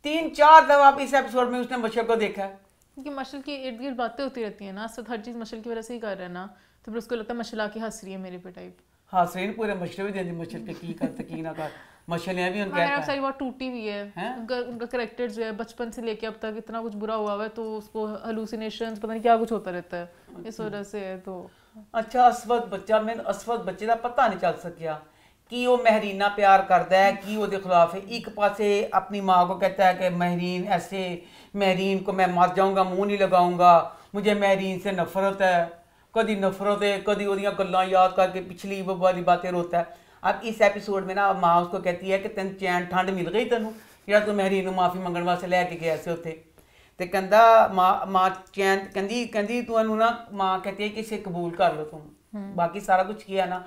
3-4 दफा इस एपिसोड में उसने मशल को देखा है, क्योंकि मशल की इर्द गिर्द बातें होती रहती है ना, सब हर चीज़ मशल की वजह से ही कर रहे हैं ना, तो फिर उसको लगता है मशल आके हंस रही है मेरे पे टाइप। हाँ सही पूरे मशल भी देती मशल के की करते की ना कर मशल भी उनका मेरा सारी बात टूटी हुई है। उनका करेक्टर जो है बचपन से लेके अब तक इतना कुछ बुरा हुआ है, तो उसको हेलुसिनेशंस पता नहीं क्या कुछ होता रहता है, इस वजह से है। तो अच्छा असवद बच्चा, मैं असवद बच्चे का पता नहीं चल सकिया कि वो महरीना प्यार करता है कि वो खिलाफ है। एक पासे अपनी माँ को कहता है कि महरीन ऐसे, महरीन को मैं मर जाऊंगा, मुंह नहीं लगाऊंगा, मुझे महरीन से नफरत है, कभी नफरत है, कभी वो गल्लां याद करके पिछली वो वाली बातें रोता है। अब इस एपिसोड में ना माँ उसको कहती है कि तेन चैन ठंड मिल गई तेनों या तू महरीन माफ़ी मंगण वास्ते लैके गया से उत्थे, तो कहता माँ चैन कहती तू इनू ना, माँ कहती है कि इसे कबूल कर लो तुम, बाकी सारा कुछ किया ना,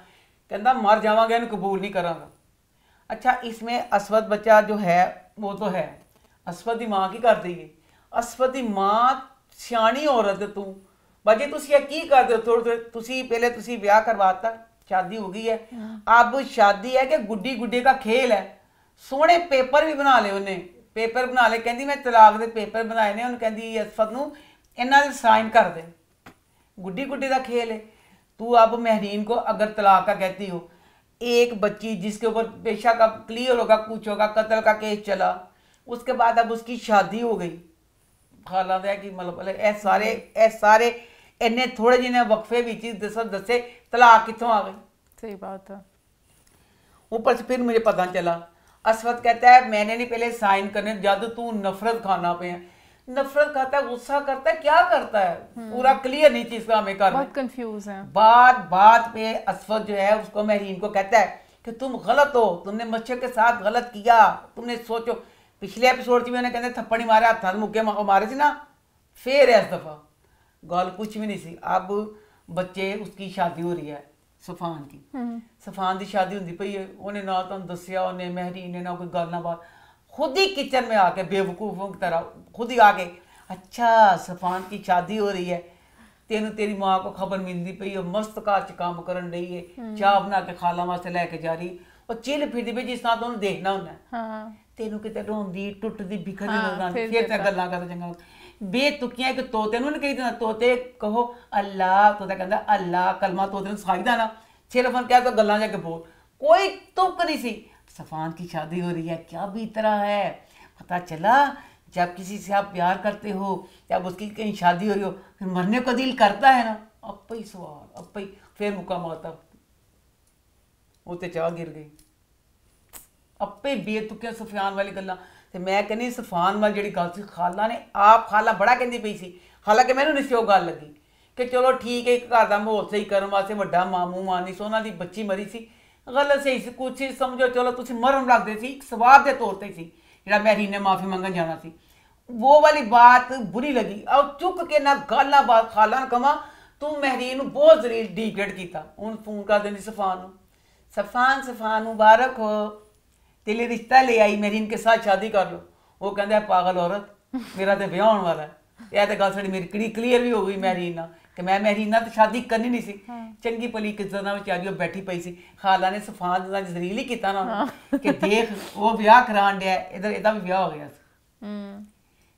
कहता मर जावांगा इन्हें कबूल नहीं करांगा। अच्छा इसमें असवद बच्चा जो है वो तो है, असवद की माँ की कर दी है, असवद की माँ सियाणी औरत तू बाजे तुसी की करते हो, थोड़े तुसी पहले तुसी ब्याह करवाता, शादी हो गई है, अब शादी है कि गुड्डी गुड्डी का खेल है। सोहने पेपर भी बना ले उन्हें, पेपर बना ले, कहती मैं तलाक दे पेपर बनाए ने, उन्हें कहती असफत नूं इन्हां दे साइन कर दे, गुड्डी गुड्डी का खेल है। तू अब महरीन को अगर तलाक का कहती हो, एक बच्ची जिसके ऊपर बेशक अब क्लियर होगा कुछ होगा, कत्ल का केस चला, उसके बाद अब उसकी शादी हो गई, खाला है कि मतलब ए सारे इन्ने थोड़े जिन्हें वक्फे भी चीज दसे तलाक कितों आ गई। सही बात है। ऊपर से फिर मुझे पता चला असवद कहता है मैंने नहीं पहले साइन करने, जब तू नफरत खाना पे है, नफरत खाता है, गुस्सा करता है, क्या करता है, पूरा क्लियर नहीं चीज का हमें कर, बहुत कंफ्यूज है। बात पे असवद जो है उसको महरीन को कहता है कि तुम गलत हो, तुमने मच्छर के साथ गलत किया, तुमने सोचो पिछले एपिसोड में कहते थप्पड़ ही मारे, हाथ मुक्के मारे सी ना, फिर इस दफा गल कुछ भी नहीं सी। अब बच्चे उसकी शादी हो रही है सफान की, सफान की शादी होंदी पई है, उन्हें ना तुम दसिया, उन्हें महरीन ने ना कोई गल ना बात, खुद ही किचन में आके बेवकूफ़ों की तरह खुद ही आके, अच्छा सफान की शादी हो रही है, तेनू तेरी माँ को खबर मिलती पई है, मस्त घर च काम करन रही है, चाह बना के खाला वास्ते लैके जा रही, और चिल फिरदी पई जिस तरह तुहानू देखना होंदा, तेनू किते रोंदी टुटदी बिखरदी नजर आंदी, फिर ते गल्लां करदा चंगा बेतुकियां एक तोते नूं नहीं कही दिंदा, तोते कहो अल्लाह, तोता कहंदा अल्लाह, कलमा तोते नूं सिखाईदा ना, सिर्फ उन कह तो गल्लां जाके बोल, कोई तुक नहीं सी। सफान की शादी हो रही है, क्या बीत रहा है, पता चला जब किसी से आप प्यार करते हो, जब उसकी कहीं शादी हो रही हो, फिर मरने को दिल करता है ना, अब ही सवाल अब ही फिर मुका माता वो तो चाह गिर गई, अपे बेतुकिया सफियान वाली गल्लां। ते मैं कहनी सफान वाली जिहड़ी गल सी, खाला ने आप खाला बड़ा कहती पई सी, हालांकि मैनूं नहीं सी ओह गल लगी कि चलो ठीक है एक घर का माहौल सही करने वास्ते वड्डा मामू मानी सी, उन्हां दी बच्ची मरी सी, गलत सही सी, कुछ ही समझो चलो तुसीं मरन लगदे सी, सवाब के तौर ते सी जिहड़ा महरीन ने माफ़ी मंगन जाना सी, वो वाली बात बुरी लगी। और चुक के ना गल ना बात खाला ने कहा तू महरीन नूं बहुत जरील डिग्रेड कीता, हुण फोन कर देंदी सफान नूं, सफान मुबारक हो, तेरे रिश्ता ले आई, महरीन के साथ शादी कर लो। वो कहता है पागल औरत, मेरा तो ब्याह होने वाला है, यह तो गल साड़ी मेरी कड़ी क्लीयर भी हो गई महरीन नाल कि मैं महरीन नाल तो शादी करनी नहीं सी, चंगी भली किज्जत नाल बेचारी बैठी पई सी, खाला ने सफान नाल जलील ही कीता ना कि देख वो ब्याह करान दिया, इधर इहदा भी ब्याह हो गया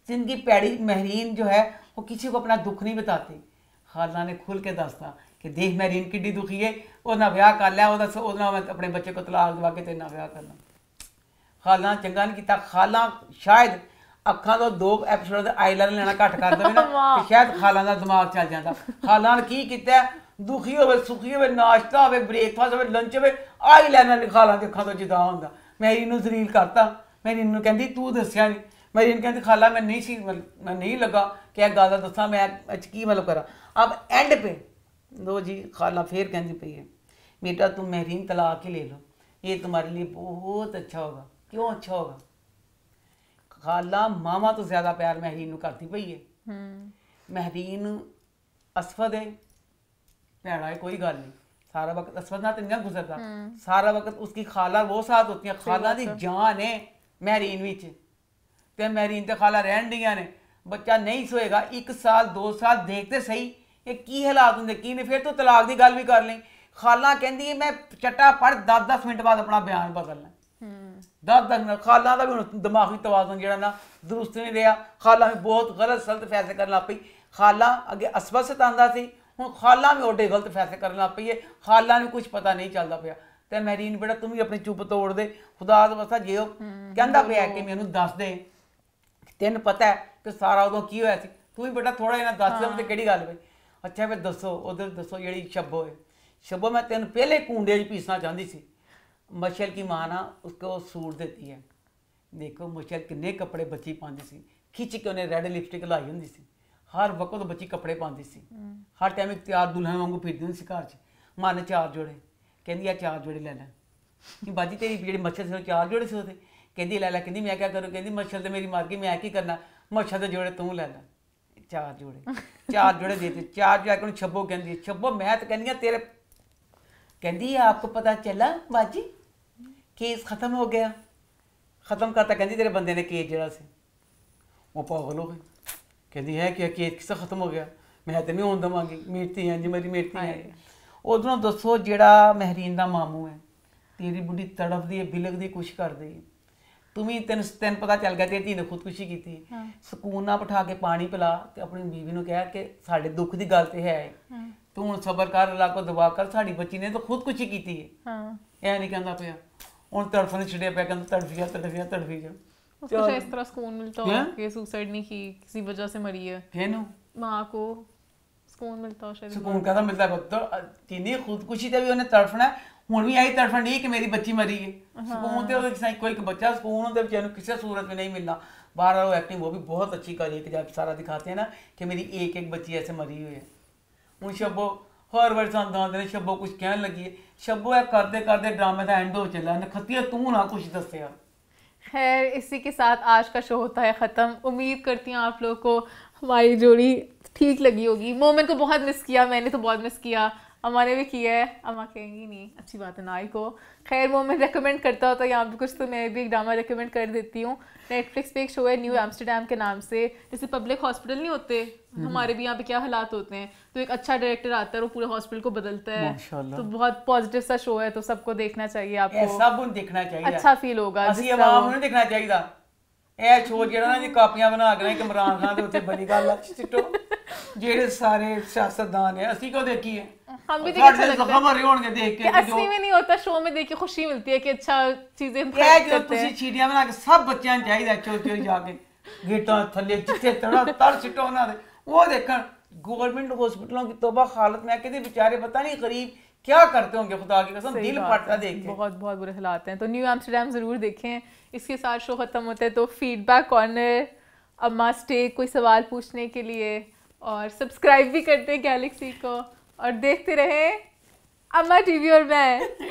जिनकी पैड़ी। महरीन जो है वो किसी को अपना दुख नहीं बताती, खाला ने खुल के दसता कि देख महरीन किड्डी दुखी है, ਉਹਦਾ ਵਿਆਹ ਕਰ ਲਿਆ, ਉਹਦਾ ਮੈਂ ਆਪਣੇ ਬੱਚੇ ਕੋ ਤਲਾਕ ਦਵਾ ਕੇ ਤੇਰੇ ਨਾਲ ਵਿਆਹ ਕਰਨਾ। ਖਾਲਾਂ ਚੰਗਾ ਨਹੀਂ ਕੀਤਾ। ਖਾਲਾਂ ਸ਼ਾਇਦ ਅੱਖਾਂ ਤੋਂ 2 ਐਪੀਸੋਡ ਦਾ ਆਈਲਾਈਨਰ ਲੈਣਾ ਘੱਟ ਕਰ ਦੇਵੇ ਨਾ ਤੇ ਸ਼ਾਇਦ ਖਾਲਾਂ ਦਾ ਦਿਮਾਗ ਚੱਲ ਜਾਂਦਾ। ਖਾਲਾਂ ਨੇ ਕੀ ਕੀਤਾ, ਦੁਖੀ ਹੋਵੇ ਸੁਖੀ ਹੋਵੇ, ਨਾਸ਼ਤਾ ਹੋਵੇ, ਬ੍ਰੇਕਫਾਸਟ ਹੋਵੇ, ਲੰਚ ਹੋਵੇ, ਆਈਲਾਈਨਰ ਖਾਲਾਂ ਦੀ ਅੱਖਾਂ ਤੋਂ ਜੁਦਾ ਹੁੰਦਾ। ਮੈਰੀ ਨੂੰ ਜ਼ਲੀਲ ਕਰਤਾ। ਮੈਰੀ ਨੂੰ ਕਹਿੰਦੀ ਤੂੰ ਦੱਸਿਆ ਨਹੀਂ। ਮੈਰੀ ਨੂੰ ਕਹਿੰਦੀ ਖਾਲਾ ਮੈਂ ਨਹੀਂ ਸੀ, मैं नहीं लगा कि एक गल दसा मैं की मतलब करा। अब एंड पे लो जी खाला फिर कहती पई है बेटा तुम महरीन तलाक ही ले लो, ये तुम्हारे लिए बहुत अच्छा होगा। क्यों अच्छा होगा? खाला मामा तो ज्यादा प्यार महरीन नूं करती पई है। महरीन असफद है, भैड़ा है कोई गल नहीं, सारा वक्त असफद ना तो नहीं गुजरता, सारा वक्त उसकी खाला वो साथ होती है। खाला दी जान है महरीन विच ते महरीन ते खाला रहन दियां ने। बच्चा नहीं सोएगा 1 साल 2 साल देखते सही ये की हालात होंगे की नहीं। फिर तो तलाक की गल भी कर लें। खाला कहती है मैं चट्टा पढ़ 10-10 मिनट बाद अपना बयान बदलना। 10-10 मिनट। खाला का भी हुण दिमागी तवाज़ुन जिहड़ा ना दुरुस्त नहीं रहा। खाला भी बहुत गलत सलत फैसले करन लग पई। खाला अगे असबत सतांदा सी, हुण खाला भी ओडे गलत फैसले करन लग पई है। खाला नूं कुछ पता नहीं चलता पिया। ते महरीन बेटा तुम भी अपनी चुप तोड़ दे, खुदा दा वास्ता जे ओह कहंदा पिया कि मैनूं दस दे, तैनूं पता है कि सारा उदों की होया सी, तू भी बेटा थोड़ा जिहा दस दे ते किहड़ी गल पई। अच्छा फिर दसो उधर दसो जिहड़ी शब्बो है। शब्बो मैं तेन पहले कूंडे च पीसना चाहती सी। मशल की माँ ना उसको सूट देती है। देखो मशल किन्ने कपड़े बच्ची पाती सी, खिंच के उन्हें रेड लिपस्टिक लाई होंदी सी, हर वक्त बच्ची कपड़े पाती सी, हर टाइम एक तैयार दुल्हन वांगू फिरदी होंदी सी घर च। माँ ने 4 जोड़े कहती आ 4 जोड़े ले लै। कि बाजी तेरी जी मच्छर से 4 जोड़े से होते, कहती लै लै। कहती मैं क्या करूँ, कहती मच्छर तो मेरी मार गई, मैं की करना, मच्छर के जोड़े तू लै लै। 4 जोड़े 4 जोड़े देते। 4 जाके छब्बो कहती, छब्बो मैं तो कहनी तेरे, कहती आपको पता चला बाजी केस खत्म हो गया। खत्म करता कहती तेरे बंदे ने केस जरा से। वो पागल हो गई, कहती है कि केस किसका खत्म हो गया, मैं तो नहीं होने देवांगी, मेरती हैं जी मेरी मेरती हैं। उधरों दसो जिहड़ा महरीन दा मामू है, तेरी बुढ़ी तड़फदी है, बिलकदी कुछ करदी है, तुम्हें तेन पता चल गया तेरी धी ने खुदकुशी की। सकून ना बिठा के पानी पिला ते अपनी बीवी नूं कह कि साडे दुख की गल ते है, तू हुण सबर कर, अल्लाह को दुआ कर, साडी बच्ची ने तो खुदकुशी की है। ऐ नहीं कहंदा पिया, हुण तड़फन छड़िया पिया, कहंदा तड़फी जा तड़फी जा तड़फी जा। उसको शायद इस तरह सुकून मिलता हो कि सुसाइड नहीं की, किसी वजह से मरी है। किहनूं? मां को सुकून मिलता हो शायद। सुकून कहदा मिलता है पुत्तर, जिन्नी खुदकुशी ते भी उन्हें तड़फना, हुण भी आई तड़फन नहीं कि मेरी बच्ची मरी है। सुकून तो उसके कोई बच्चा सुकून होता बेचारे किसी सूरत में नहीं मिलना। बाहर वो एक्टिंग वो भी बहुत अच्छी करी है कि जब सारा दिखाते हैं ना कि मेरी एक एक बच्ची ऐसे मरी हुई है। हूँ शब्बो हर बार सामने ने शब्बो कुछ कहने लगी है, शब्बो है करते करते ड्रामे का एंड हो चला, खतिया तू ना कुछ दसिया। खैर इसी के साथ आज का शो होता है ख़त्म। उम्मीद करती हूँ आप लोगों को हमारी जोड़ी ठीक लगी होगी। मोमेंट को बहुत मिस किया, मैंने तो बहुत मिस किया, अम्मा ने भी किया है। अम्मा कहेंगी नहीं, अच्छी बात है ना आई को। खैर वो मैं रेकमेंड करता होता यहाँ पे कुछ, तो मैं भी एक ड्रामा रेकमेंड कर देती हूँ। नेटफ्लिक्स पे एक शो है न्यू एम्स्टरडैम के नाम से। जैसे पब्लिक हॉस्पिटल नहीं होते हमारे भी यहाँ पे क्या हालात होते हैं, तो एक अच्छा डायरेक्टर आता है और पूरे हॉस्पिटल को बदलता है। तो बहुत पॉजिटिव सा शो है, तो सबको देखना चाहिए आपको, सब देखना चाहिए, अच्छा फील होगा। देखना चाहिए ਇਹ ਸ਼ੋ ਜਿਹੜਾ ਨਾ ਜੀ ਕਾਪੀਆਂ ਬਣਾ ਕੇ ਨਾ ਇੱਕ ਇਮਰਾਨ ਖਾਨ ਦੇ ਉੱਤੇ ਬੜੀ ਗੱਲ ਸਿੱਟੋ, ਜਿਹੜੇ ਸਾਰੇ ਸਿਆਸਤਦਾਨ ਹੈ ਅਸੀਂ ਕਿਉਂ ਦੇਖੀਏ, हम भी देख खबर होंगे देख के। असली में नहीं होता, शो में देख के खुशी मिलती है कि अच्छा चीजें करते हैं। चीटियां बना के सब बच्चों ਨੂੰ ਚਾਹੀਦਾ ਚੋਰੀ ਚੋਰੀ ਜਾ ਕੇ ਗੇਟਾਂ ਥੱਲੇ ਜਿੱਥੇ ਤੜ ਸਿੱਟੋ ਉਹਨਾਂ ਦੇ ਉਹ ਦੇਖਣ। गवर्नमेंट हॉस्पिटलों की तौबा हालत में कहते बेचारे पता नहीं गरीब क्या करते होंगे, खुदा की कसम दिल फटता देख के। बहुत बहुत बुरे हालात हैं। तो न्यू एम्स्टरडैम ज़रूर देखें। इसके साथ शो ख़त्म होता है तो फीडबैक कॉर्नर, अम्मा स्टे कोई सवाल पूछने के लिए, और सब्सक्राइब भी करते हैं गैलेक्सी को, और देखते रहे अम्मा टीवी और मैं।